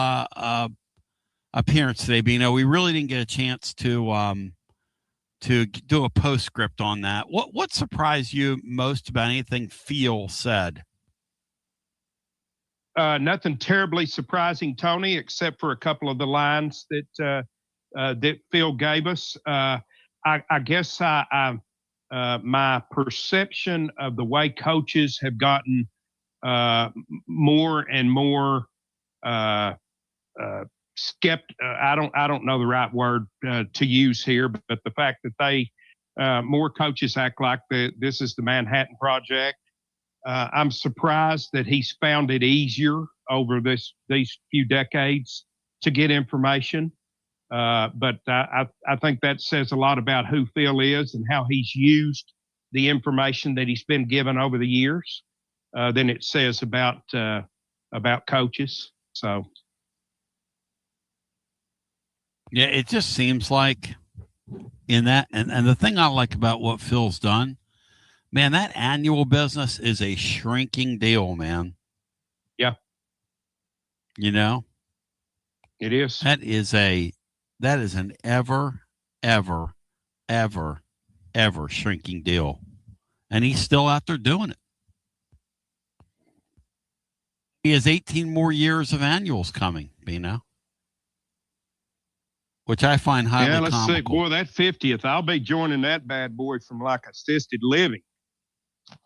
appearance today, Bino? We really didn't get a chance to do a postscript on that. What surprised you most about anything Phil said? Nothing terribly surprising, Tony, except for a couple of the lines that Phil gave us. I guess my perception of the way coaches have gotten more and more I don't know the right word to use here, but the fact that more coaches act like this is the Manhattan Project. I'm surprised that he's found it easier over these few decades to get information. But I think that says a lot about who Phil is and how he's used the information that he's been given over the years. Than it says about coaches. So, yeah, it just seems like in that, and the thing I like about what Phil's done, man, that annual business is a shrinking deal, man. Yeah. It is. That is an ever shrinking deal. And he's still out there doing it. He has 18 more years of annuals coming, Bino, which I find highly Yeah, let's comical. see. Boy, that 50th, I'll be joining that bad boy from like assisted living.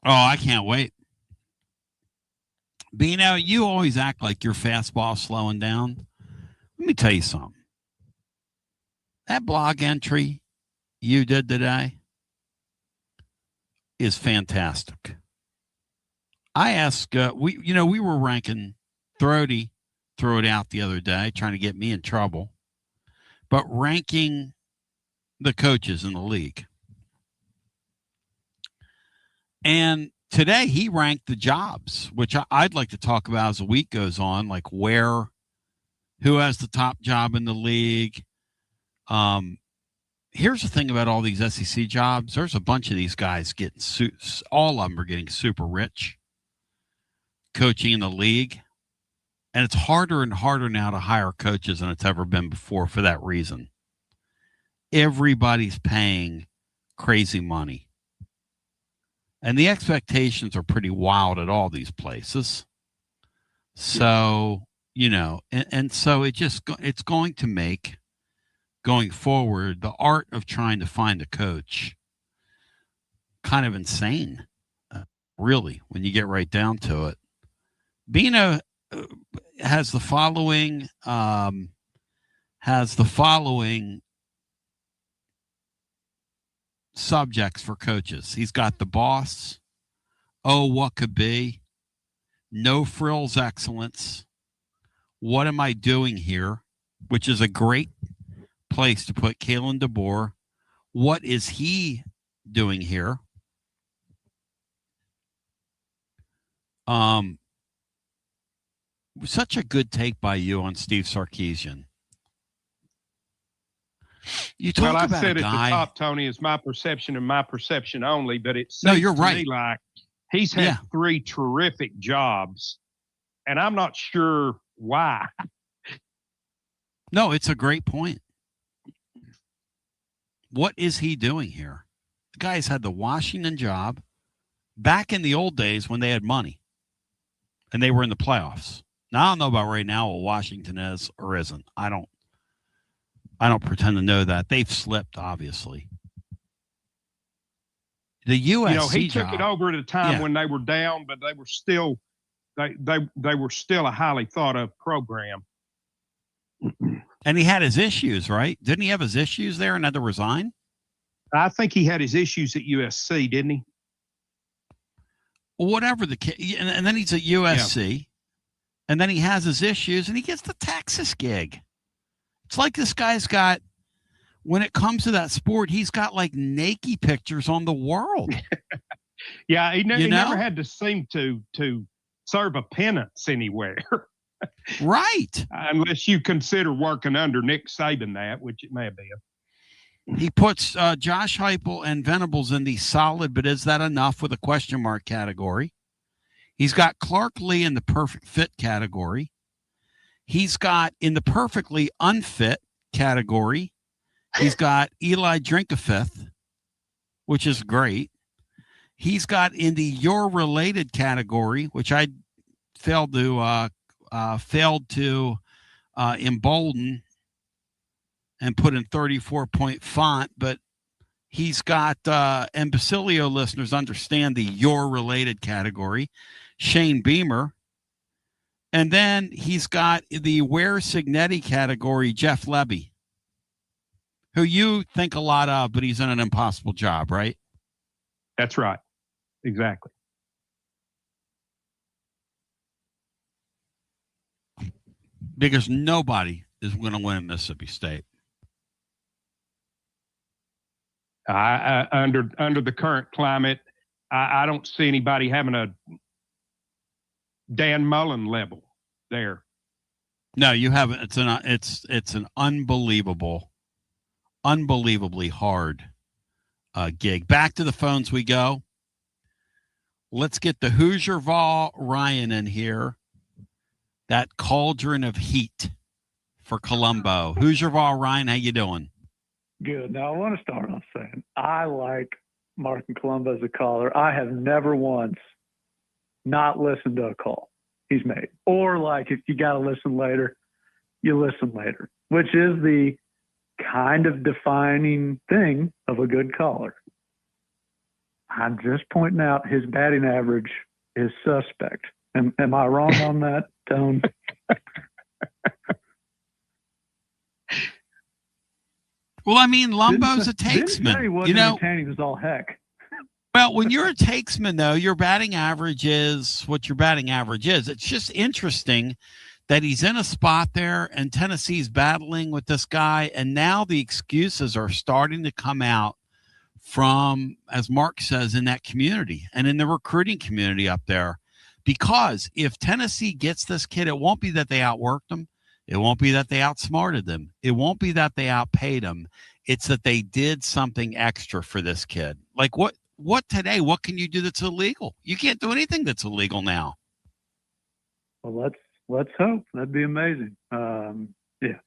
Oh, I can't wait. Bino, you always act like your fastball slowing down. Let me tell you something. That blog entry you did today is fantastic. I asked, we were ranking Thrody, throw it out the other day, trying to get me in trouble, but ranking the coaches in the league. And today he ranked the jobs, which I'd like to talk about as the week goes on, like who has the top job in the league. Here's the thing about all these SEC jobs. There's a bunch of these guys all of them are getting super rich coaching in the league. And it's harder and harder now to hire coaches than it's ever been before for that reason. Everybody's paying crazy money. And the expectations are pretty wild at all these places. So, and so it's going to make going forward the art of trying to find a coach kind of insane, really, when you get right down to it. Bino has the following subjects for coaches. He's got the boss, what could be, no frills excellence, what am I doing here, which is a great place to put Kalen DeBoer. What is he doing here? Such a good take by you on Steve Sarkisian. You talk I about said a guy, at the top, Tony, is my perception and my perception only, but it seems No, you're to right. me like he's had 3 terrific jobs, and I'm not sure why. No, it's a great point. What is he doing here? The guy's had the Washington job back in the old days when they had money and they were in the playoffs. Now, I don't know about right now what Washington is or isn't. I don't pretend to know that. They've slipped, obviously. The USC he job, took it over at a time when they were down, but they were still they were still a highly thought of program. And he had his issues, right? Didn't he have his issues there and had to resign? I think he had his issues at USC, didn't he? Whatever the case, and then he's at USC, and then he has his issues, and he gets the Texas gig. It's like this guy's got, when it comes to that sport, he's got like naked pictures on the world. Yeah, he never had to seem to serve a penance anywhere. Right. Unless you consider working under Nick Saban that, which it may have been. He puts Josh Heupel and Venables in the solid, but is that enough with a question mark category? He's got Clark Lee in the perfect fit category. He's got in the perfectly unfit category. He's got Eli Drinkafith, which is great. He's got in the you're related category, which I failed to embolden and put in 34-point font, but he's got, and Basilio listeners understand the you're related category, Shane Beamer. And then he's got the Ware Signetti category, Jeff Lebby, who you think a lot of, but he's in an impossible job, right? That's right. Exactly. Because nobody is going to win Mississippi State. Under the current climate, I don't see anybody having a Dan Mullen level there. No, you haven't. It's an unbelievably hard gig. Back to the phones we go. Let's get the Hoosier Vol Ryan in here. That cauldron of heat for Colombo. Hoosier Ball, Ryan, how you doing? Good. Now, I want to start off saying I like Mark Colombo as a caller. I have never once not listened to a call he's made. Or, like, if you got to listen later, you listen later, which is the kind of defining thing of a good caller. I'm just pointing out his batting average is suspect. Am I wrong on that, Tone? Well, I mean, Lumbo's a takesman. He wasn't entertaining as all heck. Well, when you're a takesman, though, your batting average is what your batting average is. It's just interesting that he's in a spot there and Tennessee's battling with this guy, and now the excuses are starting to come out from, as Mark says, in that community and in the recruiting community up there. Because if Tennessee gets this kid, it won't be that they outworked him. It won't be that they outsmarted them. It won't be that they outpaid him. It's that they did something extra for this kid. Like what today? What can you do that's illegal? You can't do anything that's illegal now. Well, let's hope. That'd be amazing. Yeah.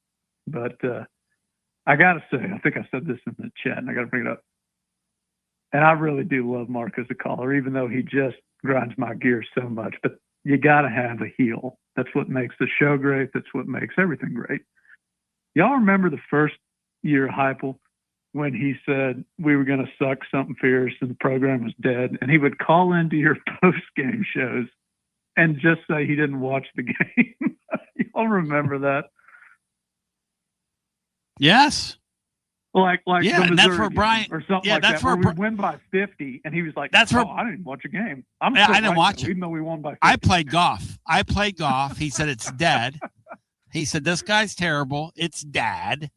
But I got to say, I think I said this in the chat, and I got to bring it up. And I really do love Mark as a caller, even though he just grinds my gears so much. But you got to have a heel. That's what makes the show great. That's what makes everything great. Y'all remember the first year of Heupel when he said we were going to suck something fierce and the program was dead? And he would call into your post-game shows and just say he didn't watch the game. Y'all remember that? Yes. Like yeah, the and that's Missouri where Brian game or something like that. Where we win by 50, and he was like, "That's where I didn't watch a game. I didn't watch it, even though we won by 50. I played golf. He said it's dead. He said this guy's terrible. It's dad.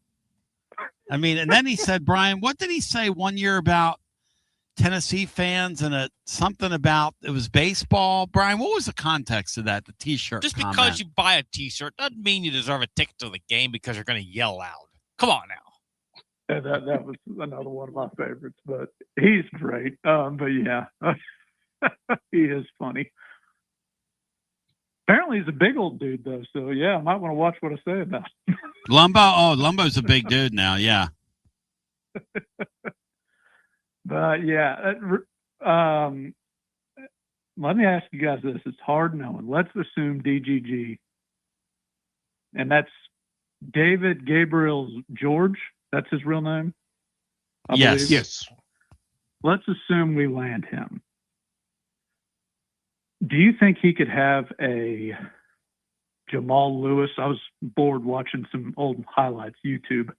I mean, and then he said, Brian, what did he say one year about Tennessee fans and something about it was baseball? Brian, what was the context of that? The T-shirt. Just comment? Because you buy a T-shirt doesn't mean you deserve a ticket to the game because you're going to yell loud. Come on now. Yeah, that was another one of my favorites, but he's great. But yeah, he is funny. Apparently he's a big old dude though, so yeah, I might want to watch what I say about him. Lumbo's a big dude now, yeah. But yeah, let me ask you guys this. It's hard knowing. Let's assume DGG, and that's David Gabriel's George. That's his real name? Yes. Yes. Let's assume we land him. Do you think he could have a Jamal Lewis? I was bored watching some old highlights, YouTube,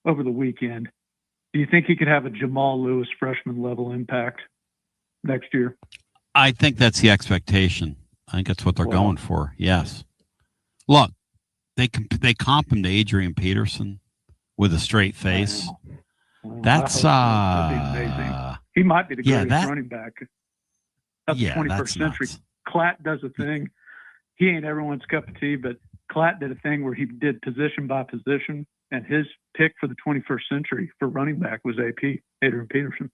over the weekend. Do you think he could have a Jamal Lewis freshman level impact next year? I think that's the expectation. I think that's what they're going for. Yes. Look, they comp him to Adrian Peterson with a straight face. That's that'd be amazing. He might be the greatest running back of the 21st century. Nuts. Klatt does a thing. He ain't everyone's cup of tea, but Klatt did a thing where he did position by position, and his pick for the 21st century for running back was AP, Adrian Peterson.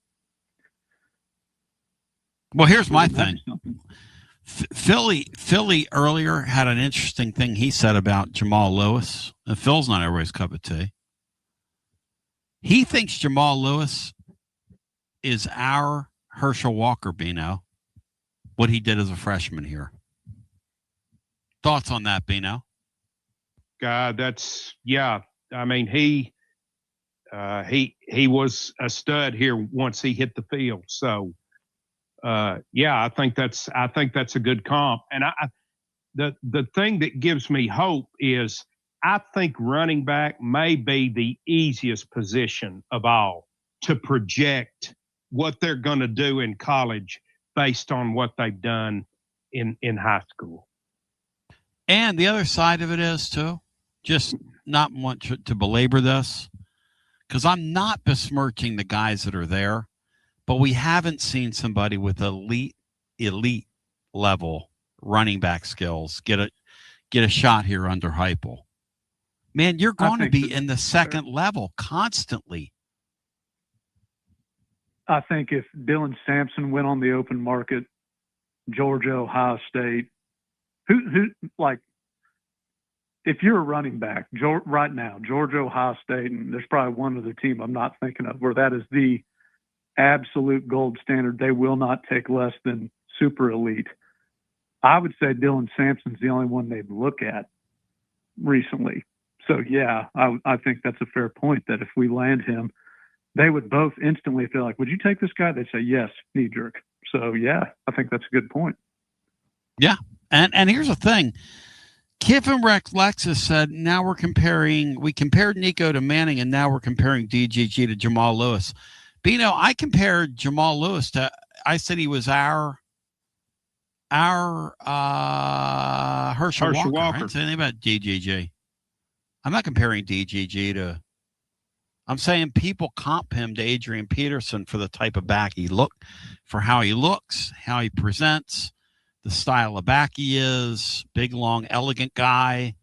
Well, here's my thing. Philly earlier had an interesting thing he said about Jamal Lewis. And Phil's not everybody's cup of tea. He thinks Jamal Lewis is our Herschel Walker, Bino, what he did as a freshman here. Thoughts on that, Bino? God, I mean, he was a stud here once he hit the field. So, I think that's a good comp. And the thing that gives me hope is I think running back may be the easiest position of all to project what they're going to do in college based on what they've done in high school. And the other side of it is, too, just not want to belabor this, because I'm not besmirching the guys that are there, but we haven't seen somebody with elite level running back skills get a shot here under Heupel. Man, you're going to be in the second level constantly. I think if Dylan Sampson went on the open market, Georgia, Ohio State, who like if you're a running back right now, Georgia, Ohio State, and there's probably one other team I'm not thinking of where that is the absolute gold standard. They will not take less than super elite. I would say Dylan Sampson's the only one they'd look at recently. So, yeah, I think that's a fair point that if we land him, they would both instantly feel like, would you take this guy? They'd say, yes, knee jerk. So, yeah, I think that's a good point. Yeah. And here's the thing. Kiffin Lexus said, now we compared Nico to Manning, and now we're comparing DGG to Jamal Lewis. Bino, I compared Jamal Lewis to, I said he was our Herschel Walker. I didn't say anything about DGG. I'm not comparing DGG to, I'm saying people comp him to Adrian Peterson for the type of back for how he looks, how he presents, the style of back he is, big, long, elegant guy.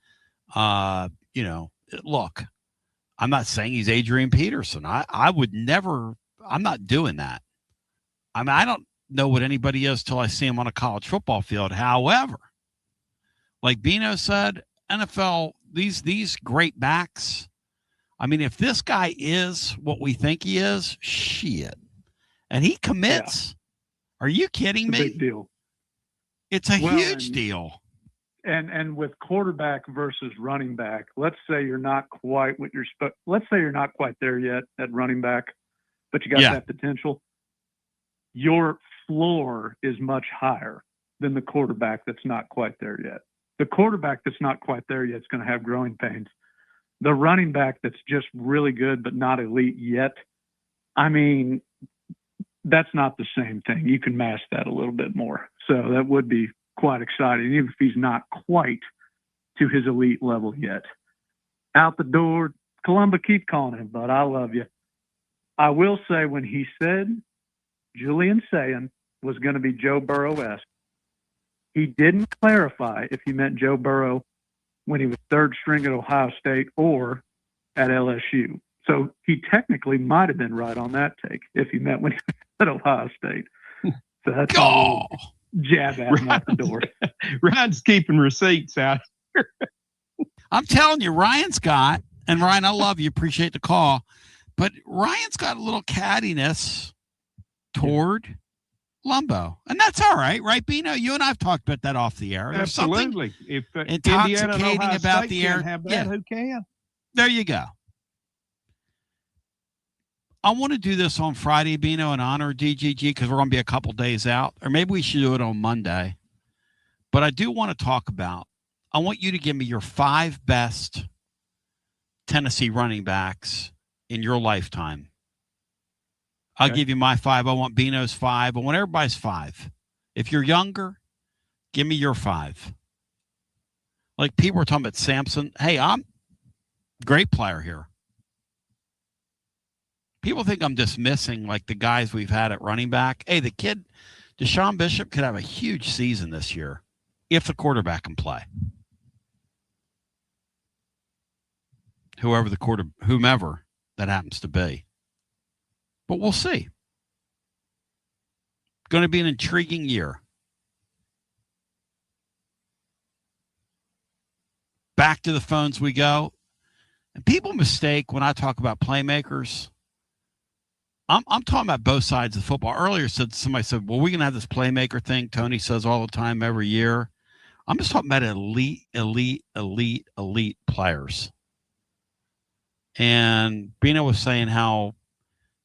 Look, I'm not saying he's Adrian Peterson. I would never, I'm not doing that. I mean, I don't know what anybody is till I see him on a college football field. However, like Bino said, NFL, these great backs, I mean, if this guy is what we think he is, shit. And he commits. Yeah. Are you kidding me? Big deal. It's a huge deal. And with quarterback versus running back, let's say you're not quite let's say you're not quite there yet at running back, but you got that potential. Your floor is much higher than the quarterback that's not quite there yet. The quarterback that's not quite there yet is going to have growing pains. The running back that's just really good but not elite yet, I mean, that's not the same thing. You can mask that a little bit more. So that would be quite exciting, even if he's not quite to his elite level yet. Out the door, Columba, keep calling him, bud. I love you. I will say when he said Julian Sayin was going to be Joe Burrow-esque, he didn't clarify if he meant Joe Burrow when he was third string at Ohio State or at LSU. So he technically might have been right on that take if he meant when he was at Ohio State. So that's all jab at him out the door. Ryan's keeping receipts out here. I'm telling you, Ryan's got, and Ryan, I love you, appreciate the call, but Ryan's got a little cattiness toward Lumbo. And that's all right, right, Bino? You and I have talked about that off the air. There's Absolutely. If intoxicating about State the air. Can't have that, who can? There you go. I want to do this on Friday, Bino, in honor of DGG because we're going to be a couple days out. Or maybe we should do it on Monday. But I do want to talk about, I want you to give me your 5 best Tennessee running backs in your lifetime. I'll give you my 5. I want Bino's 5. I want everybody's 5. If you're younger, give me your 5. Like people were talking about Sampson. Hey, I'm a great player here. People think I'm dismissing like the guys we've had at running back. Hey, the kid, Deshaun Bishop, could have a huge season this year if the quarterback can play. Whomever that happens to be. But we'll see. Going to be an intriguing year. Back to the phones we go. And people mistake when I talk about playmakers. I'm talking about both sides of the football. Earlier, somebody said, well, we're going to have this playmaker thing Tony says all the time every year. I'm just talking about elite players. And Bino was saying how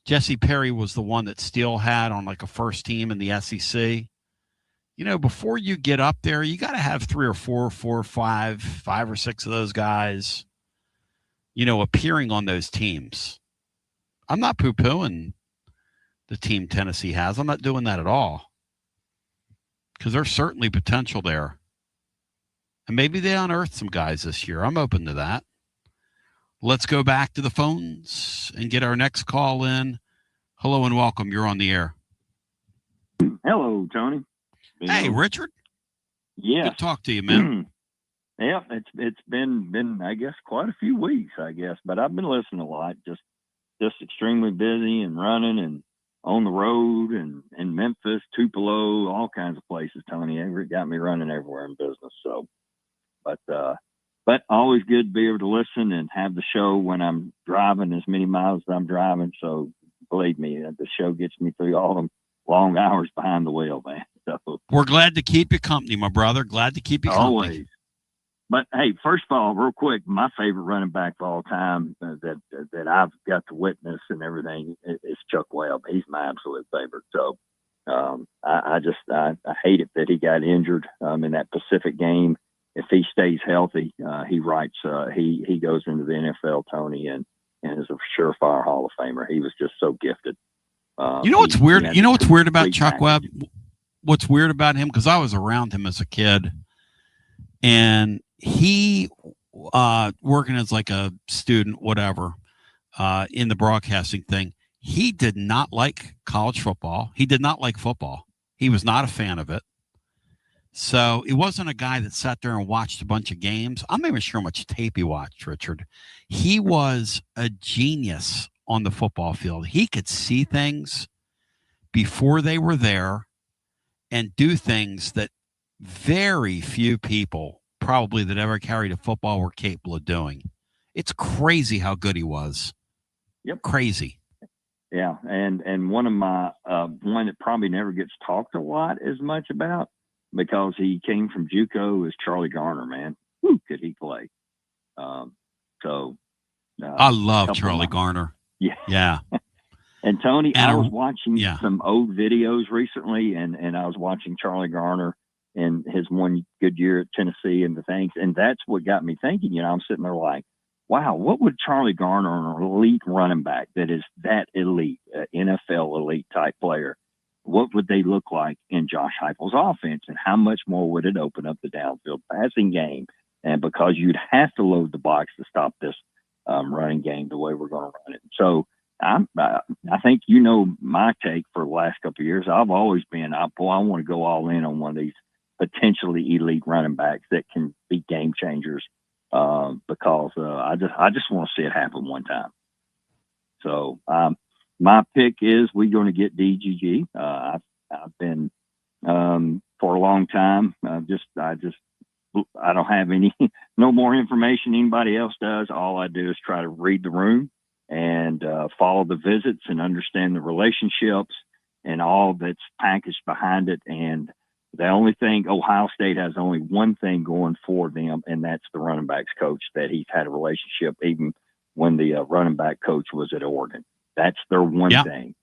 Jesse Perry was the one that Steele had on like a first team in the SEC. You know, before you get up there, you got to have 3 or 4 or 5 or 6 of those guys, you know, appearing on those teams. I'm not poo-pooing the team Tennessee has. I'm not doing that at all. Because there's certainly potential there. And maybe they unearthed some guys this year. I'm open to that. Let's go back to the phones and get our next call in. Hello and welcome. You're on the air. Hello, Tony. Hey, Richard. Yeah. Good to talk to you, man. Yeah, it's been I guess quite a few weeks, I guess, but I've been listening a lot. Just extremely busy and running and on the road and in Memphis, Tupelo, all kinds of places. Tony, it got me running everywhere in business. So, but but always good to be able to listen and have the show when I'm driving as many miles as I'm driving. So believe me, the show gets me through all them long hours behind the wheel, man. So we're glad to keep you company, my brother. Glad to keep you company. Always. But hey, first of all, real quick, my favorite running back of all time that I've got to witness and everything is Chuck Webb. He's my absolute favorite. So I hate it that he got injured in that Pacific game. If he stays healthy, he goes into the NFL, Tony, and is a surefire Hall of Famer. He was just so gifted. You know what's weird? You know what's weird about Chuck Webb? What's weird about him? Because I was around him as a kid, and he working as like a student, whatever, in the broadcasting thing. He did not like college football. He did not like football. He was not a fan of it. So it wasn't a guy that sat there and watched a bunch of games. I'm not even sure how much tape he watched, Richard. He was a genius on the football field. He could see things before they were there and do things that very few people probably that ever carried a football were capable of doing. It's crazy how good he was. Yep. Crazy. Yeah. And one of my, one that probably never gets talked a lot as much about because he came from JUCO is Charlie Garner, man. Whew, could he play? I love Charlie Garner. Yeah. Yeah. And Tony, I was watching some old videos recently, and I was watching Charlie Garner and his one good year at Tennessee and the things, and that's what got me thinking. I'm sitting there like, wow, what would Charlie Garner, an elite running back that is that elite, NFL elite type player, what would they look like in Josh Heupel's offense, and how much more would it open up the downfield passing game? And because you'd have to load the box to stop this running game the way we're going to run it. So I think my take for the last couple of years. I've always been, I want to go all in on one of these potentially elite running backs that can be game changers because I just want to see it happen one time. So my pick is we're going to get DGG. I've been for a long time. I don't have no more information anybody else does. All I do is try to read the room and follow the visits and understand the relationships and all that's packaged behind it. And the only thing, Ohio State has only one thing going for them, and that's the running backs coach, that he's had a relationship even when the running back coach was at Oregon. That's their one thing.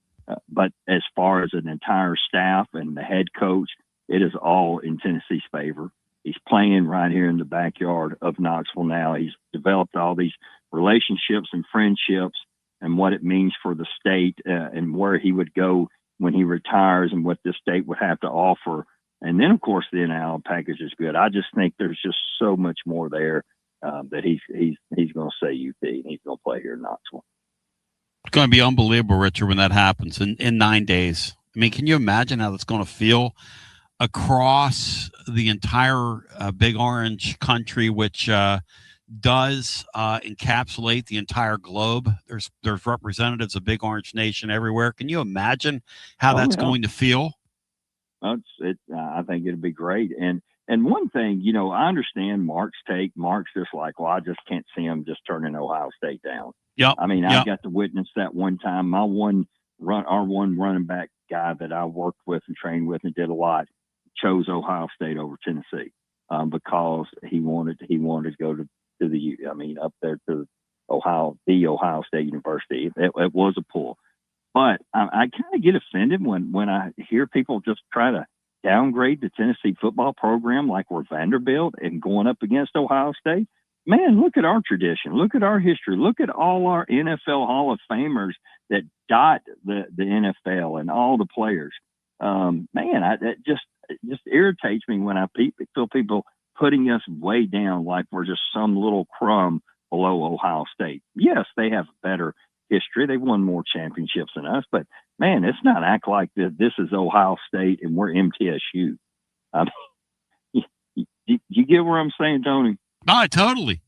But as far as an entire staff and the head coach, it is all in Tennessee's favor. He's playing right here in the backyard of Knoxville now. He's developed all these relationships and friendships and what it means for the state and where he would go when he retires and what the state would have to offer. And then, of course, the NIL package is good. I just think there's just so much more there that he's going to say UT and he's going to play here in Knoxville. It's going to be unbelievable, Richard, when that happens in 9 days. I mean, can you imagine how that's going to feel across the entire Big Orange country, which does encapsulate the entire globe? There's representatives of Big Orange Nation everywhere. Can you imagine how that's going to feel? I think it'd be great. And one thing, I understand Mark's take. Mark's just like, well, I just can't see him just turning Ohio State down. Yep. I mean, I got to witness that one time. Our one running back guy that I worked with and trained with and did a lot chose Ohio State over Tennessee because he wanted to go up there to the Ohio State University. It was a pull. But I kind of get offended when I hear people just try to downgrade the Tennessee football program like we're Vanderbilt and going up against Ohio State. Man, look at our tradition. Look at our history. Look at all our NFL Hall of Famers that dot the NFL and all the players. It just irritates me when I feel people putting us way down like we're just some little crumb below Ohio State. Yes, they have better history. They've won more championships than us, but man, it's not act like this is Ohio State and we're MTSU. You get where I'm saying, Tony? I totally.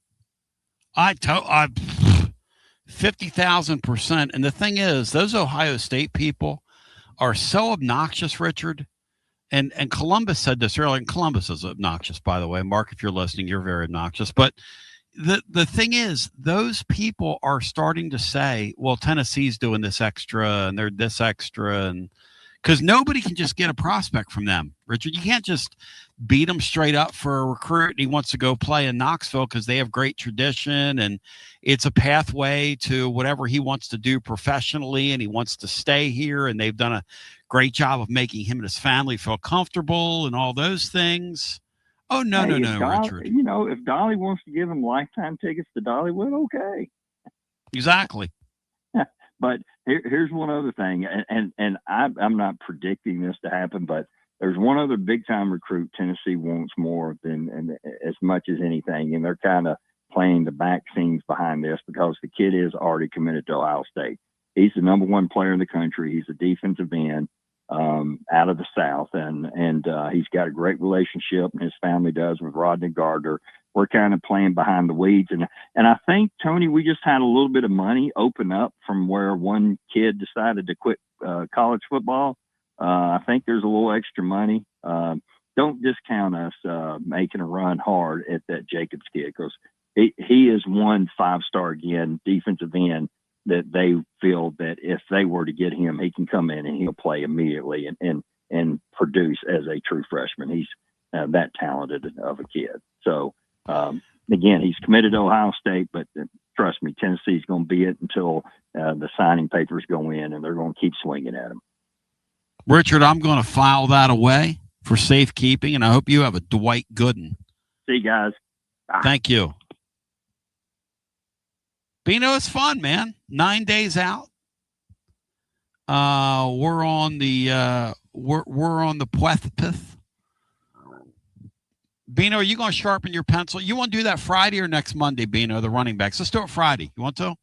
50,000%. And the thing is, those Ohio State people are so obnoxious, Richard. and Columbus said this earlier, and Columbus is obnoxious, by the way. Mark, if you're listening, you're very obnoxious. But the thing is, those people are starting to say, well, Tennessee's doing this extra, and they're this extra, and because nobody can just get a prospect from them, Richard. You can't just beat him straight up for a recruit, and he wants to go play in Knoxville because they have great tradition, and it's a pathway to whatever he wants to do professionally, and he wants to stay here, and they've done a great job of making him and his family feel comfortable and all those things. Oh, no, Richard. You know, if Dolly wants to give him lifetime tickets to Dollywood, okay. Exactly. But here's one other thing, and I'm not predicting this to happen, but there's one other big-time recruit Tennessee wants more than as much as anything, and they're kind of playing the back scenes behind this because the kid is already committed to Ohio State. He's the number one player in the country. He's a defensive end out of the South, and he's got a great relationship, and his family does, with Rodney Gardner. We're kind of playing behind the weeds. And I think, Tony, we just had a little bit of money open up from where one kid decided to quit college football. I think there's a little extra money. Don't discount us making a run hard at that Jacobs kid, because he is one 5-star, again, defensive end that they feel that if they were to get him, he can come in and he'll play immediately and produce as a true freshman. He's that talented of a kid. So, again, he's committed to Ohio State, but trust me, Tennessee's going to be it until the signing papers go in, and they're going to keep swinging at him. Richard, I'm going to file that away for safekeeping, and I hope you have a Dwight Gooden. See you guys. Bye. Thank you. Bino, it's fun, man. 9 days out. We're on the we're on the precipice. Bino, are you going to sharpen your pencil? You want to do that Friday or next Monday, Bino, the running backs? Let's do it Friday. You want to?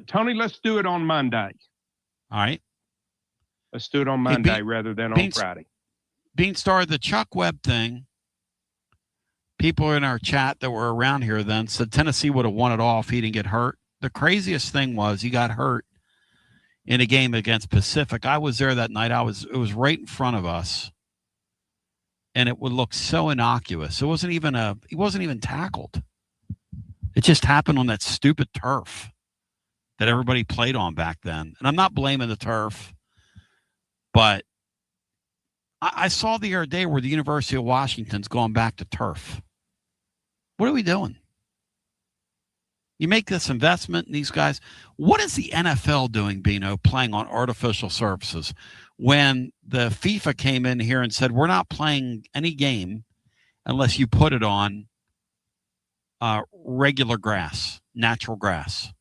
Tony, let's do it on Monday. All right. Let's do it on Monday rather than on Friday. Beanstar, the Chuck Webb thing, people in our chat that were around here then said Tennessee would have won it all if he didn't get hurt. The craziest thing was he got hurt in a game against Pacific. I was there that night. It was right in front of us. And it would look so innocuous. He wasn't even tackled. It just happened on that stupid turf that everybody played on back then. And I'm not blaming the turf, but I saw the other day where the University of Washington's going back to turf. What are we doing? You make this investment in these guys. What is the NFL doing, Bino, playing on artificial surfaces? When the FIFA came in here and said, we're not playing any game unless you put it on regular grass, natural grass.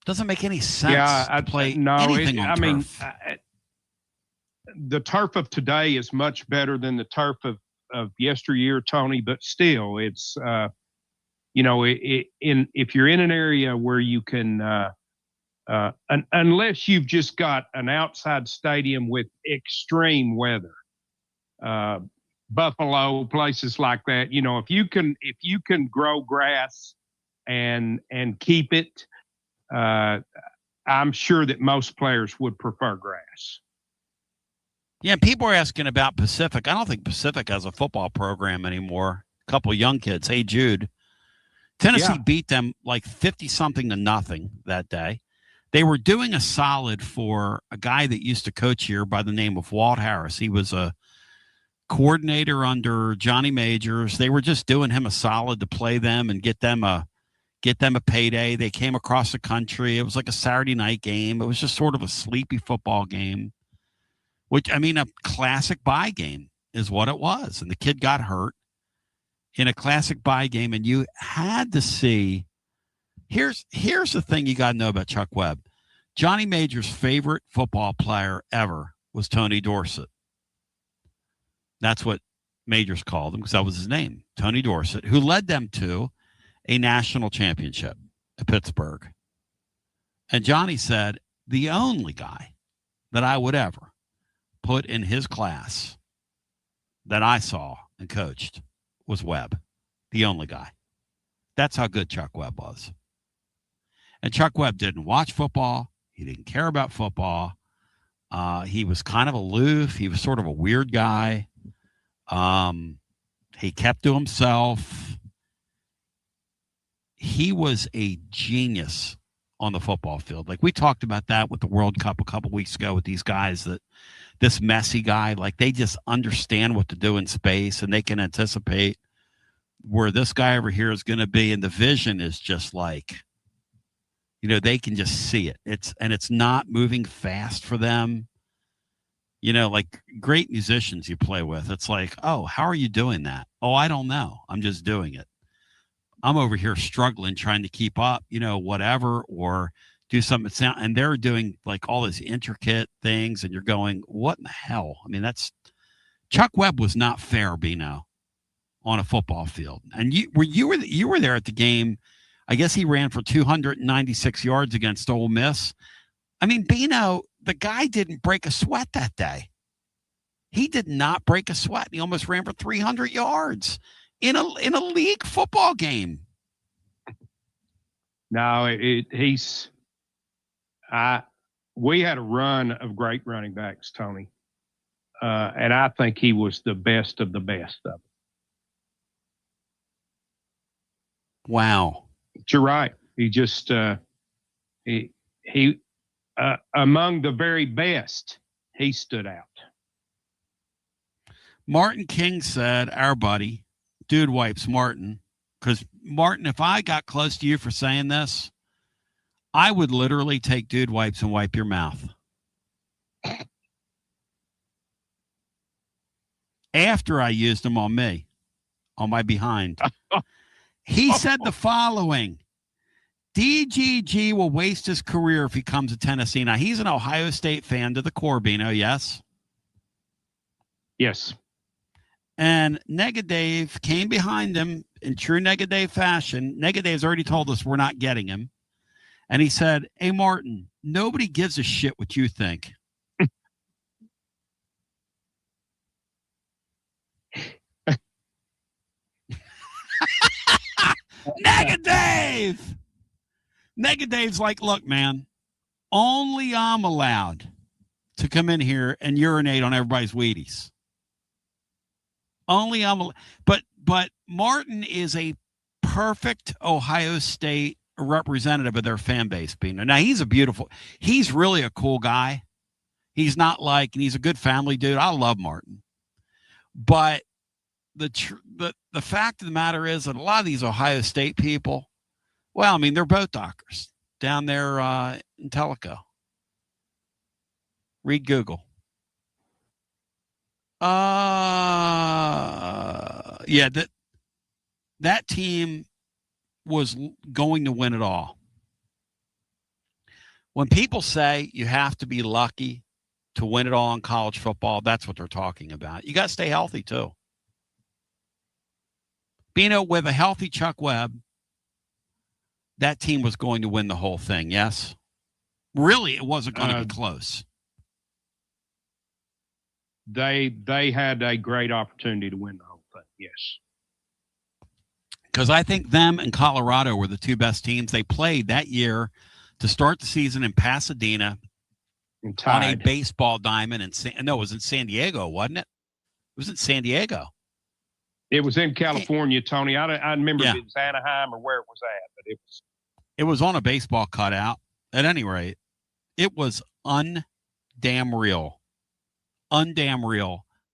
Doesn't make any sense to play anything on turf. The turf of today is much better than the turf of yesteryear, Tony, but still it's, if you're in an area where you can, unless you've just got an outside stadium with extreme weather, Buffalo, places like that, if you can grow grass and keep it, I'm sure that most players would prefer grass. Yeah, people are asking about Pacific. I don't think Pacific has a football program anymore. A couple of young kids. Hey, Jude. Tennessee beat them like 50-something to nothing that day. They were doing a solid for a guy that used to coach here by the name of Walt Harris. He was a coordinator under Johnny Majors. They were just doing him a solid to play them and get them a payday. They came across the country. It was like a Saturday night game. It was just sort of a sleepy football game, a classic bye game is what it was. And the kid got hurt in a classic bye game, and you had to see. Here's the thing you got to know about Chuck Webb. Johnny Major's favorite football player ever was Tony Dorsett. That's what Majors called him because that was his name, Tony Dorsett, who led them to a national championship at Pittsburgh. And Johnny said, the only guy that I would ever put in his class that I saw and coached was Webb. The only guy. That's how good Chuck Webb was. And Chuck Webb didn't watch football. He didn't care about football. He was kind of aloof. He was sort of a weird guy. He kept to himself. He was a genius on the football field. Like we talked about that with the World Cup a couple weeks ago with these guys that this Messi guy, like they just understand what to do in space and they can anticipate where this guy over here is going to be. And the vision is just like, they can just see it. It's not moving fast for them. Like great musicians you play with. It's like, oh, how are you doing that? Oh, I don't know. I'm just doing it. I'm over here struggling, trying to keep up, whatever, or do something. And they're doing like all these intricate things. And you're going, what in the hell? I mean, Chuck Webb was not fair, Bino, on a football field. And you were there at the game. I guess he ran for 296 yards against Ole Miss. I mean, Bino, the guy didn't break a sweat that day. He did not break a sweat. He almost ran for 300 yards in a league football game. No, we had a run of great running backs, Tony. And I think he was the best of the best of them. Wow. But you're right. He just, among the very best, he stood out. Martin King said, our buddy, Dude Wipes Martin, because Martin, if I got close to you for saying this, I would literally take Dude Wipes and wipe your mouth. After I used them on me, on my behind. He said the following: DGG will waste his career if he comes to Tennessee. Now, he's an Ohio State fan to the core, Bino, yes? Yes. And Negative came behind him in true Negative fashion. Negative's already told us we're not getting him. And he said, hey, Martin, nobody gives a shit what you think. Negative! Negative's like, look, man, only I'm allowed to come in here and urinate on everybody's Wheaties. Only I'm, but Martin is a perfect Ohio State representative of their fan base. Now he's really a cool guy. He's not and he's a good family dude. I love Martin, but the fact of the matter is that a lot of these Ohio State people, well, I mean, they're boat dockers down there in Tellico. Read Google. Yeah, that team was going to win it all. When people say you have to be lucky to win it all in college football, that's what they're talking about. You got to stay healthy too. Bino, with a healthy Chuck Webb, that team was going to win the whole thing, yes? Really, it wasn't going to be close. They had a great opportunity to win the whole thing, yes. Because I think them and Colorado were the two best teams. They played that year to start the season in Pasadena on a baseball diamond. It was in San Diego, wasn't it? It was in San Diego. It was in California, Tony. I remember if it was Anaheim or where it was at, but it was on a baseball cutout. At any rate, it was undamn real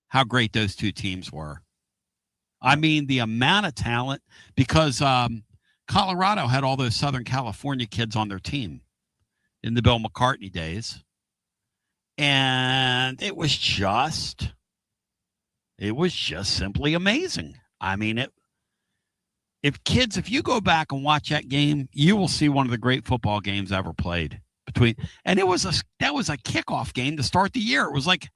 how great those two teams were. I mean, the amount of talent, because Colorado had all those Southern California kids on their team in the Bill McCartney days. And it was just simply amazing. I mean, if you go back and watch that game, you will see one of the great football games ever played and that was a kickoff game to start the year. It was like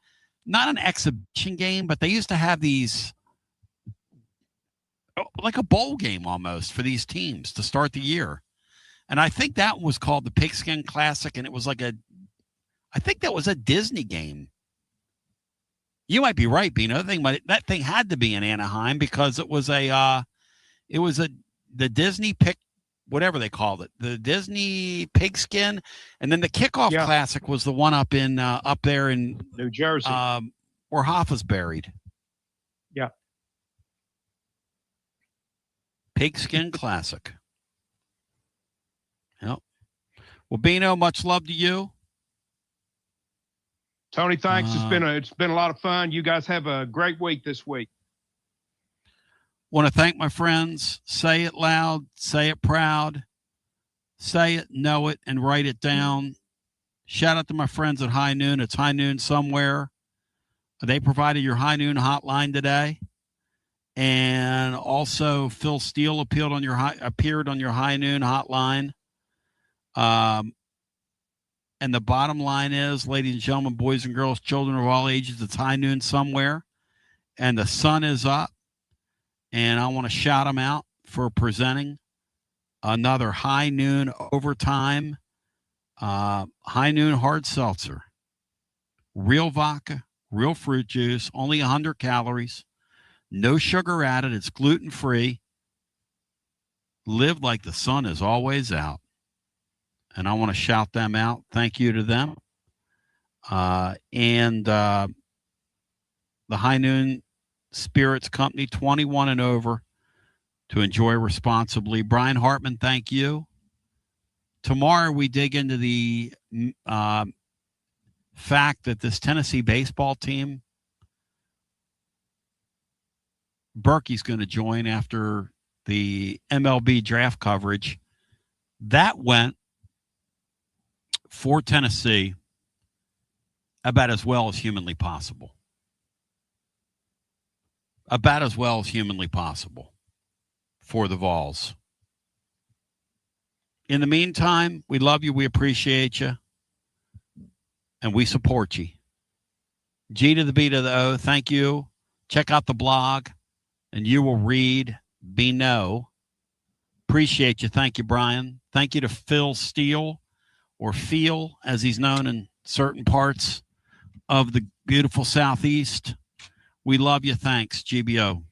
not an exhibition game, but they used to have these like a bowl game almost for these teams to start the year. And I think that was called the Pigskin Classic. And it was I think that was a Disney game. You might be right, Bino. That thing had to be in Anaheim because it was the Disney picked whatever they called it, the Disney Pigskin, and then the Kickoff Classic was the one up there in New Jersey, where Hoffa's buried. Yeah, Pigskin Classic. Yep. Well, Bino, much love to you. Tony, thanks. It's been a lot of fun. You guys have a great week this week. Want to thank my friends. Say it loud, say it proud, say it, know it, and write it down. Shout out to my friends at High Noon. It's High Noon somewhere. They provided your High Noon hotline today. And also Phil Steele appeared on your High Noon hotline. And the bottom line is, ladies and gentlemen, boys and girls, children of all ages, it's High Noon somewhere. And the sun is up. And I want to shout them out for presenting another High Noon overtime, High Noon hard seltzer. Real vodka, real fruit juice, only 100 calories, no sugar added. It's gluten-free. Live like the sun is always out. And I want to shout them out. Thank you to them. And the High Noon Spirits Company, 21 and over, to enjoy responsibly. Brian Hartman, thank you. Tomorrow we dig into the fact that this Tennessee baseball team, Berkey's going to join after the MLB draft coverage. That went for Tennessee about as well as humanly possible. About as well as humanly possible for the Vols. In the meantime, we love you. We appreciate you. And we support you. G to the B to the O. Thank you. Check out the blog, and you will read Bino. Appreciate you. Thank you, Brian. Thank you to Phil Steele, or Phil, as he's known in certain parts of the beautiful Southeast. We love you. Thanks, GBO.